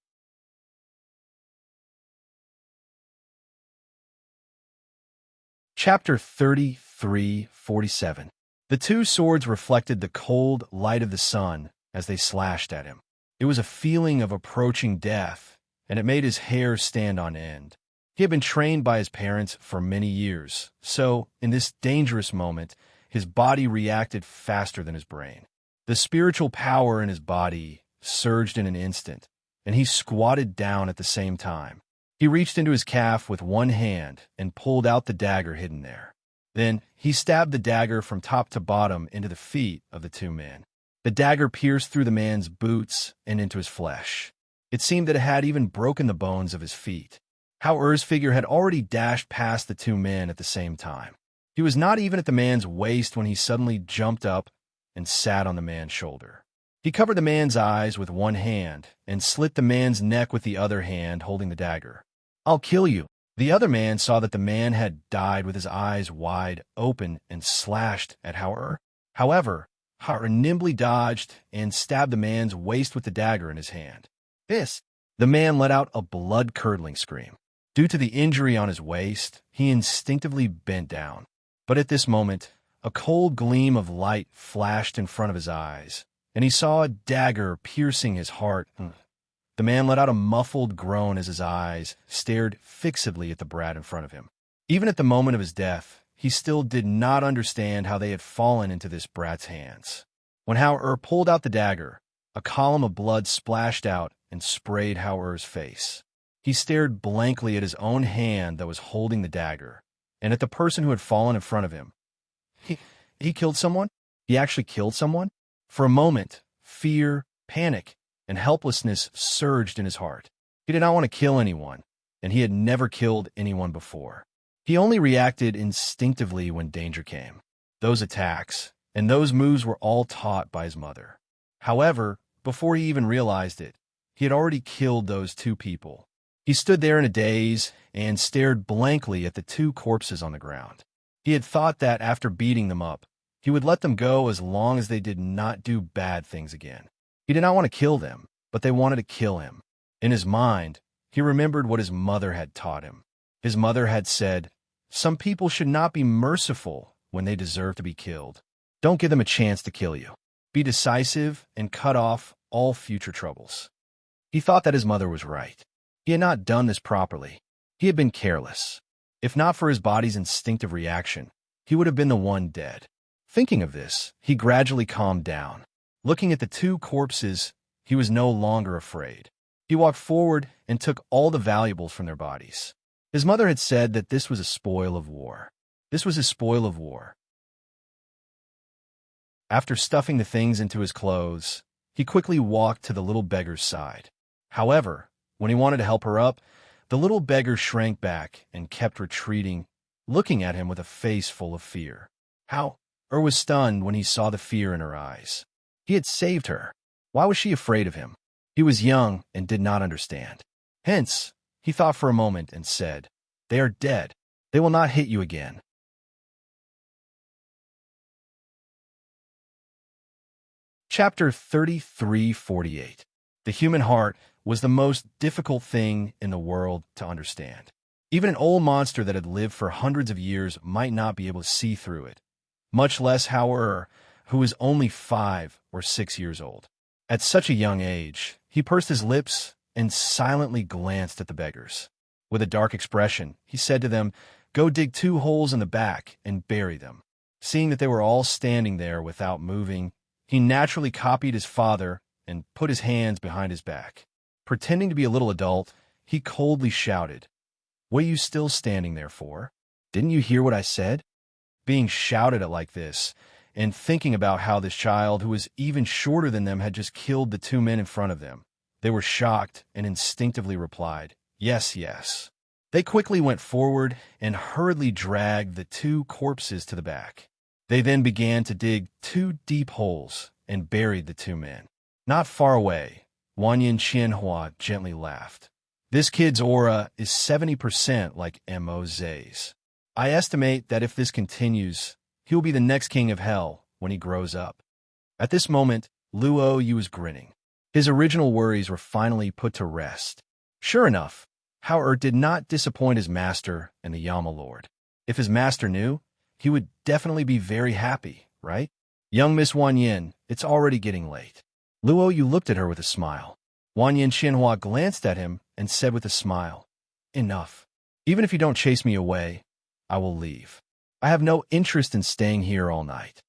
Chapter 33:47. The two swords reflected the cold light of the sun as they slashed at him. It was a feeling of approaching death, and it made his hair stand on end. He had been trained by his parents for many years, so in this dangerous moment, his body reacted faster than his brain. The spiritual power in his body surged in an instant, and he squatted down at the same time. He reached into his calf with one hand and pulled out the dagger hidden there. Then he stabbed the dagger from top to bottom into the feet of the two men. The dagger pierced through the man's boots and into his flesh. It seemed that it had even broken the bones of his feet. Ur's figure had already dashed past the two men at the same time. He was not even at the man's waist when he suddenly jumped up and sat on the man's shoulder. He covered the man's eyes with one hand and slit the man's neck with the other hand, holding the dagger. "I'll kill you." The other man saw that the man had died with his eyes wide open and slashed at Howard. However, Howard nimbly dodged and stabbed the man's waist with the dagger in his hand. The man let out a blood-curdling scream. Due to the injury on his waist, he instinctively bent down. But at this moment, a cold gleam of light flashed in front of his eyes, and he saw a dagger piercing his heart. The man let out a muffled groan as his eyes stared fixedly at the brat in front of him. Even at the moment of his death, he still did not understand how they had fallen into this brat's hands. When Howard pulled out the dagger, a column of blood splashed out and sprayed Howard's face. He stared blankly at his own hand that was holding the dagger, and at the person who had fallen in front of him. He killed someone? He actually killed someone? For a moment, fear, panic, and helplessness surged in his heart. He did not want to kill anyone, and he had never killed anyone before. He only reacted instinctively when danger came. Those attacks and those moves were all taught by his mother. However, before he even realized it, he had already killed those two people. He stood there in a daze and stared blankly at the two corpses on the ground. He had thought that after beating them up, he would let them go as long as they did not do bad things again. He did not want to kill them, but they wanted to kill him. In his mind, he remembered what his mother had taught him. His mother had said, "Some people should not be merciful when they deserve to be killed. Don't give them a chance to kill you. Be decisive and cut off all future troubles." He thought that his mother was right. He had not done this properly. He had been careless. If not for his body's instinctive reaction, he would have been the one dead. Thinking of this, he gradually calmed down. Looking at the two corpses, he was no longer afraid. He walked forward and took all the valuables from their bodies. His mother had said that this was a spoil of war. This was his spoil of war. After stuffing the things into his clothes, he quickly walked to the little beggar's side. However, when he wanted to help her up, the little beggar shrank back and kept retreating, looking at him with a face full of fear. Was stunned when he saw the fear in her eyes. He had saved her. Why was she afraid of him? He was young and did not understand. Hence, he thought for a moment and said, "They are dead. They will not hit you again." Chapter 33:48. The human heart was the most difficult thing in the world to understand. Even an old monster that had lived for hundreds of years might not be able to see through it, much less Howard, who was only 5 or 6 years old. At such a young age, he pursed his lips and silently glanced at the beggars. With a dark expression, he said to them, "Go dig 2 holes in the back and bury them." Seeing that they were all standing there without moving, he naturally copied his father and put his hands behind his back. Pretending to be a little adult, he coldly shouted, "What are you still standing there for? Didn't you hear what I said?" Being shouted at like this, and thinking about how this child, who was even shorter than them, had just killed the 2 men in front of them, they were shocked and instinctively replied, "Yes, yes." They quickly went forward and hurriedly dragged the 2 corpses to the back. They then began to dig 2 deep holes and buried the 2 men. Not far away, Wanyan Qianhua gently laughed. "This kid's aura is 70% like Mo's. I estimate that if this continues, he will be the next king of hell when he grows up." At this moment, Luo Yu was grinning. His original worries were finally put to rest. Sure enough, Howard did not disappoint his master and the Yama Lord. If his master knew, he would definitely be very happy, right? "Young Miss Wanyan, it's already getting late." Luo Yu looked at her with a smile. Wanyan Qianhua glanced at him and said with a smile, "Enough. Even if you don't chase me away, I will leave. I have no interest in staying here all night."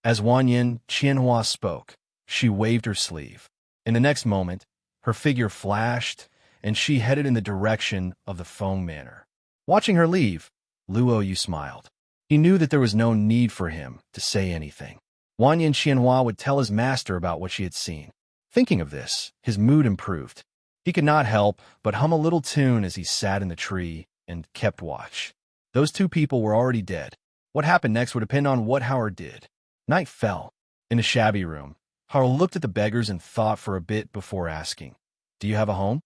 As Wanyan Qianhua spoke, she waved her sleeve. In the next moment, her figure flashed, and she headed in the direction of the Feng Manor. Watching her leave, Luo Yu smiled. He knew that there was no need for him to say anything. Wanyan Qianhua would tell his master about what she had seen. Thinking of this, his mood improved. He could not help but hum a little tune as he sat in the tree and kept watch. Those 2 people were already dead. What happened next would depend on what Howard did. Night fell. In the shabby room, Howard looked at the beggars and thought for a bit before asking, "Do you have a home?"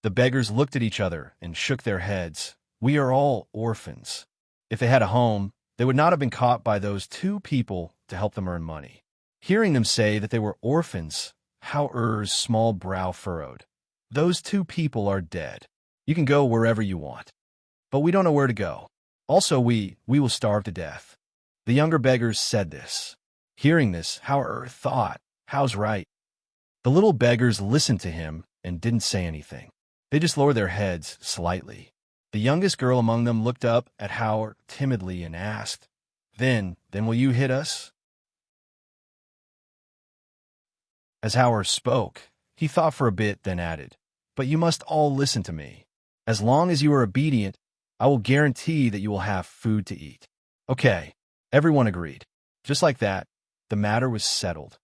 The beggars looked at each other and shook their heads. "We are all orphans." If they had a home, they would not have been caught by those 2 people to help them earn money. Hearing them say that they were orphans, Howard's small brow furrowed. "Those 2 people are dead. You can go wherever you want. But we don't know where to go. Also, we will starve to death." The younger beggars said this. Hearing this, Howard thought, "How's right?" The little beggars listened to him and didn't say anything. They just lowered their heads slightly. The youngest girl among them looked up at Howard timidly and asked, Then will you hit us?" As Howard spoke, he thought for a bit, then added, "But you must all listen to me. As long as you are obedient, I will guarantee that you will have food to eat." Okay, everyone agreed. Just like that, the matter was settled.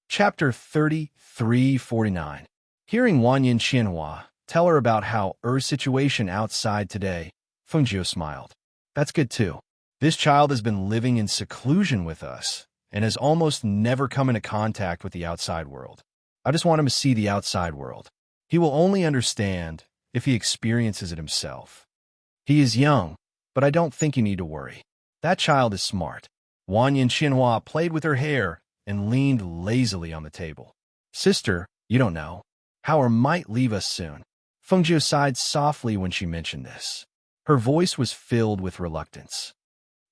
Chapter 33:49. Hearing Wanyan Qianhua tell her about how situation outside today, Fengjiu smiled. "That's good too. This child has been living in seclusion with us and has almost never come into contact with the outside world. I just want him to see the outside world. He will only understand if he experiences it himself. He is young, but I don't think you need to worry. That child is smart. Wang Xinhua played with her hair and leaned lazily on the table. Sister, you don't know. Howard might leave us soon. Fengjiu sighed softly when she mentioned this. Her voice was filled with reluctance.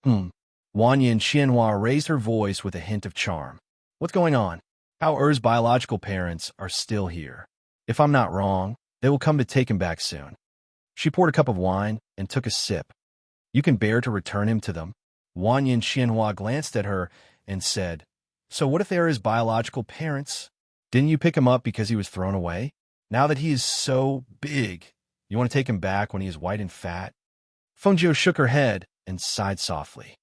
Wang Xinhua raised her voice with a hint of charm. What's going on? Hao Er's biological parents are still here. If I'm not wrong, they will come to take him back soon. She poured a cup of wine and took a sip. You can bear to return him to them? Wang Xinhua glanced at her and said, So what if they are his biological parents? Didn't you pick him up because he was thrown away? Now that he is so big, you want to take him back when he is white and fat? Fengjiu shook her head and sighed softly.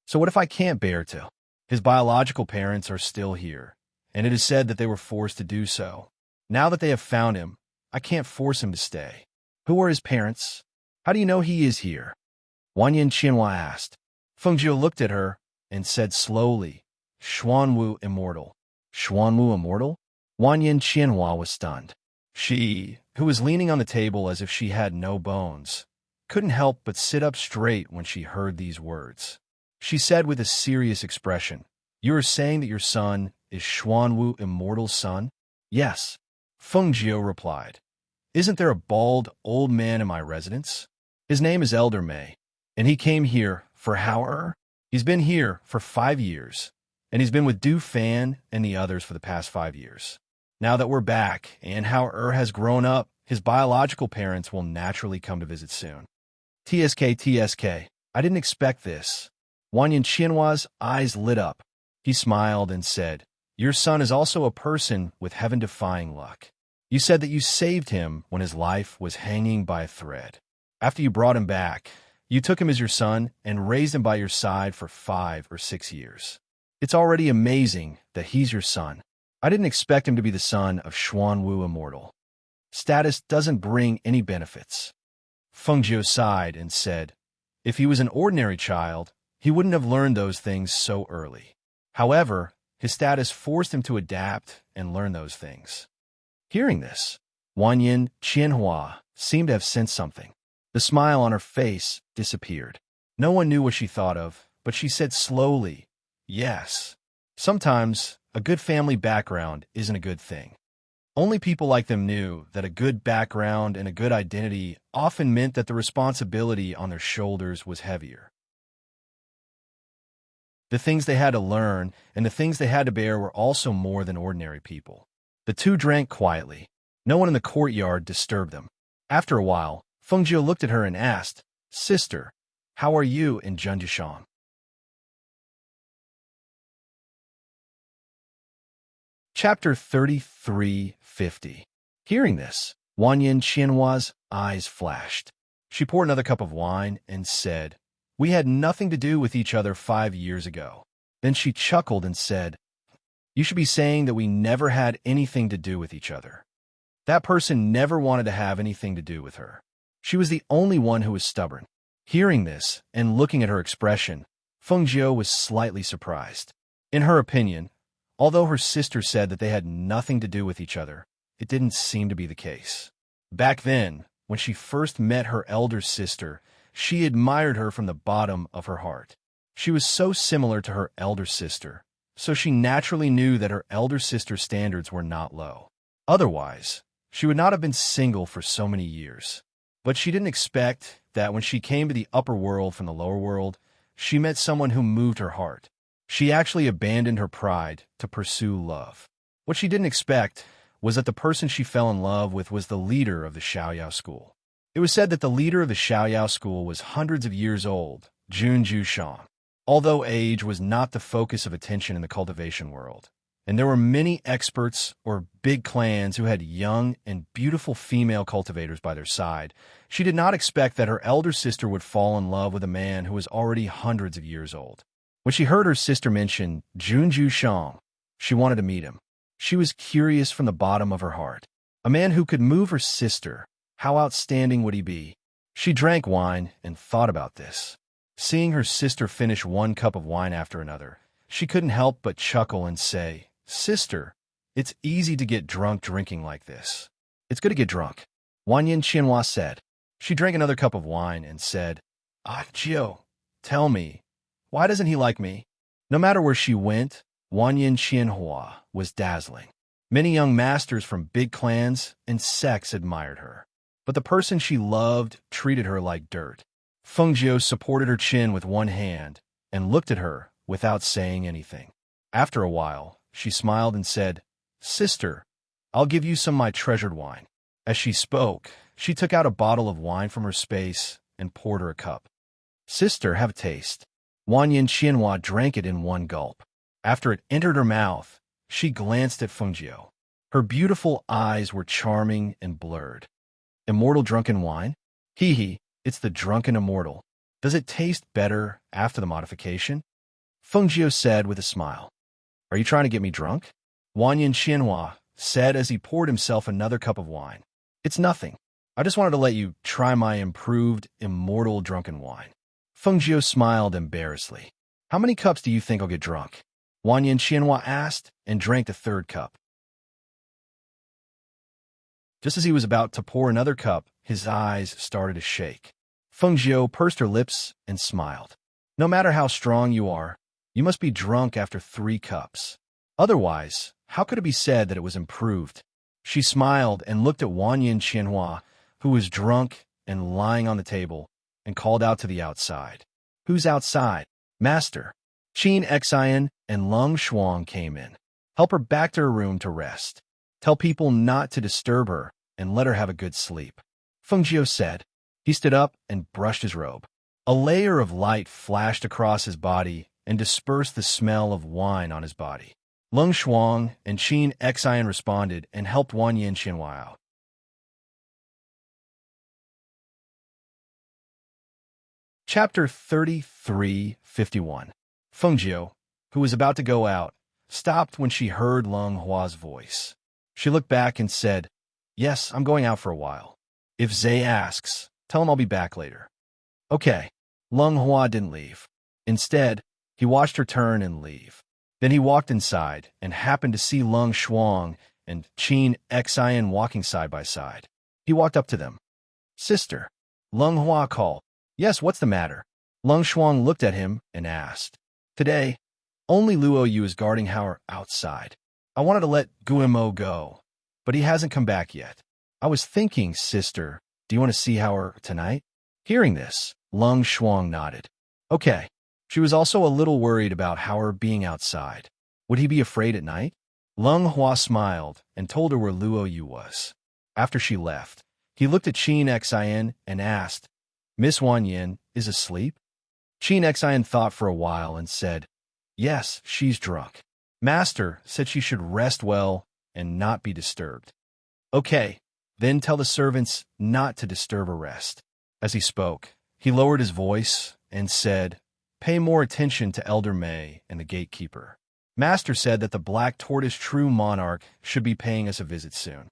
So what if I can't bear to? His biological parents are still here, and it is said that they were forced to do so. Now that they have found him, I can't force him to stay. Who are his parents? How do you know he is here? Wang Xinhua asked. Fengjiu looked at her and said slowly, Xuanwu immortal. Xuanwu immortal? Wang Xinhua was stunned. She, who was leaning on the table as if she had no bones, couldn't help but sit up straight when she heard these words. She said with a serious expression, You are saying that your son is Xuanwu immortal's son? Yes. Fengjiu replied. Isn't there a bald old man in my residence? His name is Elder Mei, and he came here for Hao Er. He's been here for 5 years, and he's been with Du Fan and the others for the past 5 years. Now that we're back and Hao Er has grown up, his biological parents will naturally come to visit soon. TSK, I didn't expect this. Wang Xinhua's eyes lit up. He smiled and said, Your son is also a person with heaven-defying luck. You said that you saved him when his life was hanging by a thread. After you brought him back, you took him as your son and raised him by your side for 5 or 6 years. It's already amazing that he's your son. I didn't expect him to be the son of Xuanwu Immortal. Status doesn't bring any benefits. Fengjiu sighed and said, If he was an ordinary child, he wouldn't have learned those things so early. However, his status forced him to adapt and learn those things. Hearing this, Wang Xinhua seemed to have sensed something. The smile on her face disappeared. No one knew what she thought of, but she said slowly, Yes. Sometimes, a good family background isn't a good thing. Only people like them knew that a good background and a good identity often meant that the responsibility on their shoulders was heavier. The things they had to learn and the things they had to bear were also more than ordinary people. The two drank quietly. No one in the courtyard disturbed them. After a while, Fengjiu looked at her and asked, Sister, how are you in Zhenjiashang? Chapter 3350. Hearing this, Wang Xinhua's eyes flashed. She poured another cup of wine and said, We had nothing to do with each other 5 years ago. Then she chuckled and said, You should be saying that we never had anything to do with each other. That person never wanted to have anything to do with her. She was the only one who was stubborn. Hearing this and looking at her expression, Fengjiu was slightly surprised. In her opinion, although her sister said that they had nothing to do with each other, it didn't seem to be the case. Back then, when she first met her elder sister, she admired her from the bottom of her heart. She was so similar to her elder sister, so she naturally knew that her elder sister's standards were not low. Otherwise, she would not have been single for so many years. But she didn't expect that when she came to the upper world from the lower world, she met someone who moved her heart. She actually abandoned her pride to pursue love. What she didn't expect was that the person she fell in love with was the leader of the Xiaoyao school. It was said that the leader of the Xiaoyao school was hundreds of years old, Jun Jushan, although age was not the focus of attention in the cultivation world. And there were many experts or big clans who had young and beautiful female cultivators by their side. She did not expect that her elder sister would fall in love with a man who was already hundreds of years old. When she heard her sister mention Jun Jushan, she wanted to meet him. She was curious from the bottom of her heart. A man who could move her sister, how outstanding would he be? She drank wine and thought about this. Seeing her sister finish one cup of wine after another, she couldn't help but chuckle and say, "Sister, it's easy to get drunk drinking like this. It's good to get drunk," Wan Yin Qianhua said. She drank another cup of wine and said, "Ah, Jiu, tell me, why doesn't he like me?" No matter where she went, Wan Yin Qianhua was dazzling. Many young masters from big clans and sects admired her, but the person she loved treated her like dirt. Feng Jiu supported her chin with one hand and looked at her without saying anything. After a while, she smiled and said, "Sister, I'll give you some of my treasured wine." As she spoke, she took out a bottle of wine from her space and poured her a cup. "Sister, have a taste." Wan Yin Qianhua drank it in one gulp. After it entered her mouth, she glanced at Feng Jiu. Her beautiful eyes were charming and blurred. "Immortal drunken wine? Hee hee, it's the drunken immortal. Does it taste better after the modification?" Feng Jiu said with a smile. "Are you trying to get me drunk?" Wan Yin Qianhua said as he poured himself another cup of wine. "It's nothing. I just wanted to let you try my improved immortal drunken wine." Feng Jiu smiled embarrassedly. "How many cups do you think I'll get drunk?" Wan Yin Qianhua asked and drank the third cup. Just as he was about to pour another cup, his eyes started to shake. Feng Jiu pursed her lips and smiled. "No matter how strong you are, you must be drunk after 3 cups. Otherwise, how could it be said that it was improved?" She smiled and looked at Wan Yin Qianhua, who was drunk and lying on the table, and called out to the outside. "Who's outside?" "Master." Qin Xian and Lung Shuang came in. "Help her back to her room to rest. Tell people not to disturb her and let her have a good sleep," Feng Jiu said. He stood up and brushed his robe. A layer of light flashed across his body and dispersed the smell of wine on his body. Lung Shuang and Qin Xian responded and helped Wan Yin Qianhua out. Chapter 33:51. Feng Jiu, who was about to go out, stopped when she heard Lung Hua's voice. She looked back and said, "Yes, I'm going out for a while. If Zay asks, tell him I'll be back later." "Okay." Lung Hua didn't leave. Instead, he watched her turn and leave. Then he walked inside and happened to see Lung Shuang and Qin Xian walking side by side. He walked up to them. "Sister." Lung Hua called. "Yes, what's the matter?" Lung Shuang looked at him and asked. "Today, only Luo Yu is guarding Howard outside. I wanted to let Guimo go, but he hasn't come back yet. I was thinking, sister, do you want to see Howard tonight?" Hearing this, Lung Shuang nodded. "Okay." She was also a little worried about Howard being outside. Would he be afraid at night? Lung Hua smiled and told her where Luo Yu was. After she left, he looked at Qin Xian and asked, "Miss Wan Yin is asleep?" Qin Xian thought for a while and said, "Yes, she's drunk. Master said she should rest well and not be disturbed." "Okay, then tell the servants not to disturb her rest." As he spoke, he lowered his voice and said, "Pay more attention to Elder Mei and the gatekeeper. Master said that the Black Tortoise True Monarch should be paying us a visit soon."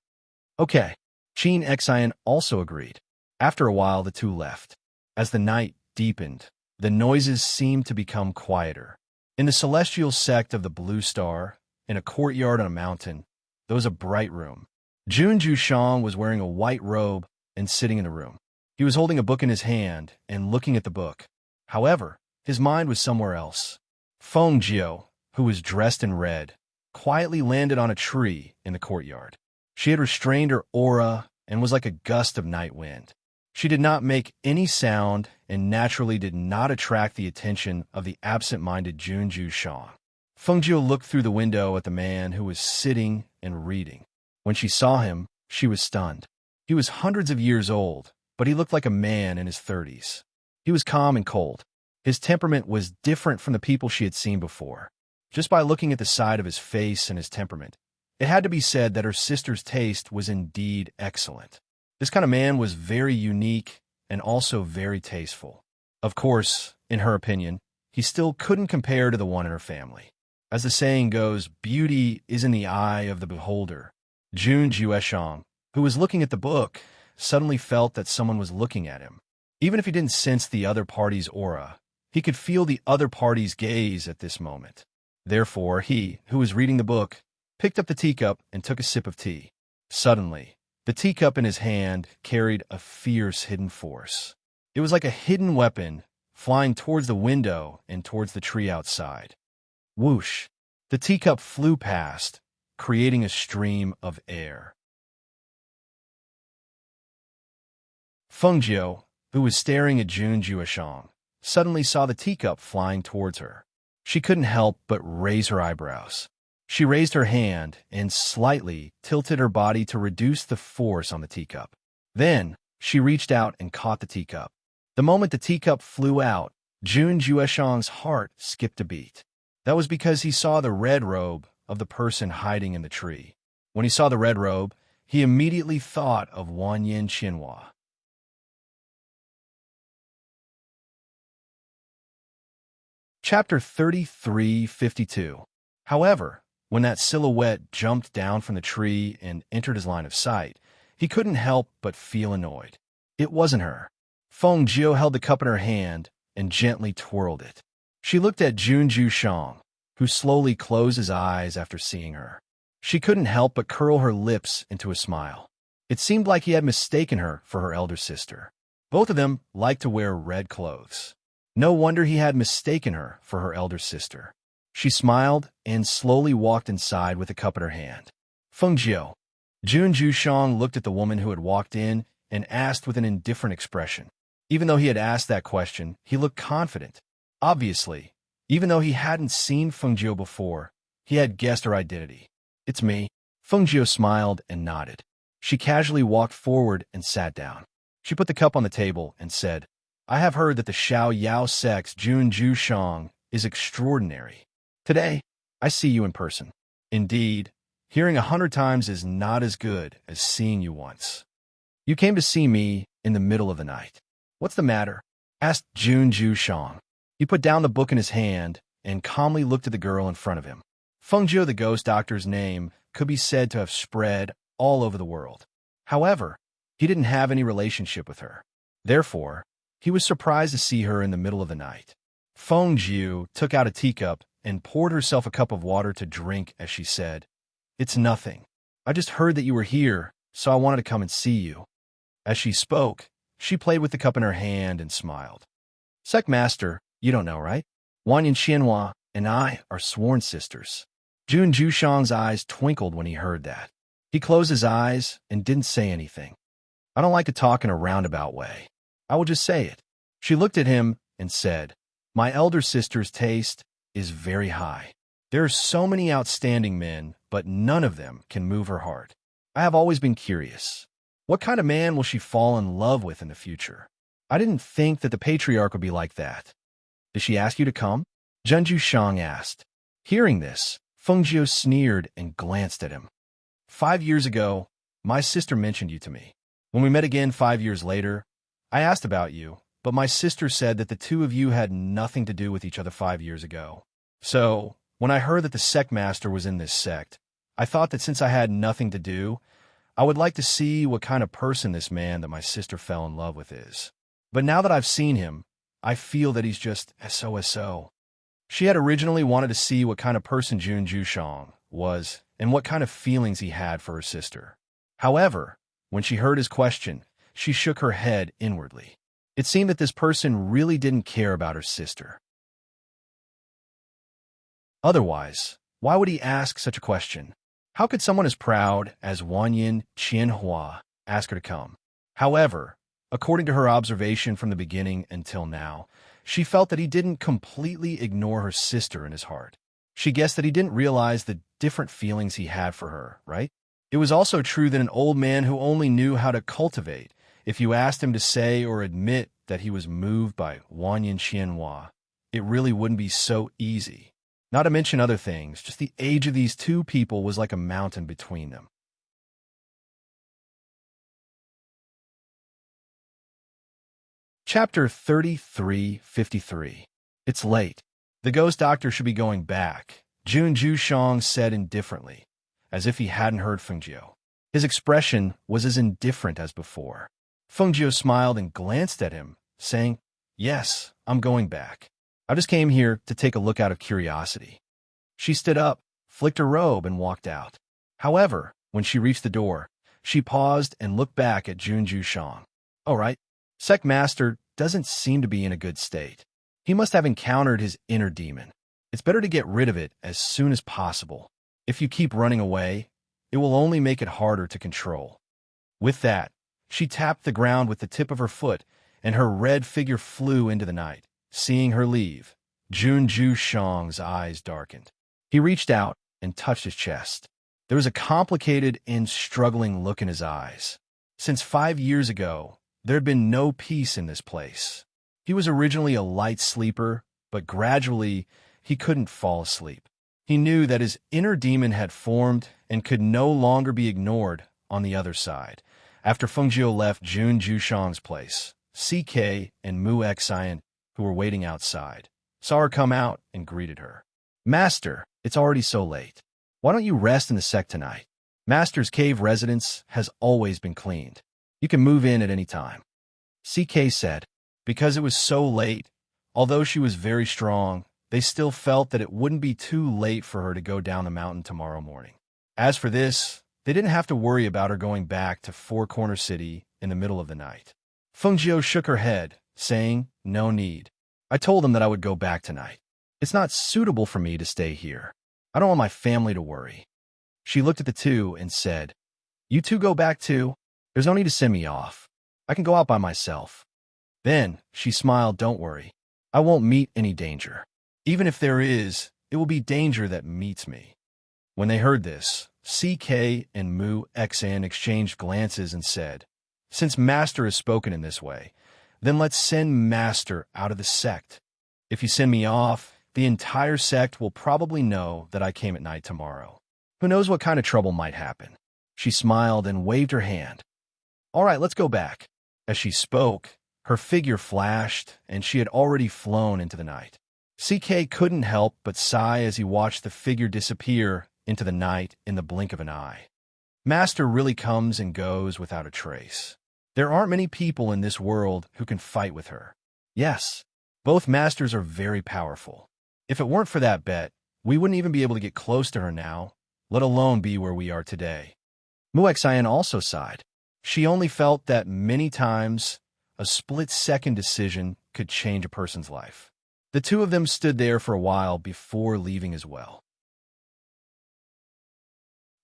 "Okay." Qin Xian also agreed. After a while, the two left. As the night deepened, the noises seemed to become quieter. In the celestial sect of the Blue Star, in a courtyard on a mountain, there was a bright room. Junju Shang was wearing a white robe and sitting in the room. He was holding a book in his hand and looking at the book. However, his mind was somewhere else. Feng Jiu, who was dressed in red, quietly landed on a tree in the courtyard. She had restrained her aura and was like a gust of night wind. She did not make any sound and naturally did not attract the attention of the absent-minded Junju Shang. Feng Jiu looked through the window at the man who was sitting and reading. When she saw him, she was stunned. He was hundreds of years old, but he looked like a man in his 30s. He was calm and cold. His temperament was different from the people she had seen before. Just by looking at the side of his face and his temperament, it had to be said that her sister's taste was indeed excellent. This kind of man was very unique and also very tasteful. Of course, in her opinion, he still couldn't compare to the one in her family. As the saying goes, beauty is in the eye of the beholder. Jun Jueshang, who was looking at the book, suddenly felt that someone was looking at him. Even if he didn't sense the other party's aura, He could feel the other party's gaze at this moment. Therefore, he, who was reading the book, picked up the teacup and took a sip of tea. Suddenly, the teacup in his hand carried a fierce hidden force. It was like a hidden weapon, flying towards the window and towards the tree outside. Whoosh! The teacup flew past, creating a stream of air. Fengjiu, who was staring at Jun Jueshang, suddenly saw the teacup flying towards her. She couldn't help but raise her eyebrows. She raised her hand and slightly tilted her body to reduce the force on the teacup. Then, she reached out and caught the teacup. The moment the teacup flew out, Jun Jueshang's heart skipped a beat. That was because he saw the red robe of the person hiding in the tree. When he saw the red robe, he immediately thought of Wanyin Qianhua. Chapter 33:52. However, when that silhouette jumped down from the tree and entered his line of sight, he couldn't help but feel annoyed. It wasn't her. Fengjiu held the cup in her hand and gently twirled it. She looked at Jun Jueshang, who slowly closed his eyes after seeing her. She couldn't help but curl her lips into a smile. It seemed like he had mistaken her for her elder sister. Both of them liked to wear red clothes. No wonder he had mistaken her for her elder sister. She smiled and slowly walked inside with the cup in her hand. Fengjiu. Jun Jueshang looked at the woman who had walked in and asked with an indifferent expression. Even though he had asked that question, he looked confident. Obviously, even though he hadn't seen Fengjiu before, he had guessed her identity. "It's me." Fengjiu smiled and nodded. She casually walked forward and sat down. She put the cup on the table and said, "I have heard that the Xiao Yao sect's Jun Jueshang is extraordinary. Today, I see you in person. Indeed, hearing 100 times is not as good as seeing you once. You came to see me in the middle of the night. What's the matter?" asked Jun Jueshang. He put down the book in his hand and calmly looked at the girl in front of him. Fengjiu, the ghost doctor's name, could be said to have spread all over the world. However, he didn't have any relationship with her. Therefore, he was surprised to see her in the middle of the night. Fengjiu took out a teacup and poured herself a cup of water to drink as she said, "It's nothing. I just heard that you were here, so I wanted to come and see you." As she spoke, she played with the cup in her hand and smiled. "Sect Master, you don't know, right? Wanyin Qianhua and I are sworn sisters." Jun Jueshang's eyes twinkled when he heard that. He closed his eyes and didn't say anything. "I don't like to talk in a roundabout way. I will just say it." She looked at him and said, "My elder sister's taste is very high. There are so many outstanding men, but none of them can move her heart. I have always been curious. What kind of man will she fall in love with in the future? I didn't think that the patriarch would be like that." "Did she ask you to come?" Jun Jueshang asked. Hearing this, Fengjiu sneered and glanced at him. 5 years ago, my sister mentioned you to me. When we met again 5 years later, I asked about you, but my sister said that the two of you had nothing to do with each other 5 years ago. So, when I heard that the sect master was in this sect, I thought that since I had nothing to do, I would like to see what kind of person this man that my sister fell in love with is. But now that I've seen him, I feel that he's just SOSO. She had originally wanted to see what kind of person Jun Jueshang was and what kind of feelings he had for her sister. However, when she heard his question, she shook her head inwardly. It seemed that this person really didn't care about her sister. Otherwise, why would he ask such a question? How could someone as proud as Wanyin Qianhua ask her to come? However, according to her observation from the beginning until now, she felt that he didn't completely ignore her sister in his heart. She guessed that he didn't realize the different feelings he had for her, right? It was also true that an old man who only knew how to cultivate, if you asked him to say or admit that he was moved by Wanyin Qianhua, it really wouldn't be so easy. Not to mention other things, just the age of these two people was like a mountain between them. Chapter 33:53. It's late. The ghost doctor should be going back, Jun Jueshang said indifferently, as if he hadn't heard Fengjiu. His expression was as indifferent as before. Fengjiu smiled and glanced at him, saying, "Yes, I'm going back." I just came here to take a look out of curiosity. She stood up, flicked her robe, and walked out. However, when she reached the door, she paused and looked back at Junju Shang. All right, Sect Master doesn't seem to be in a good state. He must have encountered his inner demon. It's better to get rid of it as soon as possible. If you keep running away, it will only make it harder to control. With that, she tapped the ground with the tip of her foot, and her red figure flew into the night. Seeing her leave, Junju Shang's eyes darkened. He reached out and touched his chest. There was a complicated and struggling look in his eyes. Since 5 years ago, there had been no peace in this place. He was originally a light sleeper, but gradually, he couldn't fall asleep. He knew that his inner demon had formed and could no longer be ignored on the other side. After Fengjiu left Junju Shang's place, CK and Mu Xian, who were waiting outside, saw her come out and greeted her. Master, it's already so late. Why don't you rest in the sect tonight? Master's cave residence has always been cleaned. You can move in at any time. CK said. Because it was so late, although she was very strong, they still felt that it wouldn't be too late for her to go down the mountain tomorrow morning. As for this, they didn't have to worry about her going back to Four Corner City in the middle of the night. Fengjiu shook her head, saying, no need. I told them that I would go back tonight. It's not suitable for me to stay here. I don't want my family to worry. She looked at the two and said, you two go back too? There's no need to send me off. I can go out by myself. Then she smiled, don't worry. I won't meet any danger. Even if there is, it will be danger that meets me. When they heard this, CK and Mu Xian exchanged glances and said, since Master has spoken in this way, then let's send Master out of the sect. If you send me off, the entire sect will probably know that I came at night tomorrow. Who knows what kind of trouble might happen? She smiled and waved her hand. All right, let's go back. As she spoke, her figure flashed, and she had already flown into the night. CK couldn't help but sigh as he watched the figure disappear into the night in the blink of an eye. Master really comes and goes without a trace. There aren't many people in this world who can fight with her. Yes, both masters are very powerful. If it weren't for that bet, we wouldn't even be able to get close to her now, let alone be where we are today. Mu Xian also sighed. She only felt that many times a split-second decision could change a person's life. The two of them stood there for a while before leaving as well.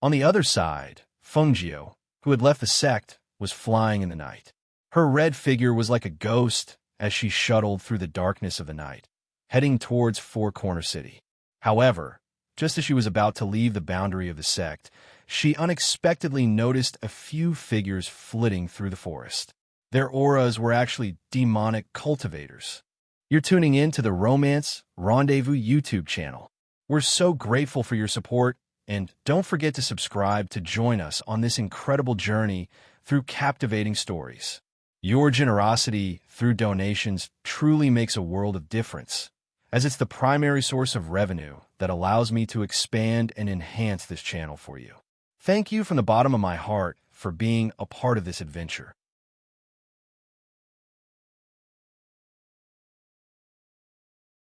On the other side, Fengjiu, who had left the sect, was flying in the night. Her red figure was like a ghost as she shuttled through the darkness of the night, heading towards Four Corner City. However, just as she was about to leave the boundary of the sect, she unexpectedly noticed a few figures flitting through the forest. Their auras were actually demonic cultivators. You're tuning in to the Romance Rendezvous YouTube channel. We're so grateful for your support, and don't forget to subscribe to join us on this incredible journey through captivating stories. Your generosity through donations truly makes a world of difference, as it's the primary source of revenue that allows me to expand and enhance this channel for you. Thank you from the bottom of my heart for being a part of this adventure.